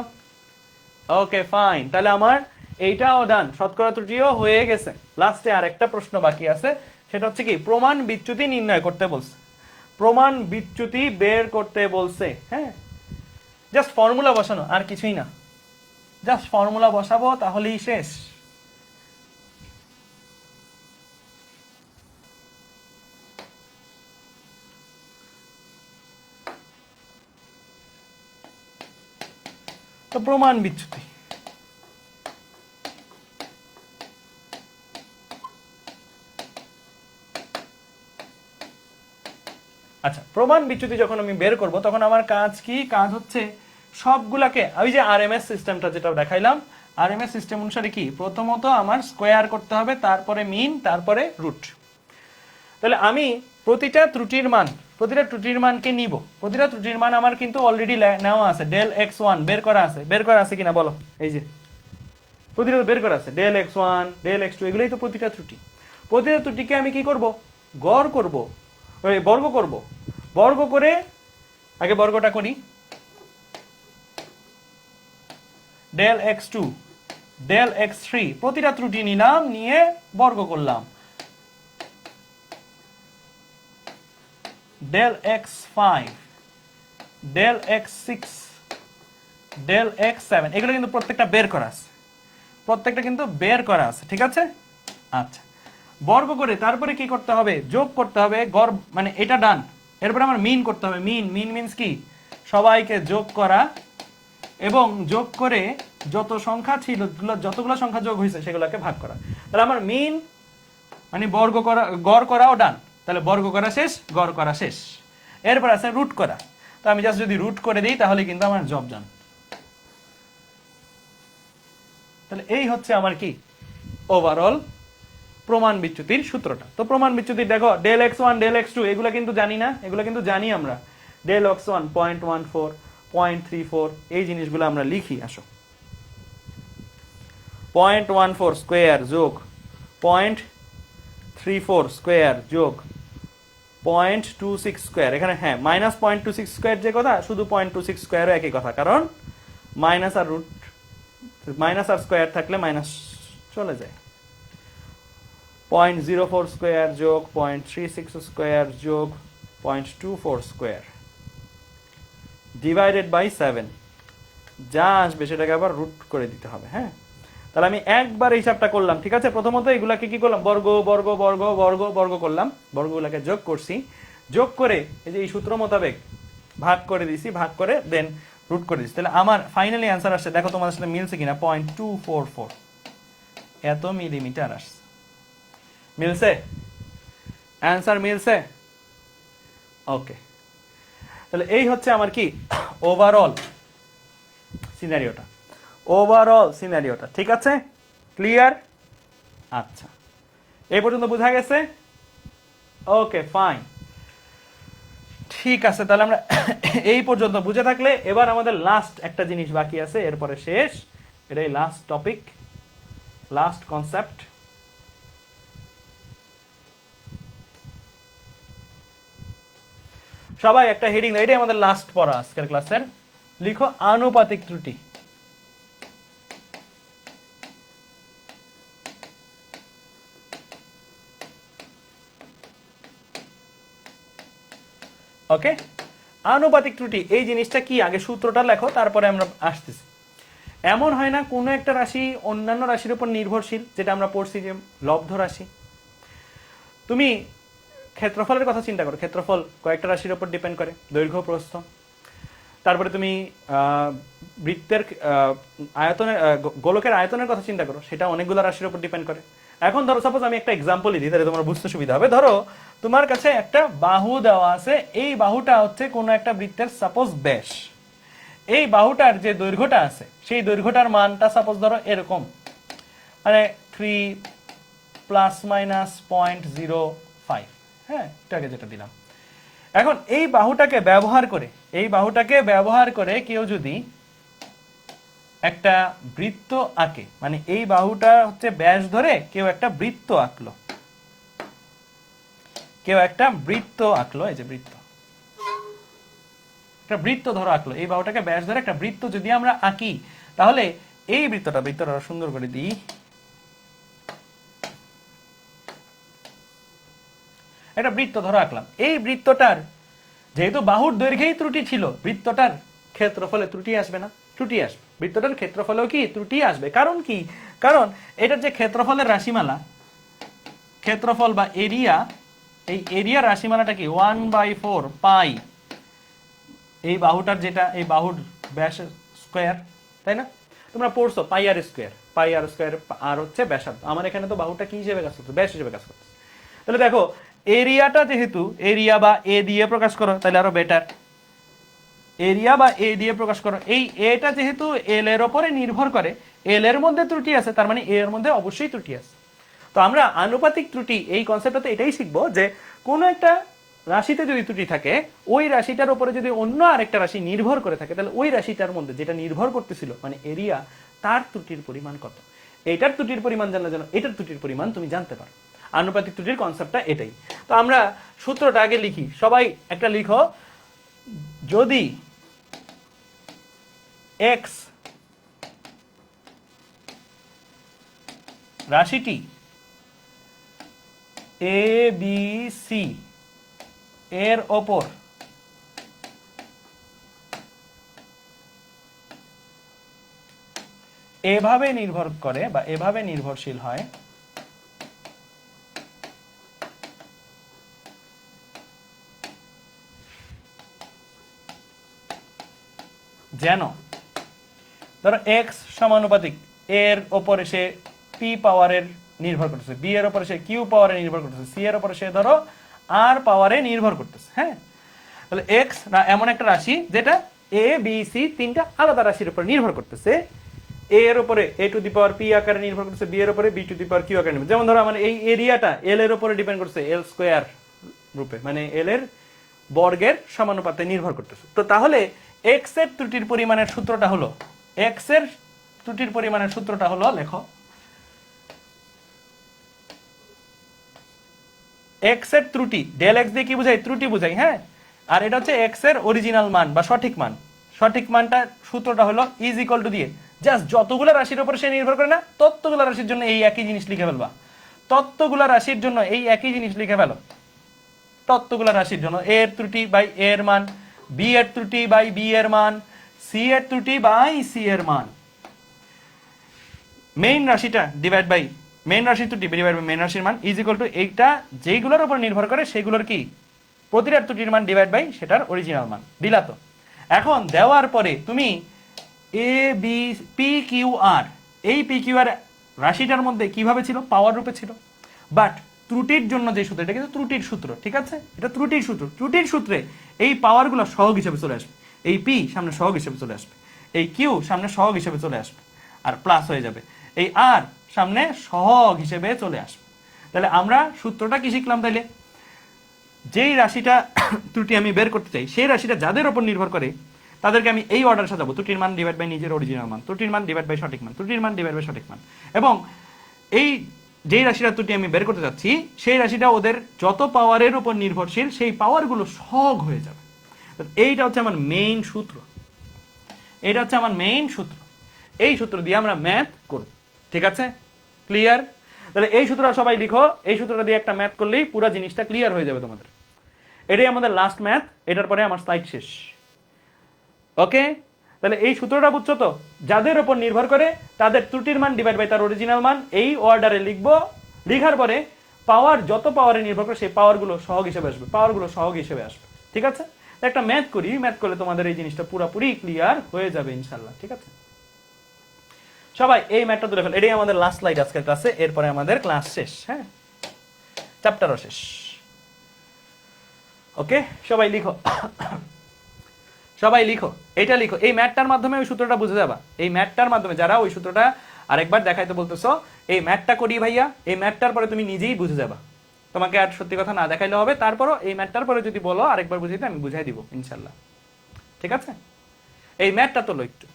ওকে ফাইন, তাহলে আমার এইটাও ডান, শতকরা ত্রুটিও হয়ে গেছে। লাস্টে আর একটা প্রশ্ন বাকি আছে, সেটা হচ্ছে কি প্রমাণ বিচ্যুতি নির্ণয় করতে বলছে। প্রমাণ বিচ্যুতি বের করতে বলছে। হ্যাঁ, জাস্ট ফর্মুলা বসানো, আর কিছুই না। জাস্ট ফর্মুলা বসাবো তাহলেই শেষ। তো প্রমাণ বিচ্যুতি, আচ্ছা, প্রমাণ বিচ্যুতি যখন আমি বের করব তখন আমার কাজ কি, কাজ হচ্ছে সবগুলাকে ওই যে আরএমএস সিস্টেমটা যেটা দেখাইলাম, আরএমএস সিস্টেম অনুসারে কি প্রথমত আমার স্কোয়ার করতে হবে, তারপরে মিন, তারপরে রুট। তাহলে আমি প্রতিটা ত্রুটির মানকে নিব। প্রতিটা ত্রুটির মান আমার কিন্তু অলরেডি নেওয়া আছে, ডেল x1 বের করা আছে কিনা বলো। এই যে প্রতিটা বের করা আছে, ডেল x1 ডেল x2, এগুলোই তো প্রতিটা ত্রুটি। প্রতিটা ত্রুটিকে আমি কি করব, গড় করব, বর্গ করব। বর্গ করে আগে বর্গটা করি, ডেল x2 ডেল x3, প্রতিটা ত্রুটি নিলাম, নিয়ে বর্গ করলাম, del x5 del x6 del x7, এগুলো কিন্তু প্রত্যেকটা বের করা আছে, ঠিক আছে। আচ্ছা, বর্গ করে তারপরে কি করতে হবে, যোগ করতে হবে, গড় মানে এটা ডান। এরপরে আমার মিন করতে হবে। মিন মিনস কি, সবাইকে যোগ করা, এবং যোগ করে যত সংখ্যা ছিল, যতগুলো সংখ্যা যোগ হয়েছে সেগুলোকে ভাগ করা। তাহলে আমার মিন মানে বর্গ করা, গড় করাও ডান। তাহলে বর্গ করা শেষ, গড় করা শেষ। এরপর আছে রুট করা। তো আমি জাস্ট যদি রুট করে দিই তাহলে কিন্তু আমার জব ডান। তাহলে এই হচ্ছে আমার কি ওভারঅল প্রমাণ বিচ্যুতির সূত্রটা। তো প্রমাণ বিচ্যুতি দেখো, ডেল x1 ডেল x2 এগুলো কিন্তু জানি না, এগুলো কিন্তু জানি আমরা। ডেল x1 0.14 0.34 এই জিনিসগুলো আমরা লিখি। আসো, 0.14 স্কোয়ার যোগ 0.34 স্কোয়ার যোগ 0.26 স্কোয়ার। এখানে হ্যাঁ -0.26 স্কোয়ার যে কথা, শুধু 0.26 স্কোয়ারও একই কথা, কারণ মাইনাস আর রুট, মাইনাস আর স্কোয়ার থাকলে মাইনাস চলে যায়। 0.04 স্কোয়ার যোগ 0.36 স্কোয়ার যোগ 0.24 স্কোয়ার ডিভাইডেড বাই 7, যা আসবে সেটাকে আবার রুট করে দিতে হবে। হ্যাঁ, তাহলে আমি একবার হিসাবটা করলাম। ঠিক আছে, প্রথমত এগুলাকে কি করলাম, বর্গ বর্গ বর্গ বর্গ বর্গ করলাম, বর্গগুলোকে যোগ করছি, যোগ করে এই যে এই সূত্র মোতাবেক ভাগ করে দিছি, ভাগ করে দেন রুট করে দিছি। তাহলে আমার ফাইনালি অ্যান্সার আসছে, দেখো তোমাদের সাথে মিলছে কিনা, 0.244 এত মিলিমিটার আসছে। মিলছে? অ্যান্সার মিলছে? ওকে, তাহলে এই হচ্ছে আমার কি ওভারঅল সিনারিওটা, ঠিক আছে? ক্লিয়ার? আচ্ছা, এই পর্যন্ত বোঝা গেছে? ওকে ফাইন, ঠিক আছে। তাহলে আমরা এই পর্যন্ত বুঝে থাকলে এবার আমাদের লাস্ট একটা জিনিস বাকি আছে, এরপরে শেষ। এটাই লাস্ট টপিক, লাস্ট কনসেপ্ট। সবাই একটা হেডিং, এটাই আমাদের লাস্ট পড়া আজকের ক্লাসের। লিখো আনুপাতিক ত্রুটি। ওকে, আনুপাতিক ত্রুটি এই জিনিসটা কি, আগে সূত্রটা লেখো, তারপরে আমরা আসতেছি। এমন হয় না কোনো একটা রাশি অন্যান্য রাশির উপর নির্ভরশীল, যেটা আমরা পড়ছি যে লব্ধ রাশি। তুমি ক্ষেত্রফলের কথা চিন্তা করো, ক্ষেত্রফল কয়েকটা রাশির উপর ডিপেন্ড করে, দৈর্ঘ্য, প্রস্থ। তারপরে তুমি বৃত্তের আয়তনের, গোলকের আয়তনের কথা চিন্তা করো, সেটা অনেকগুলো রাশির উপর ডিপেন্ড করে। এখন ধরো সাপোজ আমি একটা এক্সাম্পলই দিই, তাহলে তোমার বুঝতে সুবিধা হবে। ধরো তোমার কাছে একটা বাহু দেওয়া আছে, এই বাহুটা হচ্ছে কোনো একটা বৃত্তের সাপোজ ব্যাস। এই বাহুটার যে দৈর্ঘ্যটা আছে, সেই দৈর্ঘ্যটার মানটা সাপোজ ধরো এরকম, মানে 3 ± 0.05, হ্যাঁ, এটাকে যেটা দিলাম। এখন এই বাহুটাকে ব্যবহার করে কেউ যদি একটা বৃত্ত আঁকে, মানে এই বাহুটা হচ্ছে ব্যাস ধরে কেউ একটা বৃত্ত আঁকলো, এই যে বৃত্ত, একটা বৃত্ত ধরো আঁকলো, এই বাহুটাকে ব্যাস ধরে একটা বৃত্ত যদি আমরা আঁকি, তাহলে এই বৃত্তটা সুন্দর করে দিই, একটা বৃত্ত ধরো আঁকলাম। এই বৃত্তটার যেহেতু বাহুর দৈর্ঘ্যেই ত্রুটি ছিল, বৃত্তটার ক্ষেত্রফলে ত্রুটি আসবে না? ত্রুটি আসবে, বৃত্তটার ক্ষেত্রফলেও কি ত্রুটি আসবে। কারণ কি? কারণ এটার যে ক্ষেত্রফলের রাশিমালা, ক্ষেত্রফল বা এরিয়া, এই এরিয়ার রাশিমালাটা কি 1/4 পাই, এই বাহুটার যেটা, এই বাহুর ব্যাস স্কোয়ার, তাই না? তোমরা পড়ছো পাই আর স্কোয়ার, আর হচ্ছে ব্যাসার্ধ। আমার এখানে তো বাহুটা কি হিসেবে কাজ করছে? ব্যাস হিসেবে কাজ করছে। তাহলে দেখো, এরিয়াটা যেহেতু এরিয়া বা এ দিয়ে প্রকাশ করো, তাহলে আরো বেটার। এরিয়া বা এ দিয়ে প্রকাশ করো, এই এটা যেহেতু এল এর উপরে নির্ভর করে, এল এর মধ্যে ত্রুটি আছে, তার মানে এ এর মধ্যে অবশ্যই ত্রুটি আছে। তো আমরা আনুপাতিক ত্রুটি এই কনসেপ্টটাতে এটাই শিখবো যে কোনো একটা রাশিতে যদি ত্রুটি থাকে, ওই রাশিটার উপরে যদি অন্য আরেকটা রাশি নির্ভর করে থাকে, তাহলে ওই রাশিটার মধ্যে যেটা নির্ভর করতেছিল, মানে এরিয়া, তার ত্রুটির পরিমাণ কত। এটার ত্রুটির পরিমাণ জানলে যেন এটার ত্রুটির পরিমাণ তুমি জানতে পারো। আনুপাতিক ত্রুটির কনসেপ্টটা এটাই। তো আমরা সূত্রটা আগে লিখি, সবাই একটা লিখো। যদি এক্স রাশিটি এ বি সি এর ওপর এভাবে নির্ভর করে বা এভাবে নির্ভরশীল হয়, যেন ধরো এক্স সমানুপাতিক এর ওপরে সে পি পাওয়ারের নির্ভর করতেছে, বি এর ওপরে সে কিউ পাওয়ারে নির্ভর করতেছে, সি এর ওপরে সে ধরো আর পাওয়ারে নির্ভর করতেছে, হ্যাঁ। তাহলে এক্স এমন একটা রাশি যেটা এ বি সি তিনটা আলাদা রাশির উপর নির্ভর করতেছে। এ এর উপরে এ টু দি পাওয়ার পি আকারে নির্ভর করতেছে, বি এর উপরে b to the power q আকারে নির্ভর। যেমন ধরো আমার এই এরিয়াটা এল এর উপরে ডিপেন্ড করছে এল স্কোয়ার রূপে, মানে এল এর বর্গের সমানুপাতে নির্ভর করতেছে। তো তাহলে এক্স এর ত্রুটির পরিমাণের সূত্রটা হলো, লেখো এক্স এর ত্রুটি, ডেল এক্স দিয়ে কি বোঝাই? ত্রুটি বোঝাই, হ্যাঁ। আর এটা হচ্ছে এক্স এর অরিজিনাল মান বা সঠিক মান। সঠিক মানটা সূত্রটা হলো ইজ ইকুয়াল টু দিয়ে জাস্ট যতগুলো রাশির উপর সে নির্ভর করে না, ততগুলো রাশির জন্য এই একই জিনিস লিখে ফেলবা। ততগুলো রাশির জন্য এই একই জিনিস লিখে ফেলো। ততগুলো রাশির জন্য এর ত্রুটি বাই এর মান, বি এর ত্রুটি বাই বি এর মান, সি এর ত্রুটি বাই সি এর মান। মেইন রাশিটা ডিভাইড বাই মেইন রাশির ত্রুটি ডিভাইড বাই মেইন রাশির মান ইজ ইকুয়াল টু এইটা যেইগুলোর উপর নির্ভর করে সেগুলোর কি প্রতিটার ত্রুটির মান ডিভাইড বাই সেটার অরিজিনাল মান। দিলা তো? এখন দেওয়ার পরে তুমি A B P Q R, এই পি কিউ আর রাশিটার মধ্যে কিভাবে ছিল? পাওয়ার রূপে ছিল। বাট ত্রুটির জন্য যে সূত্র, এটা কিন্তু ত্রুটির সূত্র, ঠিক আছে, এটা ত্রুটির সূত্র। ত্রুটির সূত্রে এই পাওয়ারগুলো সহগ হিসেবে চলে আসবে, এই পি সামনে সহগ হিসেবে চলে আসবে, এই কিউ সামনে সহগ হিসেবে চলে আসবে, আর প্লাস হয়ে যাবে, এই আর সামনে সহগ হিসেবে চলে আসবে। তাহলে আমরা সূত্রটা কি শিখলাম? তাইলে যেই রাশিটা ত্রুটি আমি বের করতে চাই, সেই রাশিটা যাদের উপর নির্ভর করে তাদেরকে আমি এই অর্ডার সাজাবো: ত্রুটির মান ডিভাইড বাই নিজের অরিজিনাল মান, ত্রুটির মান ডিভাইড বাই সঠিক মান, ত্রুটির মান ডিভাইড বাই সঠিক মান। এবং এই যেই রাশিটা ত্রুটি আমি বের করতে যাচ্ছি, সেই রাশিটা ওদের যত পাওয়ারের উপর নির্ভরশীল, সেই পাওয়ারগুলো সহগ হয়ে যাবে। এইটা হচ্ছে আমার মেইন সূত্র, এইটা হচ্ছে আমার মেইন সূত্র। এই সূত্র দিয়ে আমরা ম্যাথ করব, ঠিক আছে? ক্লিয়ার? তাহলে এই সূত্রটা সবাই লিখো, এই সূত্রটা দিয়ে একটা ম্যাথ করলেই পুরো জিনিসটা ক্লিয়ার হয়ে যাবে তোমাদের। এটাই আমাদের লাস্ট ম্যাথ, এটার পরে আমার স্লাইড শেষ। ওকে, তাহলে এই সূত্রটা বুঝছো তো? যাদের উপর নির্ভর করে তাদের ত্রুটির মান ডিভাইড বাই তার অরিজিনাল মান, এই অর্ডারে লিখবো। লিখার পরে পাওয়ার যত পাওয়ারে নির্ভর করে সেই পাওয়ারগুলো সহগ হিসেবে আসবে, পাওয়ারগুলো সহগ হিসেবে আসবে, ঠিক আছে? একটা ম্যাথ করি, ম্যাথ করলে তোমাদের এই জিনিসটা পুরোপুরি ক্লিয়ার হয়ে যাবে ইনশাল্লাহ, ঠিক আছে? সবাই এই ম্যাথটা তুলে ফেল, এটাই আমাদের লাস্ট স্লাইড আজকের ক্লাসে, এরপরে আমাদের ক্লাস শেষ। হ্যাঁ, চ্যাপ্টারও শেষ। ওকে, সবাই লিখো, সবাই লিখো, এটা লিখো। এই ম্যাথটার মাধ্যমে ওই সূত্রটা বুঝে যাবা। এই ম্যাথটার মাধ্যমে যারা ওই সূত্রটা আরেকবার দেখাইতে বলতেছো, এই ম্যাথটা করি ভাইয়া, এই ম্যাথটার পরে তুমি নিজেই বুঝে যাবা। তোমাকে আর সত্যি কথা না দেখাইলে হবে, তারপরও এই ম্যাথটার পরে যদি বলো আরেকবার বুঝাইতে, আমি বুঝাই দিব ইনশাল্লাহ, ঠিক আছে? এই ম্যাথটা তোলো একটু।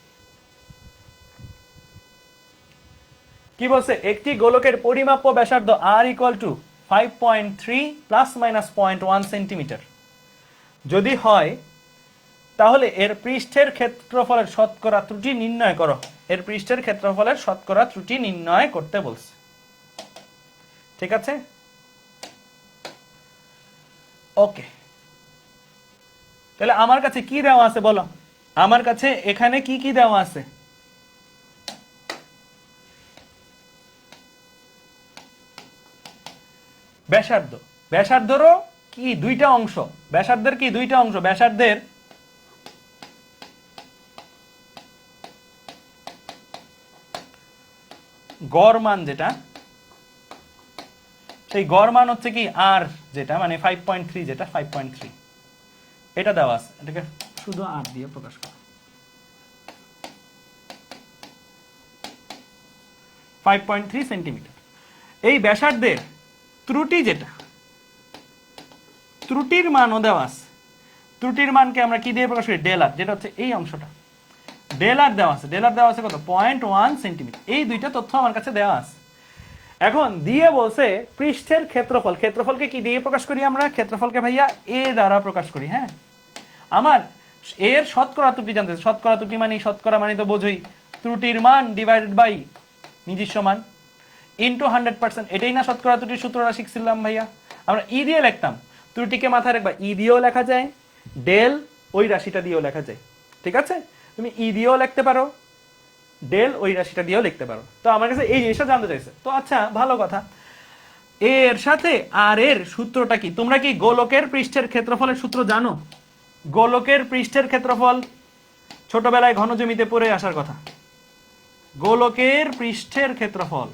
কি বলছে? একটি গোলকের পরিমাপ্য ব্যাসার্ধ r equal to 5.3 plus minus 0.1 centimetre যদি হয়, তাহলে এর পৃষ্ঠের ক্ষেত্রফলের শতকরা ত্রুটি নির্ণয় করো। এর পৃষ্ঠের ক্ষেত্রফলের শতকরা ত্রুটি নির্ণয় করতে বলছে, ঠিক আছে? ওকে, তাহলে আমার কাছে কি দেওয়া আছে বলো? আমার কাছে এখানে কি কি দেওয়া আছে? ব্যাসার্ধ, ব্যাসার্ধেরও কি দুইটা অংশ, ব্যাসার্ধের কি দুইটা অংশ, ব্যাসার্ধের গড় মান যেটা, সেই গড় মান হচ্ছে কি আর, যেটা মানে 5.3, যেটা 5.3 এটা দেওয়া আছে, এটাকে শুধু আর দিয়ে প্রকাশ করো। 5.3 সেন্টিমিটার। এই ব্যাসার্ধের ত্রুটি যেটা, ত্রুটির মানও দেওয়া আছে। ত্রুটির মানকে আমরা কি দিয়ে প্রকাশ করি? ডেল আর, যেটা হচ্ছে এই অংশটা। ডেল আর দেওয়া আছে, ডেল আর দেওয়া আছে কত? 0.1 সেন্টিমিটার। এই দুইটা তথ্য আমার কাছে দেওয়া আছে। এখন দিয়ে বলছে পৃষ্ঠের ক্ষেত্রফল। ক্ষেত্রফলকে কি দিয়ে প্রকাশ করি আমরা? ক্ষেত্রফলকে ভাইয়া এ দ্বারা প্রকাশ করি। হ্যাঁ, আমার এর শতকরা ত্রুটি জানতে, শতকরা ত্রুটি মানে, শতকরা মানে তো বোঝোই ত্রুটির মান ডিভাইডেড বাই নিজস্ব মান ইন্টু 100%। এটাই না শতকরা ত্রুটির সূত্রটা শিখছিলাম ভাইয়া? আমরা ই দিয়ে লিখতাম, ত্রুটিকে মাথায় রাখবা, ই দিয়েও লেখা যায়, ডেল ওই রাশিটা দিয়েও লেখা যায়, ঠিক আছে? তুমি ই দিয়েও লিখতে পারো, ডেল ওই রাশিটা দিয়েও লিখতে পারো। তো আমার কাছে এই জিনিসটা জানতে চাইছে, তো আচ্ছা ভালো কথা। এর সাথে আর এর সূত্রটা কি? তোমরা কি গোলকের পৃষ্ঠের ক্ষেত্রফলের সূত্র জানো? গোলকের পৃষ্ঠের ক্ষেত্রফল ছোটবেলায় ঘনজমিতে পড়ে আসার কথা। গোলকের পৃষ্ঠের ক্ষেত্রফল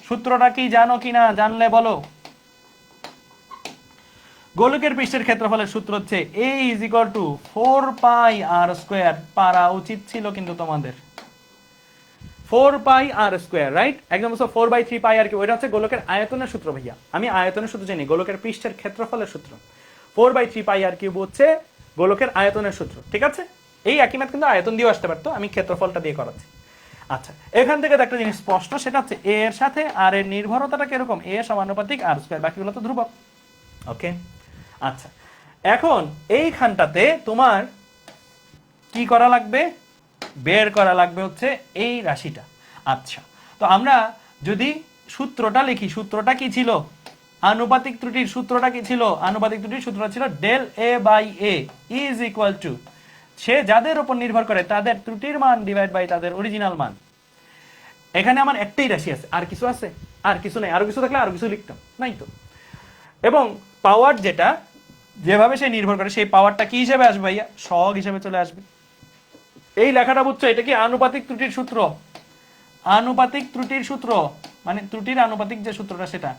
সূত্রটা কি জানো কিনা? জানলে বলো। গোলকের পৃষ্ঠের ক্ষেত্রফলের সূত্র হচ্ছে a is equal to 4 pi r square. পারা উচিত ছিল কিন্তু তোমাদের 4 পাই আর স্কোয়ার, রাইট? একদম 4/3 পাই আর কি, ওইটা হচ্ছে গোলকের আয়তনের সূত্র ভাইয়া। আমি আয়তনের সূত্র জানি, গোলকের পৃষ্ঠের ক্ষেত্রফলের সূত্র 4/3 পাই আর কিউব হচ্ছে গোলকের আয়তনের সূত্র, ঠিক আছে? এই একই ম্যাথ কিন্তু আয়তন দিয়েও আসতে পারতো, আমি ক্ষেত্রফলটা দিয়ে করাচ্ছি। আচ্ছা, এখান থেকে একটা জিনিস স্পষ্ট, সেটা হচ্ছে এ এর সাথে আর এর নির্ভরতাটা কিরকম? এ সমানুপাতিক আর স্কোয়ার, বাকিগুলো তো ধ্রুবক। ওকে, আচ্ছা, এখন এইখানটাতে তোমার কি করা লাগবে? বের করা লাগবে হচ্ছে এই রাশিটা। আচ্ছা, তো আমরা যদি সূত্রটা লিখি, সূত্রটা কি ছিল? আনুপাতিক ত্রুটির সূত্রটা কি ছিল? আনুপাতিক ত্রুটির সূত্রটা ছিল del A by A is equal to, সে যাদের উপর নির্ভর করে তাদের ত্রুটির মান ডিভাইড বাই তাদের অরিজিনাল মান। এখানে আমার একটাই রাশি আছে, আর কিছু আছে? আর কিছু নেই। আরো কিছু থাকলে আরো কিছু লিখতাম, নাই তো। এবং পাওয়ার যেটা, যেভাবে সে নির্ভর করে, সেই পাওয়ারটা কি হিসেবে আসবে ভাইয়া? সহগ হিসেবে চলে আসবে। এই লেখাটা বুঝছো? এটা কি আনুপাতিক ত্রুটির সূত্র? আনুপাতিক ত্রুটির সূত্র, মানে ত্রুটির আনুপাতিক যে সূত্রটা সেটা।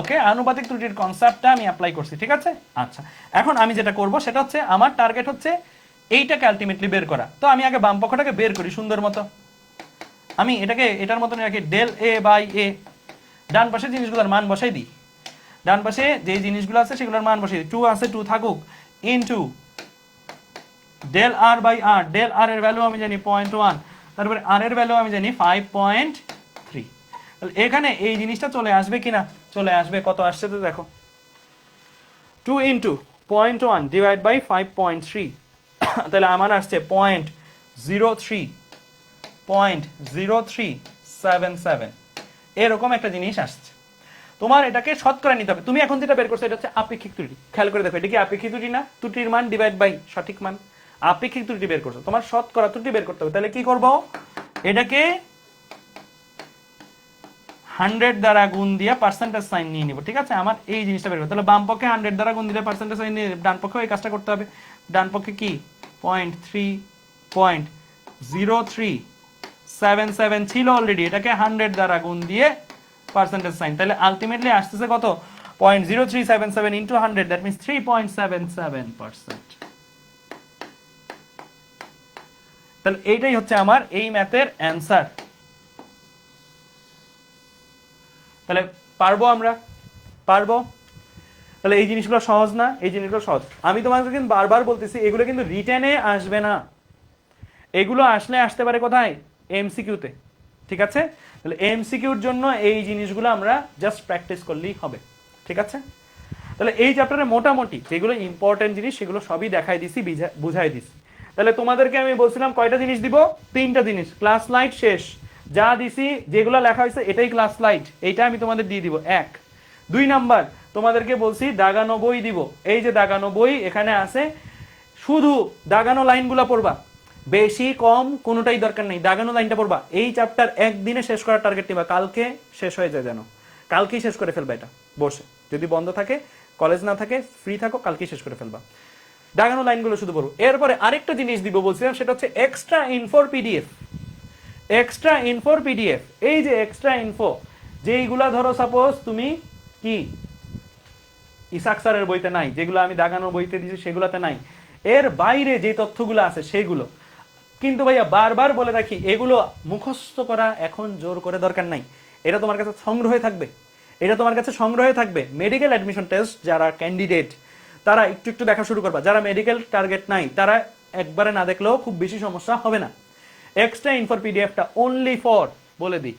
ওকে, আনুপাতিক ত্রুটির কনসেপ্টটা আমি অ্যাপ্লাই করছি, ঠিক আছে। আচ্ছা, এখন আমি যেটা করব সেটা হচ্ছে আমার টার্গেট হচ্ছে এইটাকে আলটিমেটলি বের করা। তো আমি আগে বাম পক্ষটাকে বের করি সুন্দর মতো। আমি এটাকে এটার মতন রাখি ডেল এ বাই এ, ডান পাশে জিনিসগুলোর মান বসাই দিই, ডান পাশে যে জিনিসগুলো আছে সেগুলোর মান বসাই দিই। 2 আছে 2 থাকুক, into del R by R, del R এর ভ্যালু আমি জানি 0.1, তারপরে আর এর ভ্যালু আমি জানি 5.3। তাহলে এখানে এই জিনিসটা চলে আসবে কিনা, চলে আসবে। কত আসছে তো দেখো, 2 ইন্টু 0.1 ডিভাইড বাই 5.3, তাহলে আমার আসছে 0.0377, এরকম একটা জিনিস আসছে। তোমার এটাকে শতকরা নিতে হবে। তুমি এখন যেটা বের করছো এটা হচ্ছে আপেক্ষিক ত্রুটি। খেয়াল করে দেখো, এটা কি আপেক্ষিক ত্রুটি না? ত্রুটির মান ডিভাইড বাই সঠিক মান, আপেক্ষিক ত্রুটি বের করছো, তোমার শতকরা ত্রুটি বের করতে হবে। তাহলে কি করব, এটাকে 100 দ্বারা গুণ দিয়ে পার্সেন্টেজ সাইন নিয়ে নিব, ঠিক আছে। আমার এই জিনিসটা বের করতে, তাহলে বাম পক্ষে 100 দ্বারা গুণ দিলে পার্সেন্টেজ সাইন নিয়ে ডান পক্ষে এই কাজটা করতে হবে। ডান পক্ষে কি 0.0377 ছিল অলরেডি, এটাকে 100 দ্বারা গুণ দিয়ে পার্সেন্টেজ সাইন, তাহলে আলটিমেটলি আসতেছে কত, 0.0377 ইন্টু 100, দ্যাট মিনস 3.77%। তাহলে এইটাই হচ্ছে আমার এই ম্যাথের অ্যান্সার। তাহলে পারবো আমরা, পারবো। তাহলে এই জিনিসগুলো সহজ না? এই জিনিসগুলো সহজ। আমি তোমাকে কিন্তু বারবার বলতেছি এগুলো কিন্তু রিটেনে আসবে না, এগুলো আসলে আসতে পারে কোথায়, এমসিকিউতে, ঠিক আছে। তাহলে এমসিকিউর জন্য এই জিনিসগুলো আমরা জাস্ট প্র্যাকটিস করলেই হবে, ঠিক আছে। তাহলে এই চ্যাপ্টারে মোটামুটি যেগুলো ইম্পর্টেন্ট জিনিস সেগুলো সবই দেখাই দিছি, বুঝাই দিছি। তাহলে তোমাদেরকে আমি বলছিলাম কয়টা জিনিস দিব, 3টা জিনিস। ক্লাস লাইট শেষ, যা দিছি যেগুলো লেখা হয়েছে এটাই ক্লাস লাইট, এইটা আমি তোমাদের দিয়ে দিব 1। 2 নাম্বার তোমাদেরকে বলছি দাগানো বই দিব, এই যে দাগানো বই এখানে আছে, শুধু দাগানো লাইনগুলো পড়বা, বেশি কম কোনোটাই দরকার নেই, দাগানো লাইনটা পড়বা। এই চ্যাপ্টার একদিনে শেষ করার টার্গেট নিবা, কালকে শেষ হয়ে যায় যেন, কালকেই শেষ করে ফেলবা এটা বসে, যদি বন্ধ থাকে, কলেজ না থাকে, ফ্রি থাকো, কালকেই শেষ করে ফেলবা। দাগানো লাইনগুলো শুধু পড়বো। এরপরে আরেকটা জিনিস দিব বলছিলাম, সেটা হচ্ছে এক্সট্রা ইনফোর পিডিএফ। এক্সট্রা ইনফোর পিডিএফ, এই যে এক্সট্রা ইনফো, যেইগুলা ধরো সাপোজ তুমি কি ইসাক স্যারের বইতে নাই, যেগুলো আমি দাগানো বইতে দিয়েছি সেগুলোতে নাই, এর বাইরে যে তথ্যগুলো আছে সেইগুলো। কিন্তু ভাইয়া বারবার বলে রাখি, এগুলো মুখস্থ করা এখন জোর করে দরকার নাই, এটা তোমার কাছে সংগ্রহে থাকবে, এটা তোমার কাছে সংগ্রহে থাকবে। মেডিকেল অ্যাডমিশন টেস্ট যারা ক্যান্ডিডেট তারা একটু একটু দেখা শুরু করবা, যারা মেডিকেল টার্গেট নাই তারা একবারে না দেখলেও খুব বেশি সমস্যা হবে না। এক্সট্রা ইনফোর পিডিএফটা অনলি ফর, বলে দিই,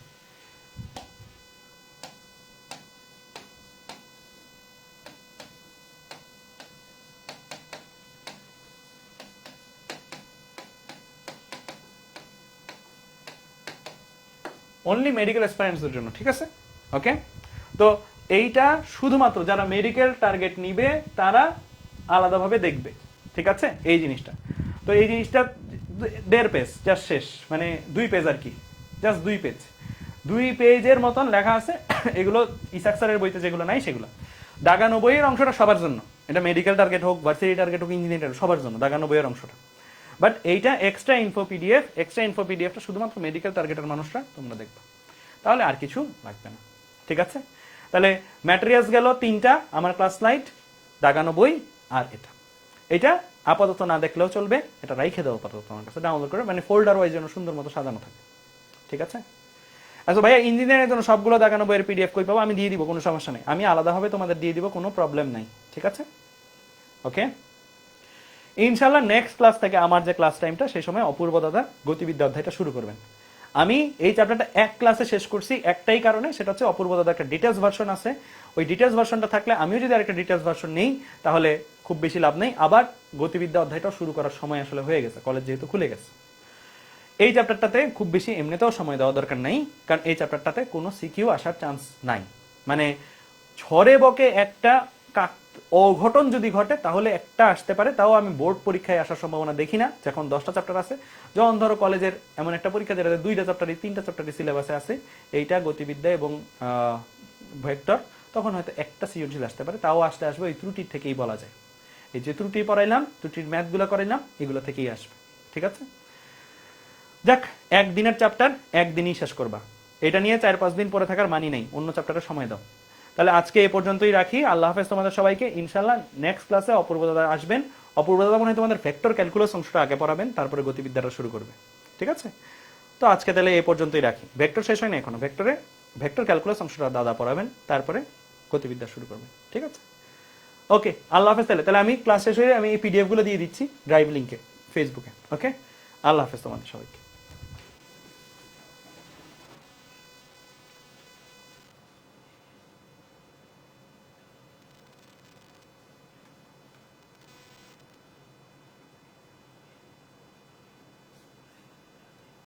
অনলি মেডিকেল অ্যাসপারেন্টসদের জন্য, ঠিক আছে। ওকে, তো এইটা শুধুমাত্র যারা মেডিকেল টার্গেট নিবে তারা আলাদাভাবে দেখবে, ঠিক আছে এই জিনিসটা। তো এই জিনিসটা 1.5 পেজ জাস্ট শেষ, মানে 2 পেজ আর কি, জাস্ট 2 পেজ, 2 পেজের মতন লেখা আছে। এগুলো ইসাক স্যারের বইতে যেগুলো নাই সেগুলো। দাগানো বইয়ের অংশটা সবার জন্য, এটা মেডিকেল টার্গেট হোক, ভার্সিটি টার্গেট হোক, ইঞ্জিনিয়ার, সবার জন্য দাগানো বইয়ের অংশটা। বাট এইটা extra info PDF, extra info পিডিএফটা শুধুমাত্র মেডিকেল টার্গেটের মানুষরা তোমরা দেখবে, তাহলে আর কিছু লাগবে না, ঠিক আছে। তাহলে ম্যাটেরিয়ালস গেল 3টা, আমার ক্লাস লাইট, দাগানো বই, আর এটা আপাতত না দেখলেও চলবে, এটা রাইখে দাও আপাতত আমার কাছে ডাউনলোড করে, মানে ফোল্ডার ওয়াইজ যেন সুন্দর মতো সাজানো থাকে, ঠিক আছে। আচ্ছা ভাইয়া, ইঞ্জিনিয়ারের জন্য সবগুলো দাগানো বইয়ের পিডিএফ কই পাবো? আমি দিয়ে দিব, কোনো সমস্যা নেই, আমি আলাদাভাবে তোমাদের দিয়ে দিব, কোনো প্রবলেম নাই, ঠিক আছে। ওকে, ইনশাল্লাহ নেক্সট ক্লাস থেকে আমার যে ক্লাস টাইমটা, সেই সময় অপূর্ব দাদা গতিবিদ্যা অধ্যায়টা শুরু করবেন। আমি এই চ্যাপ্টারটা এক ক্লাসে শেষ করছি একটাই কারণে, সেটা হচ্ছে অপূর্ব দাদা একটা ডিটেলস ভার্সন আছে, ওই ডিটেলস ভার্সনটা থাকলে আমিও যদি আরেকটা ডিটেলস ভার্সন নেই তাহলে খুব বেশি লাভ নেই। আবার গতিবিদ্যা অধ্যায়টাও শুরু করার সময় আসলে হয়ে গেছে, কলেজ যেহেতু খুলে গেছে। এই চ্যাপ্টারটাতে খুব বেশি এমনিতেও সময় দেওয়া দরকার নেই, কারণ এই চ্যাপ্টারটাতে কোনো সিকিউ আসার চান্স নাই। মানে ঝড়ে বকে একটা অঘটন যদি ঘটে তাহলে একটা আসতে পারে, তাও আমি বোর্ড পরীক্ষায় আসার সম্ভাবনা দেখি না, যখন 10টা চ্যাপ্টার আছে। যখন ধরো কলেজের এমন একটা পরীক্ষা যেটা 2টা চ্যাপ্টারই 3টা চ্যাপ্টারই সিলেবাসে আছে, এইটা গতিবিদ্যা এবং ভেক্টর, তখন হয়তো একটা সৃজনশীল আসতে পারে, তাও আসলে আসবে ওই ত্রুটির থেকেই বলা যায়। এই যে ত্রুটি পড়াইলাম, ত্রুটির ম্যাথগুলো করাইলাম, এগুলো থেকেই আসবে। ঠিক আছে, যাক, একদিনের চ্যাপ্টার একদিনই শেষ করবা, এটা নিয়ে 4-5 দিন পরে থাকার মানি নেই, অন্য চ্যাপ্টারে সময় দাও। তাহলে আজকে এই পর্যন্তই রাখি। আল্লাহ হাফেজ তোমাদের সবাইকে। ইনশাল্লাহ নেক্সট ক্লাসে অপূর্ব দাদা আসবেন। অপূর্ব দাদা মনে হয় তোমাদের ভেক্টর ক্যালকুলাস অংশটা আগে পড়াবেন, তারপরে গতিবিদ্যাটা শুরু করবে। ঠিক আছে, তো আজকে তাহলে এই পর্যন্তই রাখি। ভেক্টর শেষ হয় না এখনো, ভেক্টর ক্যালকুলাস অংশটা দাদা পড়াবেন, তারপরে গতিবিদ্যা শুরু করবেন। ঠিক আছে, ওকে, আল্লাহ হাফেজ। তাহলে আমি ক্লাস শেষ হয়ে আমি এই পিডিএফ গুলো দিয়ে দিচ্ছি ড্রাইভ লিঙ্কে ফেসবুকে। ওকে, আল্লাহ হাফেজ তোমাদের সবাইকে।